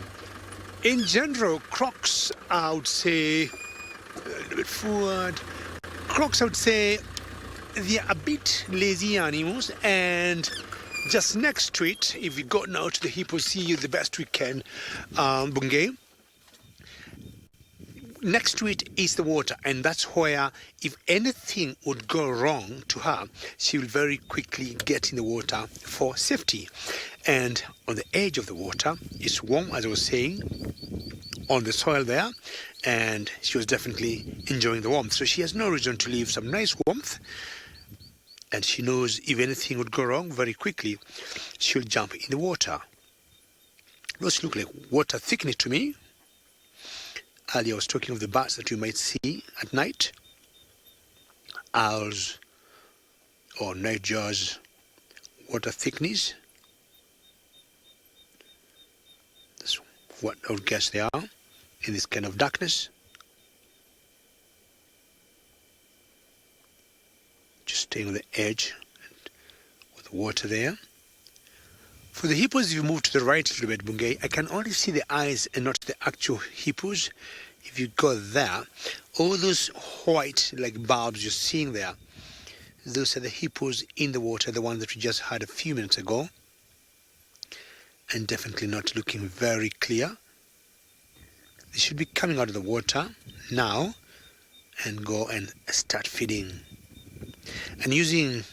In general, crocs, I would say, a little bit forward. Crocs, I would say, they are a bit lazy animals, and Just next to it, if we go now to the hippo see the best we can, Bungay, next to it is the water, and that's where if anything would go wrong to her, she will very quickly get in the water for safety. And on the edge of the water, it's warm, as I was saying, on the soil there, and she was definitely enjoying the warmth. So she has no reason to leave some nice warmth, and she knows if anything would go wrong, very quickly she'll jump in the water. Those look like water thickness to me. Earlier I was talking of the birds that you might see at night. Owls or nightjars, water thickness. That's what I would guess they are in this kind of darkness. Just staying on the edge with the water there. For the hippos, if you move to the right a little bit, Bungay, I can only see the eyes and not the actual hippos. If you go there, all those white like bulbs you're seeing there, those are the hippos in the water, the ones that we just had a few minutes ago. And definitely not looking very clear. They should be coming out of the water now and go and start feeding. And using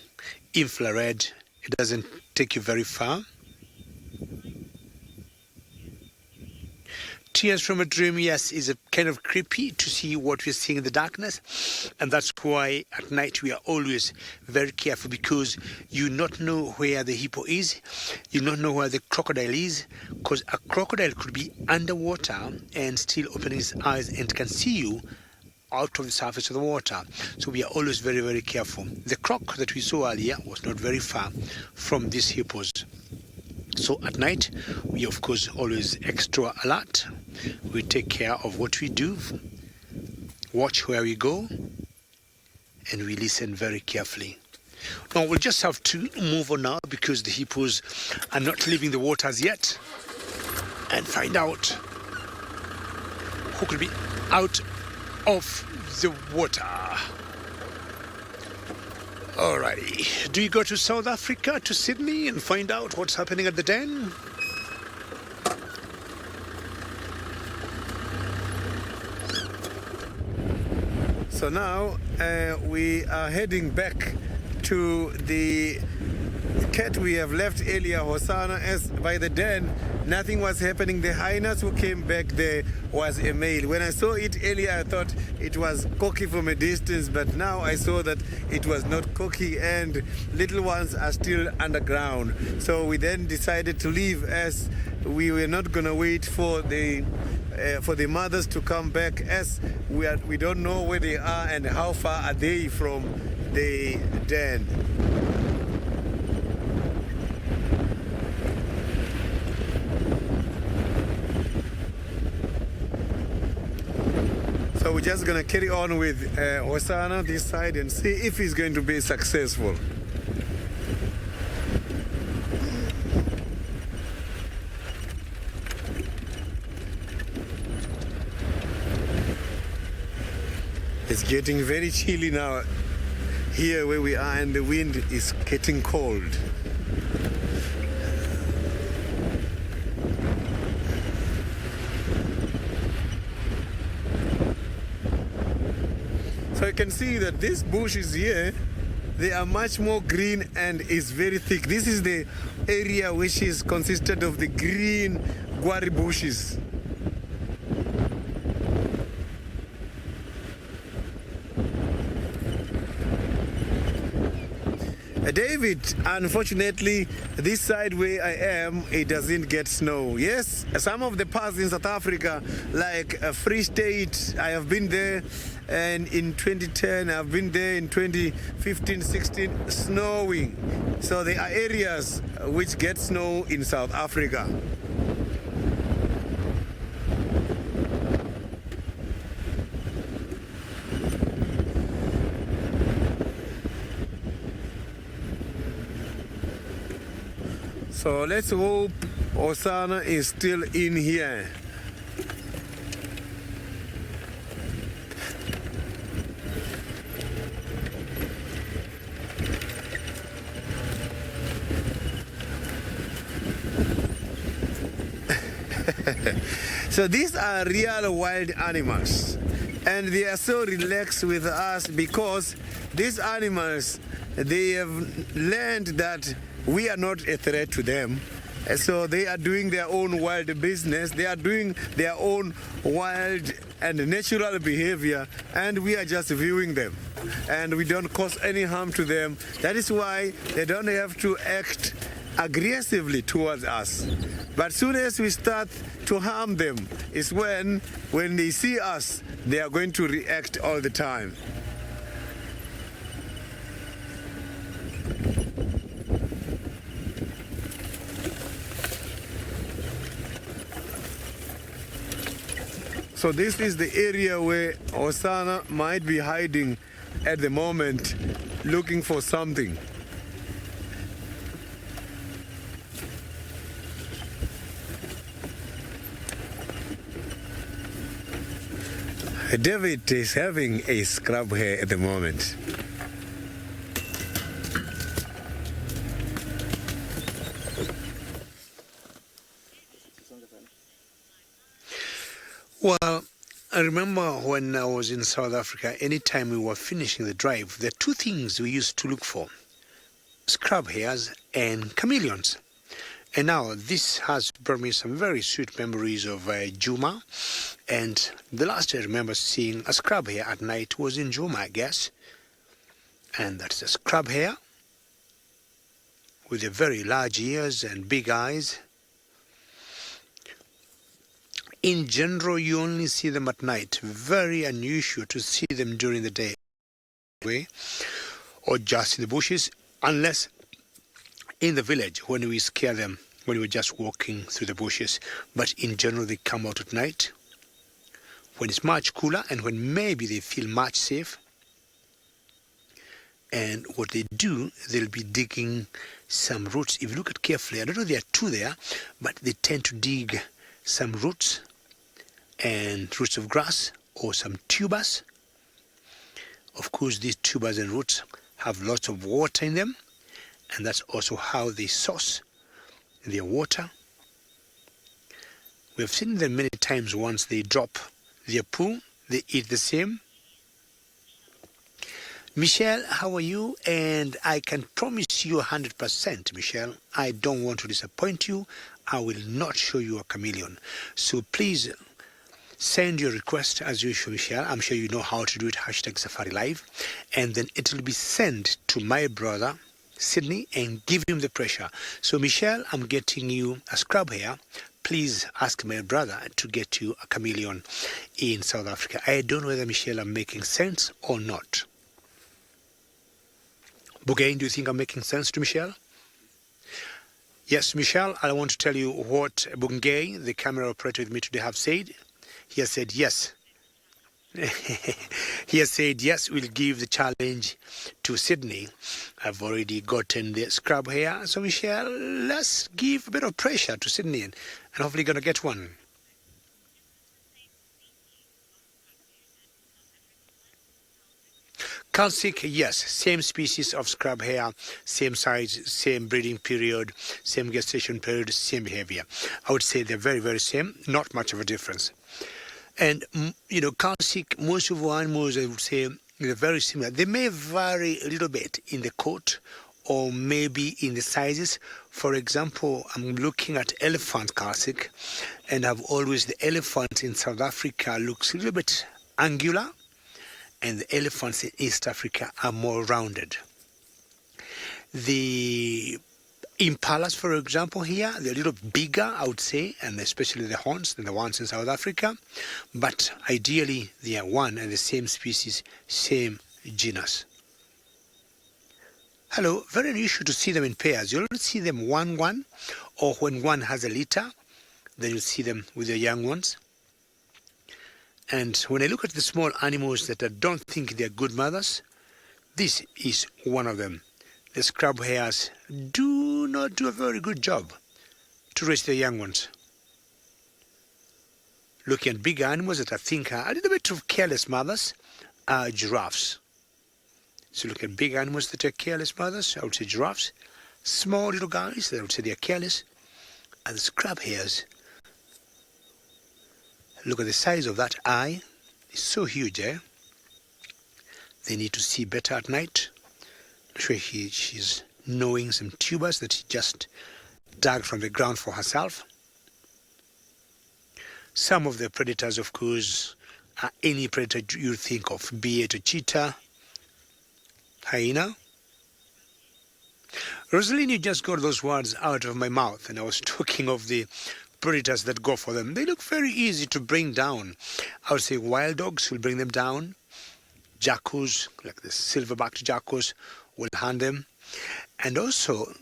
infrared, it doesn't take you very far. Tears from a Dream, yes, is a kind of creepy to see what we're seeing in the darkness, and that's why at night we are always very careful, because you not know where the hippo is, you not know where the crocodile is, because a crocodile could be underwater and still open his eyes and can see you out of the surface of the water. So we are always very, very careful. The croc that we saw earlier was not very far from these hippos. So at night, we of course always extra alert. We take care of what we do, watch where we go, and we listen very carefully. Now we'll just have to move on now because the hippos are not leaving the waters yet, and find out who could be out of the water. Alrighty, do you go to South Africa, to Sydney, and find out what's happening at the den? So now we are heading back to the cat we have left earlier, Hosana, as by the den. Nothing was happening. The hyenas who came back there was a male. When I saw it earlier, I thought it was cocky from a distance, but now I saw that it was not cocky, and little ones are still underground. So we then decided to leave, as we were not going to wait for the mothers to come back, as we don't know where they are and how far are they from the den. So we're just going to carry on with Hosana this side and see if he's going to be successful. It's getting very chilly now here where we are, and the wind is getting cold. So you can see that these bushes here, they are much more green and is very thick. This is the area which is consisted of the green guari bushes. David, unfortunately, this side where I am, it doesn't get snow. Yes, some of the parts in South Africa, like Free State, I have been there, and in 2010, I've been there in 2015, 16, snowing. So there are areas which get snow in South Africa. So let's hope Hosana is still in here. So these are real wild animals, and they are so relaxed with us because these animals, they have learned that we are not a threat to them. So they are doing their own wild business, they are doing their own wild and natural behavior, and we are just viewing them, and we don't cause any harm to them. That is why they don't have to act aggressively towards us. But soon as we start to harm them is when they see us, they are going to react all the time. So this is the area where Hosana might be hiding at the moment, looking for something. David is having a scrub here at the moment. Well, I remember when I was in South Africa, anytime we were finishing the drive, there are two things we used to look for: scrub hares and chameleons. And now this has brought me some very sweet memories of Juma. And the last I remember seeing a scrub hare at night was in Juma, I guess. And that's a scrub hare with the very large ears and big eyes. In general, you only see them at night. Very unusual to see them during the day or just in the bushes, unless in the village when we scare them when we're just walking through the bushes. But in general, they come out at night when it's much cooler and when maybe they feel much safe. And what they do, they'll be digging some roots. If you look at carefully, I don't know, there are two there, but they tend to dig some roots and roots of grass or some tubers. Of course, these tubers and roots have lots of water in them, and that's also how they source their water. We have seen them many times. Once they drop their poo, they eat the same. Michelle, how are you? And I can promise you 100%, Michelle, I don't want to disappoint you. I will not show you a chameleon. So please send your request as usual, Michelle. I'm sure you know how to do it, #SafariLive. And then it will be sent to my brother, Sydney, and give him the pressure. So Michelle, I'm getting you a scrub hare. Please ask my brother to get you a chameleon in South Africa. I don't know whether, Michelle, I'm making sense or not. Bougain, do you think I'm making sense to Michelle? Yes, Michelle, I want to tell you what Bungay, the camera operator with me today, have said. He has said yes. He has said yes, we'll give the challenge to Sydney. I've already gotten the scrub here. So Michelle, let's give a bit of pressure to Sydney and hopefully going to get one. Calcic, yes, same species of scrub hare, same size, same breeding period, same gestation period, same behavior. I would say they're very, very same, not much of a difference. And, you know, Calcic, most of our animals, I would say, they're very similar. They may vary a little bit in the coat or maybe in the sizes. For example, I'm looking at elephant Calcic, and I've always, the elephant in South Africa looks a little bit angular, and the elephants in East Africa are more rounded. The impalas, for example, here, they're a little bigger, I would say, and especially the horns than the ones in South Africa. But ideally, they are one and the same species, same genus. Hello, very unusual to see them in pairs. You don't see them one, or when one has a litter, then you see them with their young ones. And when I look at the small animals that I don't think they're good mothers, this is one of them. The scrub hares do not do a very good job to raise their young ones. Looking at big animals that I think are a little bit of careless mothers are giraffes. So look at big animals that are careless mothers, I would say giraffes. Small little guys, I would say they are careless. And the scrub hares, Look at the size of that eye. It's so huge, eh? They need to see better at night. I'm sure she's gnawing some tubers that she just dug from the ground for herself. Some of the predators, of course, are any predator you think of, be it a cheetah, hyena. Rosaline, you just got those words out of my mouth, and I was talking of the predators that go for them. They look very easy to bring down. I would say wild dogs will bring them down. Jackals, like the silverbacked jackals, will hunt them. And also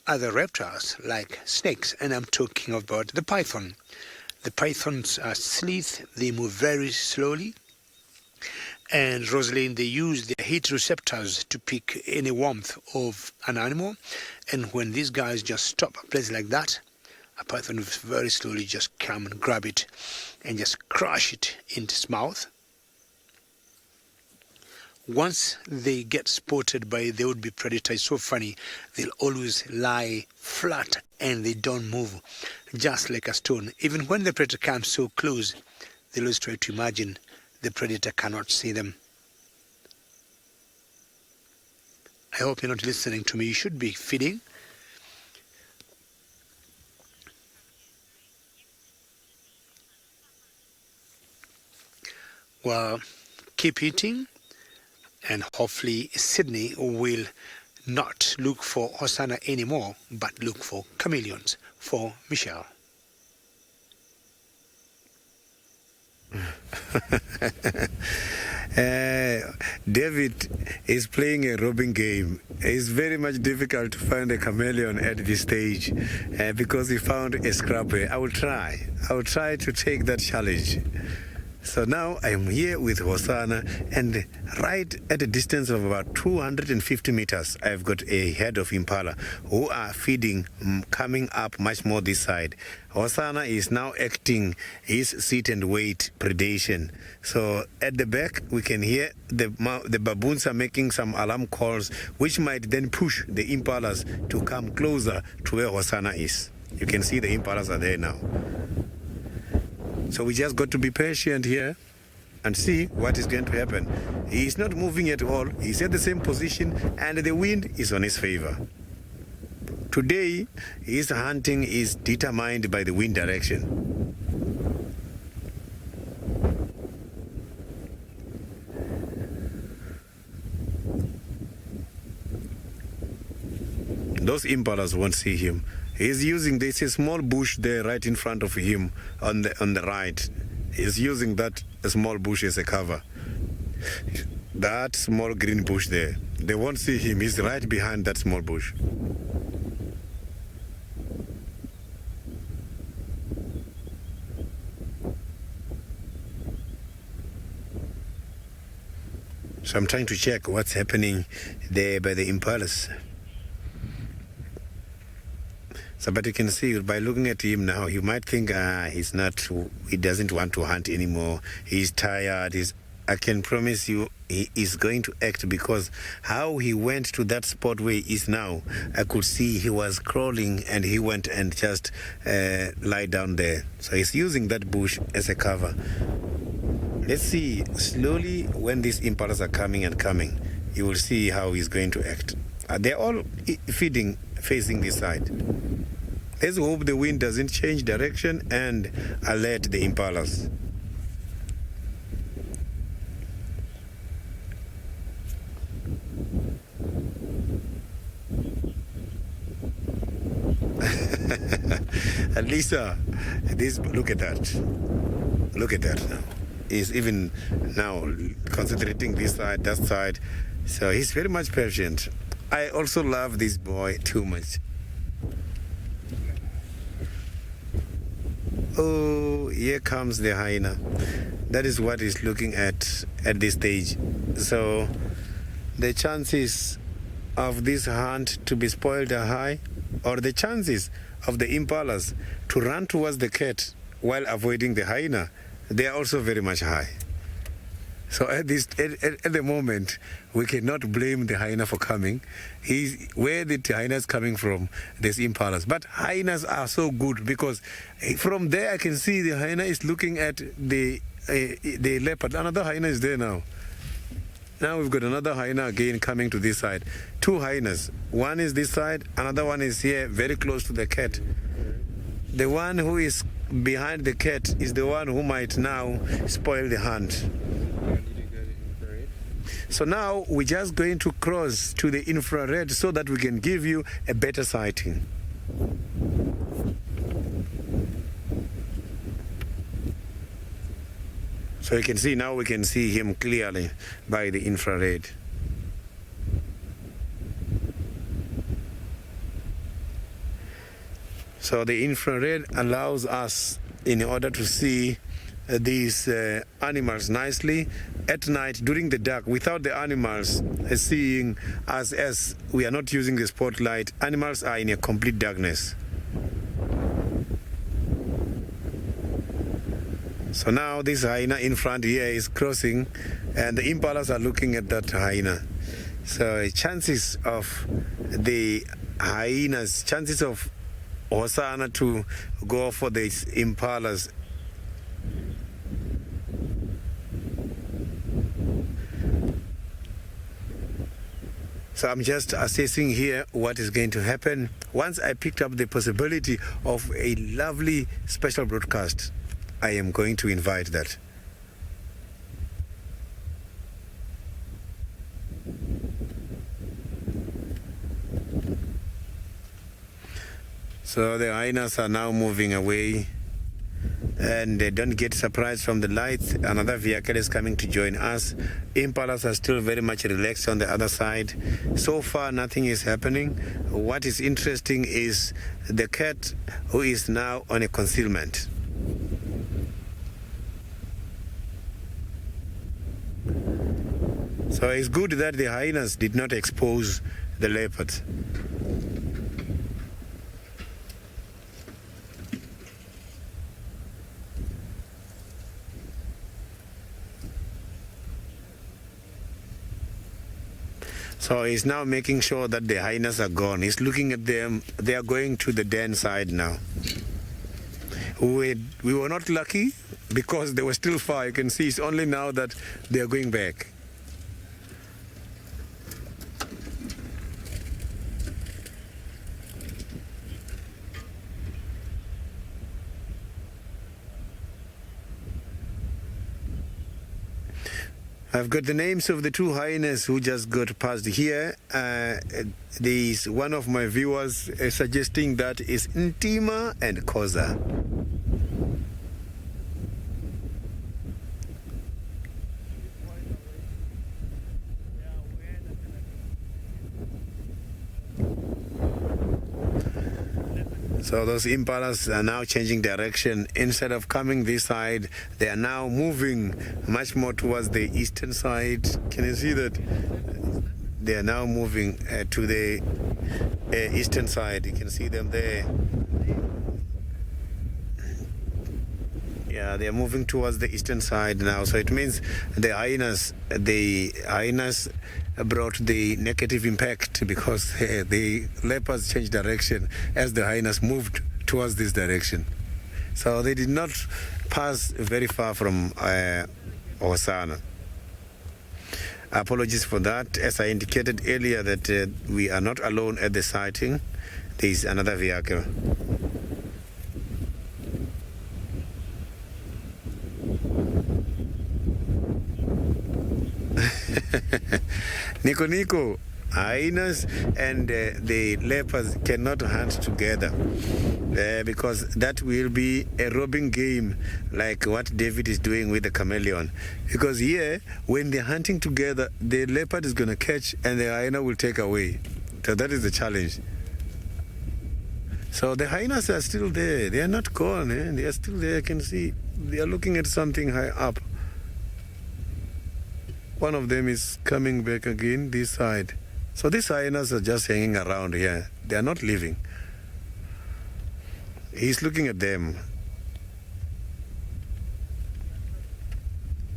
other reptiles like snakes, and I'm talking about the python. The pythons are slith, they move very slowly. And Rosalind, they use their heat receptors to pick any warmth of an animal. And when these guys just stop a place like that, a python will very slowly just come and grab it and just crush it into its mouth. Once they get spotted by the would-be predator, it's so funny, they'll always lie flat and they don't move, just like a stone. Even when the predator comes so close, they'll always try to imagine the predator cannot see them. I hope you're not listening to me. You should be feeding. Well, keep eating, and hopefully Sydney will not look for Hosana anymore, but look for chameleons for Michelle. David is playing a robbing game. It's very much difficult to find a chameleon at this stage because he found a scrapper. I will try to take that challenge. So now I'm here with Hosana, and right at a distance of about 250 meters, I've got a herd of impala who are feeding, coming up much more this side. Hosana is now acting his sit and wait predation. So at the back, we can hear the baboons are making some alarm calls, which might then push the impalas to come closer to where Hosana is. You can see the impalas are there now. So we just got to be patient here and see what is going to happen. He is not moving at all. He's at the same position, and the wind is on his favor. Today, his hunting is determined by the wind direction. Those impalas won't see him. He's using this small bush there right in front of him on the right. He's using that small bush as a cover. That small green bush there. They won't see him. He's right behind that small bush. So I'm trying to check what's happening there by the impalas. So, but you can see by looking at him now, you might think he doesn't want to hunt anymore. He's tired. I can promise you he is going to act, because how he went to that spot where he is now, I could see he was crawling and he went and just lie down there. So he's using that bush as a cover. Let's see, slowly when these impalas are coming, you will see how he's going to act. They're all feeding, facing this side. Let's hope the wind doesn't change direction and alert the impalas. Lisa, look at that. Look at that now. He's even now concentrating this side, that side. So he's very much patient. I also love this boy too much. Oh, here comes the hyena. That is what he's looking at this stage. So the chances of this hunt to be spoiled are high, or the chances of the impalas to run towards the cat while avoiding the hyena, they are also very much high. So at the moment, we cannot blame the hyena for coming. Where the hyena is coming from, there's impalas. But hyenas are so good because from there I can see the hyena is looking at the leopard. Another hyena is there now. Now we've got another hyena again coming to this side. Two hyenas. One is this side, another one is here, very close to the cat. The one who is behind the cat is the one who might now spoil the hunt. So now we're just going to cross to the infrared so that we can give you a better sighting. So you can see now, we can see him clearly by the infrared. So the infrared allows us in order to see these animals nicely at night during the dark without the animals seeing us, as we are not using the spotlight. Animals are in a complete darkness. So now this hyena in front here is crossing and the impalas are looking at that hyena. So chances of the hyenas, chances of Hosana to go for these impalas. So I'm just assessing here what is going to happen. Once I picked up the possibility of a lovely special broadcast, I am going to invite that. So the hyenas are now moving away, and they don't get surprised from the lights. Another vehicle is coming to join us. Impalas are still very much relaxed on the other side. So far nothing is happening. What is interesting is the cat, who is now on a concealment. So it's good that the hyenas did not expose the leopards. So he's now making sure that the hyenas are gone. He's looking at them. They are going to the den side now. We were not lucky because they were still far. You can see it's only now that they are going back. I've got the names of the two hyenas who just got past here. There's one of my viewers suggesting that is Ntima and Koza. So those impalas are now changing direction. Instead of coming this side, they are now moving much more towards the eastern side. Can you see that? They are now moving to the eastern side. You can see them there. Yeah, they are moving towards the eastern side now. So it means the hyenas brought the negative impact because the leopards changed direction as the hyenas moved towards this direction. So they did not pass very far from Hosana. Apologies for that. As I indicated earlier that we are not alone at the sighting. There is another vehicle. Nico, hyenas and the leopards cannot hunt together because that will be a robbing game like what David is doing with the chameleon. Because here, when they're hunting together, the leopard is going to catch and the hyena will take away. So that is the challenge. So the hyenas are still there. They are not gone. They are still there. I can see they are looking at something high up. One of them is coming back again this side. So these hyenas are just hanging around here. They are not leaving. He's looking at them.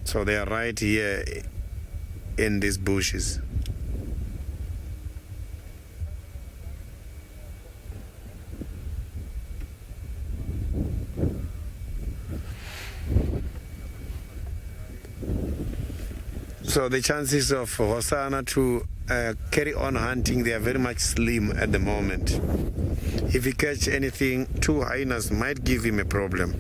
So they are right here in these bushes. So the chances of Hosana to carry on hunting, they are very much slim at the moment. If he catch anything, 2 hyenas might give him a problem.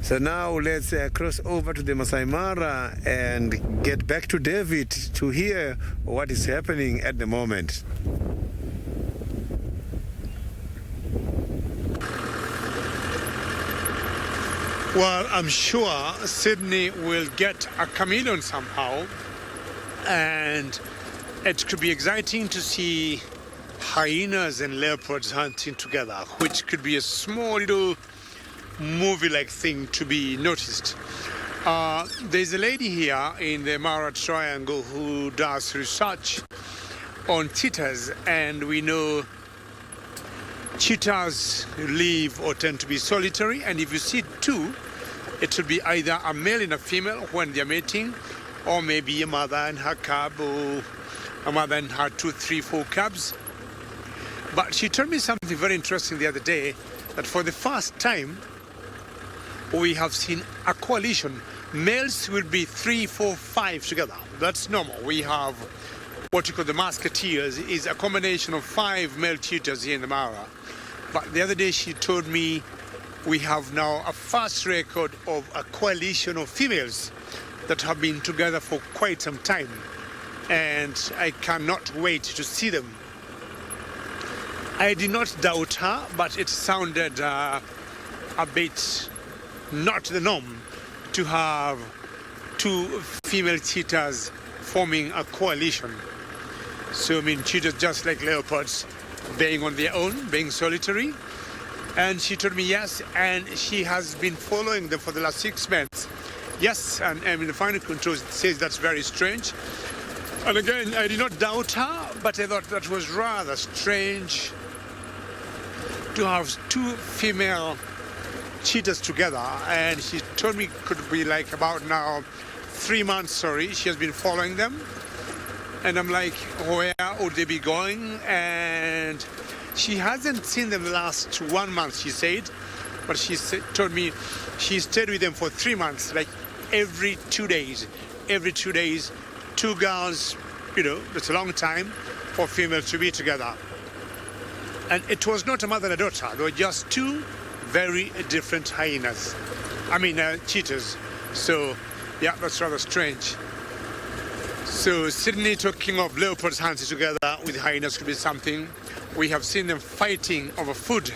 So now let's cross over to the Maasai Mara and get back to David to hear what is happening at the moment. Well, I'm sure Sydney will get a chameleon somehow, and it could be exciting to see hyenas and leopards hunting together, which could be a small little movie-like thing to be noticed. There's a lady here in the Mara Triangle who does research on cheetahs, and we know cheetahs live or tend to be solitary, and if you see 2, it will be either a male and a female when they're mating, or maybe a mother and her cub, or a mother and her 2, 3, 4 cubs. But she told me something very interesting the other day, that for the first time we have seen a coalition. Males will be 3, 4, 5 together. That's normal. We have what you call the musketeers, is a combination of 5 male cheetahs here in the Mara. But the other day she told me we have now a first record of a coalition of females that have been together for quite some time. And I cannot wait to see them. I did not doubt her, but it sounded a bit not the norm to have 2 female cheetahs forming a coalition. So, I mean, cheetahs, just like leopards, being on their own, being solitary. And she told me yes, and she has been following them for the last 6 months. Yes, and in the final control says that's very strange. And again, I did not doubt her, but I thought that was rather strange to have 2 female cheetahs together. And she told me it could be like about now 3 months, she has been following them. And I'm like, where would they be going? And she hasn't seen them the last 1 month, she said. But she told me she stayed with them for 3 months, like every 2 days. Every 2 days, 2 girls, that's a long time for females to be together. And it was not a mother and a daughter. They were just 2 very different hyenas. Cheetahs. So, yeah, that's rather strange. So Sydney talking of leopards hunting together with hyenas could be something. We have seen them fighting over food.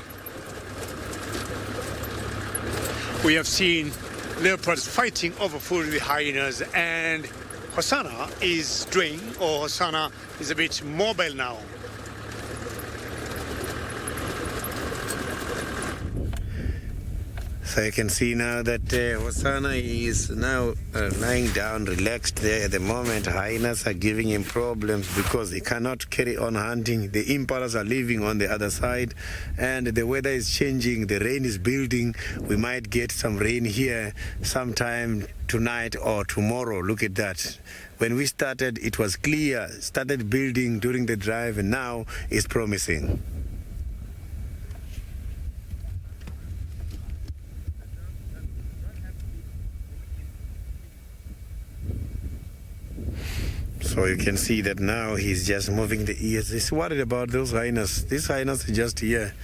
We have seen leopards fighting over food with hyenas, and Hosana is a bit mobile now. So you can see now that Hosana is now lying down, relaxed there at the moment. Hyenas are giving him problems because he cannot carry on hunting. The impalas are living on the other side, and the weather is changing. The rain is building. We might get some rain here sometime tonight or tomorrow. Look at that. When we started, it was clear. Started building during the drive, and now it's promising. So you can see that now he's just moving the ears. He's worried about those hyenas. These hyenas are just here.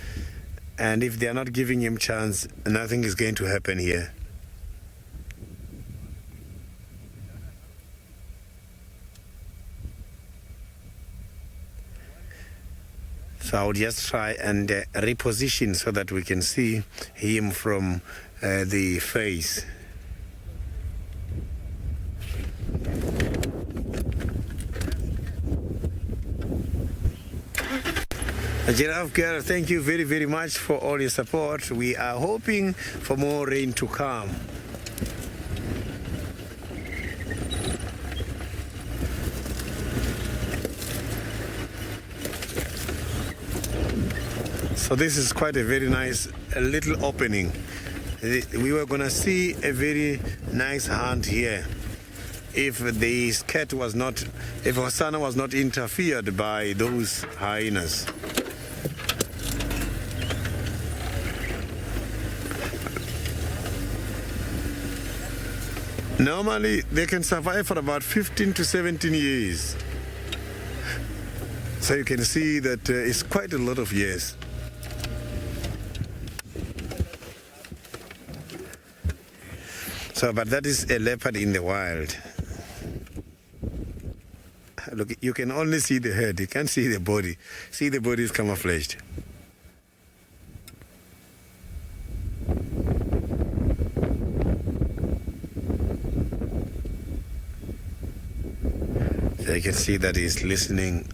And if they are not giving him chance, nothing is going to happen here. So I'll just try and reposition so that we can see him from the face. Giraffe Girl, thank you very, very much for all your support. We are hoping for more rain to come. So this is quite a very nice little opening. We were going to see a very nice hunt here if the cat was not, if Hosana was not interfered by those hyenas. Normally, they can survive for about 15 to 17 years. So you can see that it's quite a lot of years. So, but that is a leopard in the wild. Look, you can only see the head, you can't see the body. See, the body is camouflaged. So you can see that he's listening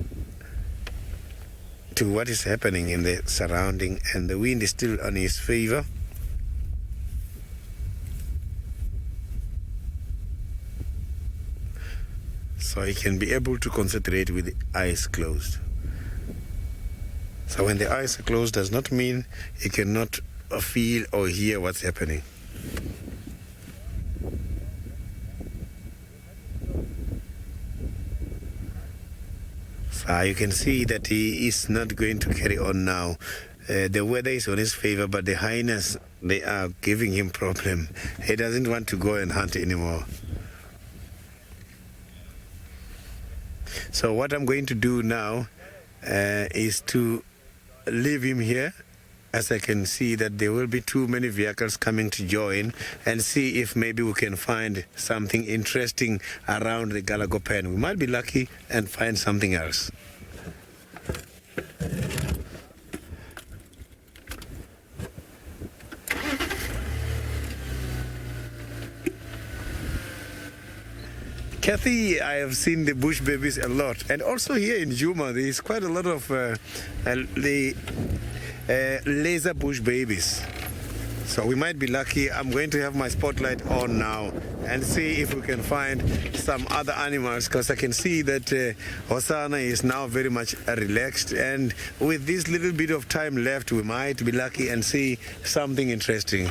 to what is happening in the surrounding, and the wind is still on his favor. So he can be able to concentrate with the eyes closed. So when the eyes are closed does not mean he cannot feel or hear what's happening. So you can see that he is not going to carry on now. The weather is on his favor, but the hyenas, they are giving him problem. He doesn't want to go and hunt anymore. So what I'm going to do now is to leave him here, as I can see that there will be too many vehicles coming to join, and see if maybe we can find something interesting around the Galago pen. We might be lucky and find something else. Kathy, I have seen the bush babies a lot, and also here in Juma there is quite a lot of laser bush babies. So we might be lucky. I'm going to have my spotlight on now and see if we can find some other animals, because I can see that Hosana is now very much relaxed, and with this little bit of time left we might be lucky and see something interesting.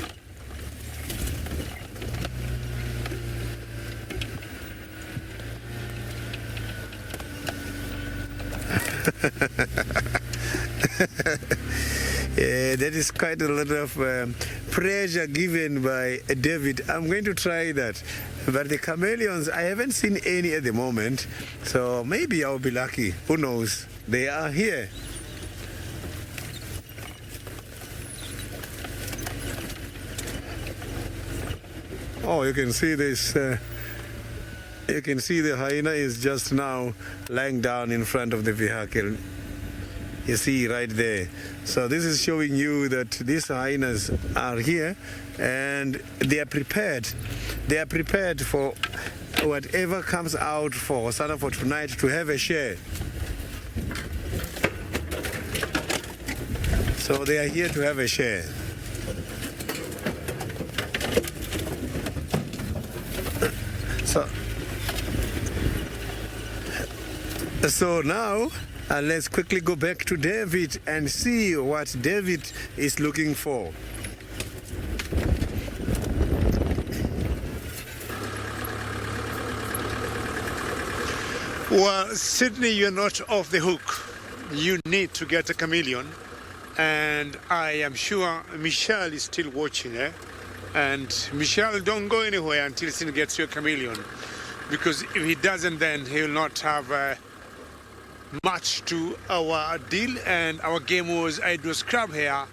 That is quite a lot of pressure given by David. I'm going to try that. But the chameleons, I haven't seen any at the moment, so maybe I'll be lucky. Who knows? They are here. Oh, you can see this. You can see the hyena is just now lying down in front of the vehicle. You see right there. So this is showing you that these hyenas are here and they are prepared. They are prepared for whatever comes out for Hosana for tonight to have a share. So they are here to have a share. So now let's quickly go back to David and see what David is looking for. Well, Sydney, you're not off the hook. You need to get a chameleon, and I am sure Michelle is still watching, eh? And Michelle, don't go anywhere until Sydney gets your chameleon, because if he doesn't, then he will not have much to our deal. And our game was I do scrub here,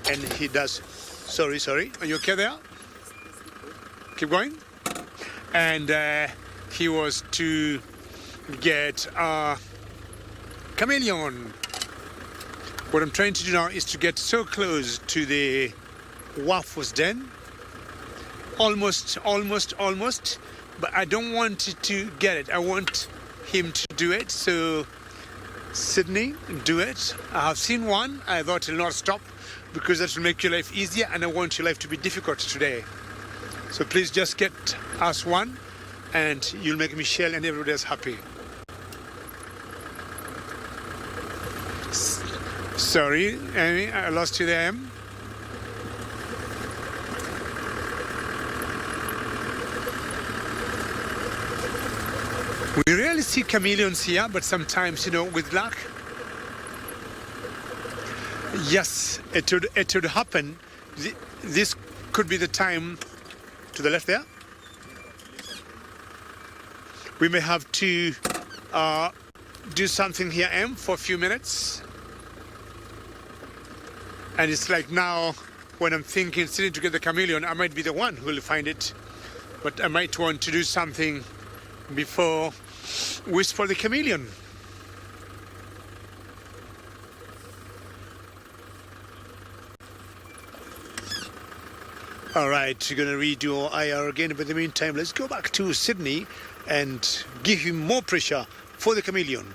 and he does. Sorry. Are you okay there? Keep going. And he was to get a chameleon. What I'm trying to do now is to get so close to the waffles den. Almost. But I don't want to get it. I want him to do it. So, Sydney, do it. I have seen one. I thought he'll not stop, because that will make your life easier, and I want your life to be difficult today. So please just get us one, and you'll make Michelle and everybody else happy. Sorry, Amy, I lost you there. We rarely see chameleons here, but sometimes, with luck, yes, it would happen. This could be the time. To the left there. We may have to do something here, Em, for a few minutes. And it's like now, when I'm thinking, sitting to get the chameleon, I might be the one who will find it. But I might want to do something before we spot the chameleon. All right, we're going to redo our IR again, but in the meantime, let's go back to Sydney and give him more pressure for the chameleon.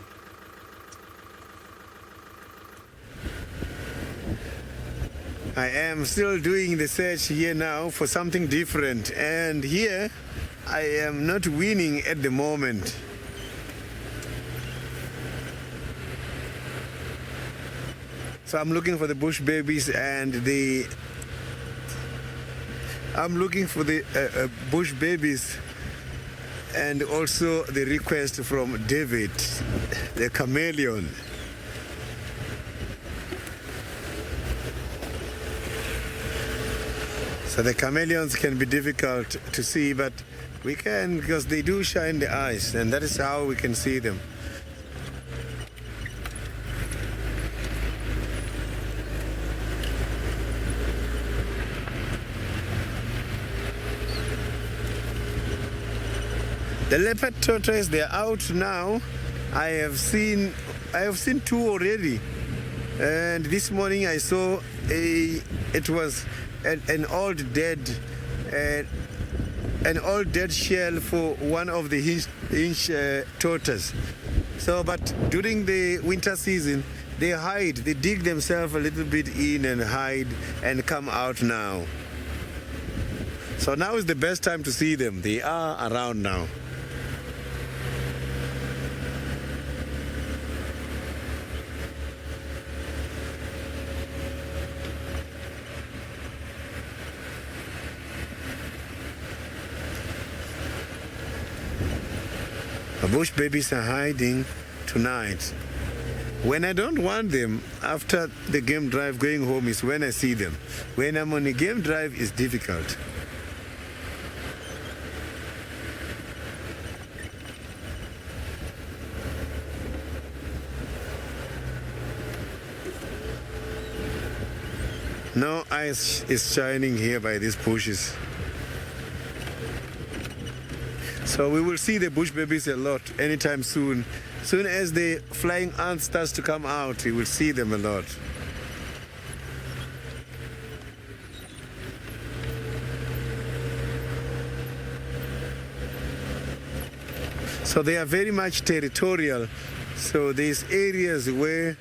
I am still doing the search here now for something different, and here I am not winning at the moment. So I'm looking for the bush babies and I'm looking for the bush babies and also the request from David, the chameleon. So the chameleons can be difficult to see, but we can, because they do shine the eyes, and that is how we can see them. The leopard tortoise, they're out now. I have seen two already, and this morning I saw it was an old dead shell for one of the hinge tortoise. So, but during the winter season, they hide. They dig themselves a little bit in and hide and come out now. So now is the best time to see them. They are around now. The bush babies are hiding tonight. When I don't want them, after the game drive going home is when I see them. When I'm on a game drive, it's difficult. No ice is shining here by these bushes. So we will see the bush babies a lot anytime soon. Soon as the flying ant starts to come out, we will see them a lot. So they are very much territorial. So there's areas where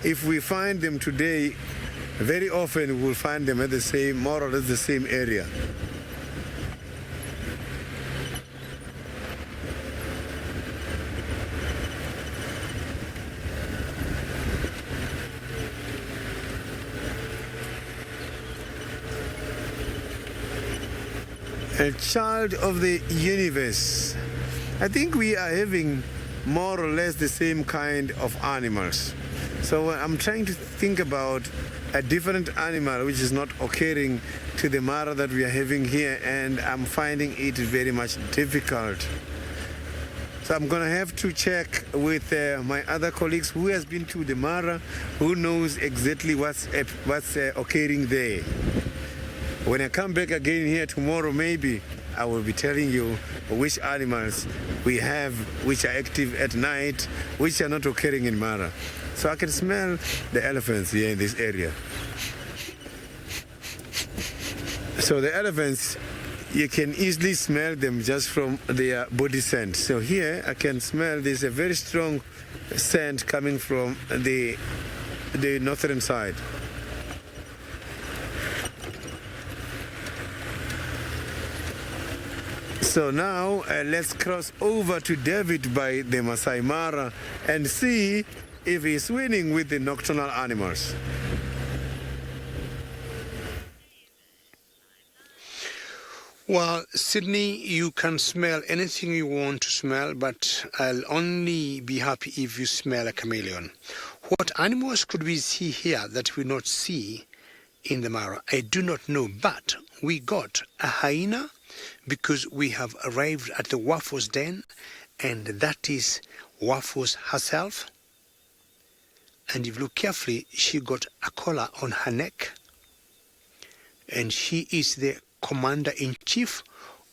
if we find them today, very often we will find them at the same, more or less the same area. A child of the universe. I think we are having more or less the same kind of animals. So I'm trying to think about a different animal which is not occurring to the Mara that we are having here, and I'm finding it very much difficult. So I'm going to have to check with my other colleagues who has been to the Mara, who knows exactly what's occurring there. When I come back again here tomorrow, maybe I will be telling you which animals we have, which are active at night, which are not occurring in Mara. So I can smell the elephants here in this area. So the elephants, you can easily smell them just from their body scent. So here I can smell there's a very strong scent coming from the northern side. So now let's cross over to David by the Maasai Mara and see if he's winning with the nocturnal animals. Well, Sydney, you can smell anything you want to smell, but I'll only be happy if you smell a chameleon. What animals could we see here that we not see in the Mara? I do not know, but we got a hyena because we have arrived at the Waffles den, and that is Waffles herself. And if you look carefully, she got a collar on her neck, and she is the commander-in-chief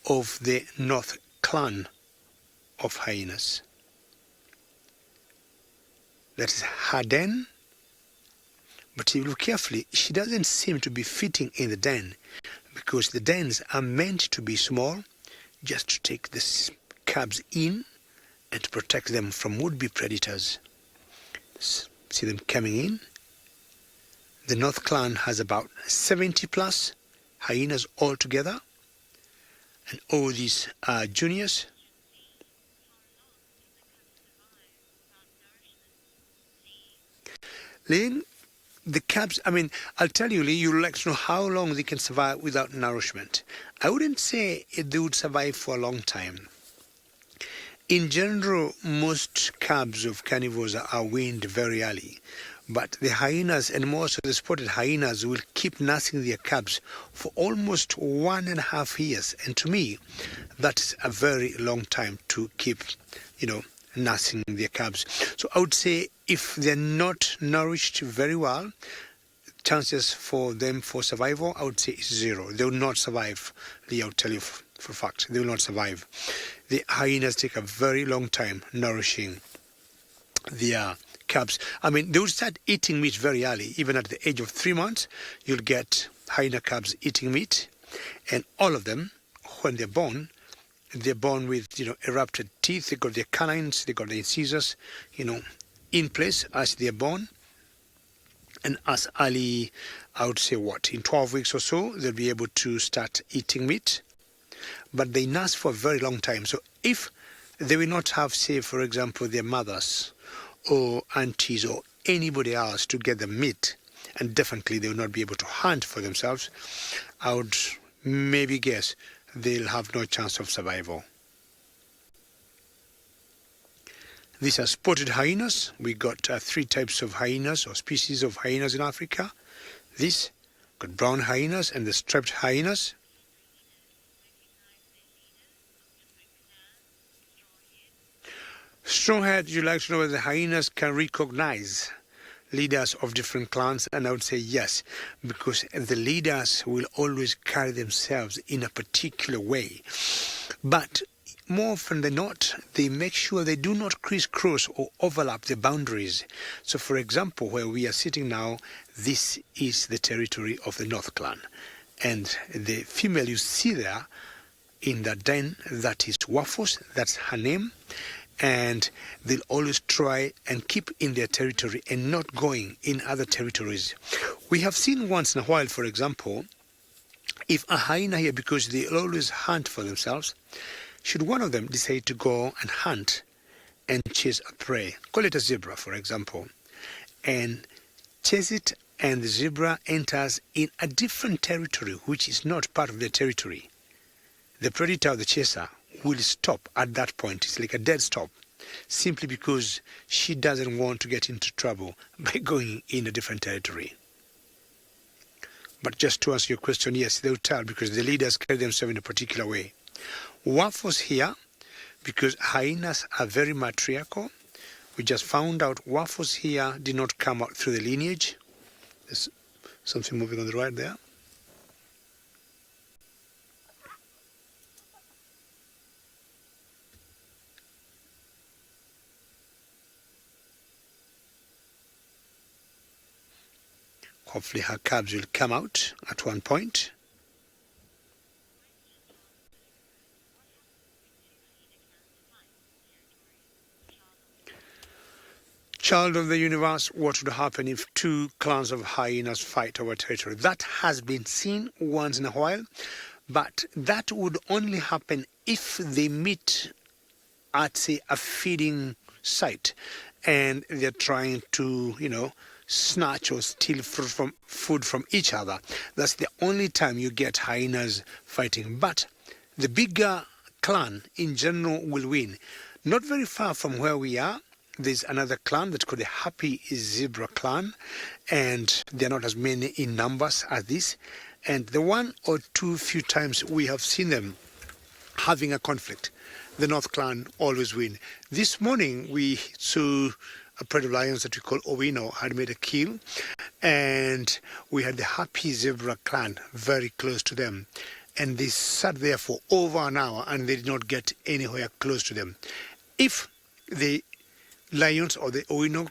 of the North clan of hyenas. That is her den. But if you look carefully, she doesn't seem to be fitting in the den, because the dens are meant to be small, just to take the cubs in and to protect them from would-be predators. See them coming in. The North clan has about 70 plus hyenas altogether, and all these are juniors. Lynn, the cubs, I'll tell you, Lee, you'd like to know how long they can survive without nourishment. I wouldn't say they would survive for a long time. In general, most cubs of carnivores are weaned very early, but the hyenas, and most of the spotted hyenas, will keep nursing their cubs for almost 1.5 years. And to me, that's a very long time to keep, nursing their cubs. So I would say if they're not nourished very well, chances for them for survival, I would say is 0. They will not survive. I'll tell you for a fact, they will not survive. The hyenas take a very long time nourishing their cubs. They will start eating meat very early. Even at the age of 3 months, you'll get hyena cubs eating meat. And all of them, when they're born with, erupted teeth. They got their canines, they got their incisors, in place as they're born. And as early, I would say in 12 weeks or so, they'll be able to start eating meat. But they nurse for a very long time. So if they will not have, say, for example, their mothers or aunties or anybody else to get them meat, and definitely they will not be able to hunt for themselves, I would maybe guess they'll have no chance of survival. These are spotted hyenas. We got 3 types of hyenas or species of hyenas in Africa. This got brown hyenas and the striped hyenas. Stronghead, you like to know whether the hyenas can recognize leaders of different clans, and I would say yes, because the leaders will always carry themselves in a particular way. But more often than not, they make sure they do not crisscross or overlap the boundaries. So, for example, where we are sitting now, this is the territory of the North clan. And the female you see there in the den, that is Waffles, that's her name. And they'll always try and keep in their territory and not going in other territories. We have seen once in a while, for example, if a hyena here, because they always hunt for themselves, should one of them decide to go and hunt and chase a prey, call it a zebra, for example, and chase it, and the zebra enters in a different territory, which is not part of their territory, the predator, the chaser, will stop at that point. It's like a dead stop, simply because she doesn't want to get into trouble by going in a different territory. But just to answer your question, yes, they'll tell because the leaders carry themselves in a particular way. Waffles here, because hyenas are very matriarchal. We just found out Waffles here did not come out through the lineage. There's something moving on the right there. Hopefully her cubs will come out at one point. Child of the universe, what would happen if 2 clans of hyenas fight over territory? That has been seen once in a while, but that would only happen if they meet at, say, a feeding site. and they're trying to, snatch or steal food from each other. That's the only time you get hyenas fighting. But the bigger clan in general will win. Not very far from where we are, there's another clan that's called the Happy Zebra clan, and they're not as many in numbers as this. And the one or two few times we have seen them having a conflict, the North clan always win. This morning we saw a pride of lions that we call Owino had made a kill, and we had the Happy Zebra clan very close to them, and they sat there for over an hour and they did not get anywhere close to them. If the lions or the Owino,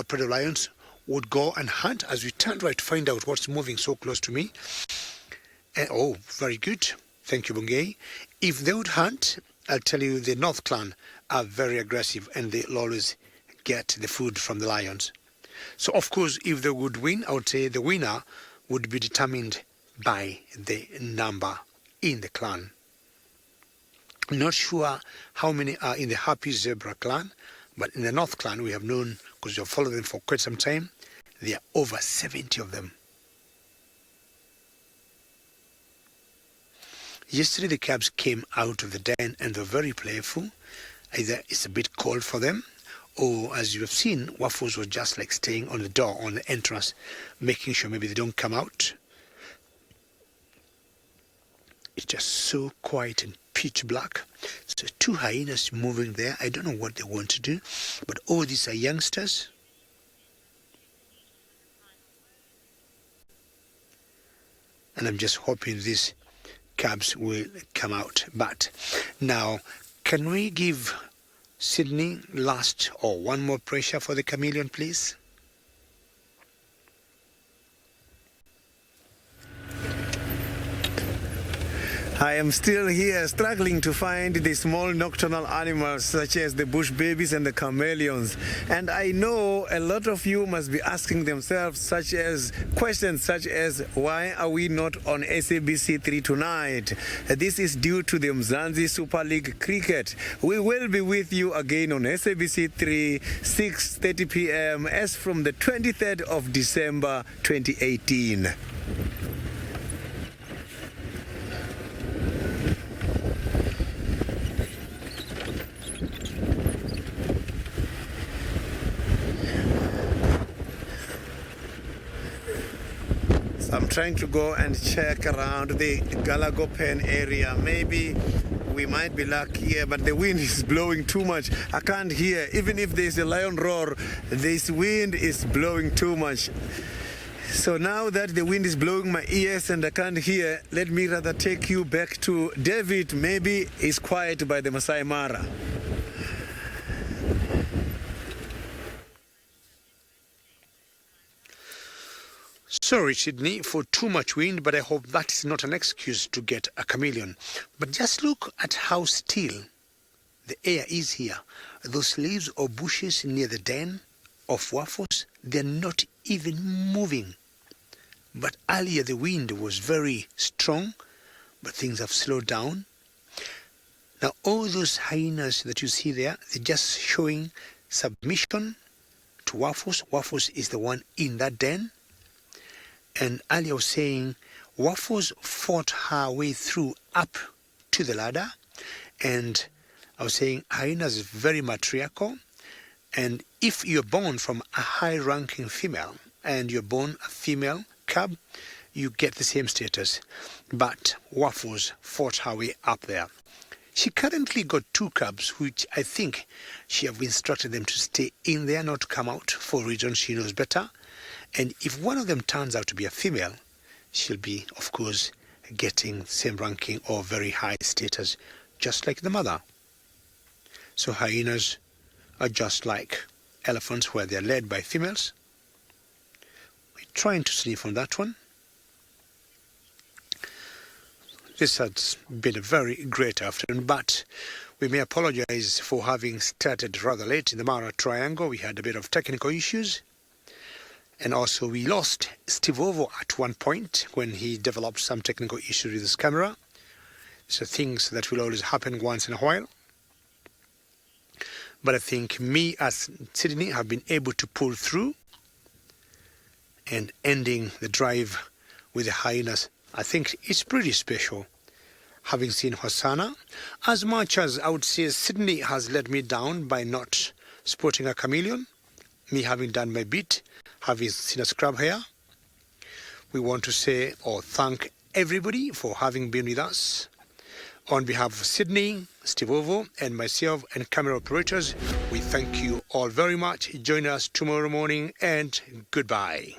pride of lions would go and hunt, as we turned right to find out what's moving so close to me, and oh, very good, thank you, Bungay. If they would hunt, I'll tell you, the North clan are very aggressive and they'll always get the food from the lions. So of course, if they would win, I would say the winner would be determined by the number in the clan. Not sure how many are in the Happy Zebra clan, but in the North clan we have known, because you've followed them for quite some time, there are over 70 of them. Yesterday the cubs came out of the den and they're very playful. Either it's a bit cold for them, or as you have seen, Waffles was just like staying on the door, on the entrance, making sure maybe they don't come out. It's just so quiet and pitch black. So two hyenas moving there. I don't know what they want to do, but all these are youngsters. And I'm just hoping these cubs will come out. But now, can we give Sydney last or one more pressure for the chameleon, please? I am still here struggling to find the small nocturnal animals such as the bush babies and the chameleons. And I know a lot of you must be asking themselves questions such as, why are we not on SABC 3 tonight? This is due to the Mzansi Super League cricket. We will be with you again on SABC 3, 6:30 p.m. as from the 23rd of December 2018. I'm trying to go and check around the Galago Pen area. Maybe we might be lucky here, but the wind is blowing too much. I can't hear. Even if there's a lion roar, this wind is blowing too much. So now that the wind is blowing my ears and I can't hear, let me rather take you back to David. Maybe he's quiet by the Maasai Mara. Sorry, Sydney, for too much wind, but I hope that is not an excuse to get a chameleon. But just look at how still the air is here. Those leaves or bushes near the den of Waffles, they're not even moving. But earlier the wind was very strong, but things have slowed down. Now all those hyenas that you see there, they're just showing submission to Waffles. Waffles is the one in that den. And earlier I was saying Waffles fought her way through up to the ladder, and I was saying hyenas is very matriarchal, and if you're born from a high-ranking female and you're born a female cub, you get the same status. But Waffles fought her way up there. She currently got two cubs, which I think she have instructed them to stay in there, not to come out, for reasons she knows better. And if one of them turns out to be a female, she'll be, of course, getting the same ranking or very high status, just like the mother. So hyenas are just like elephants, where they're led by females. We're trying to sniff on that one. This has been a very great afternoon, but we may apologize for having started rather late in the Mara Triangle. We had a bit of technical issues. And also we lost Steve Ovo at one point when he developed some technical issues with his camera. So things that will always happen once in a while. But I think me as Sydney have been able to pull through and ending the drive with the hyenas. I think it's pretty special having seen Hosana. As much as I would say Sydney has let me down by not spotting a chameleon, me having done my bit, having seen a scrub hare. We want to say or thank everybody for having been with us. On behalf of Sydney, Steve Ovo, and myself and camera operators, we thank you all very much. Join us tomorrow morning and goodbye.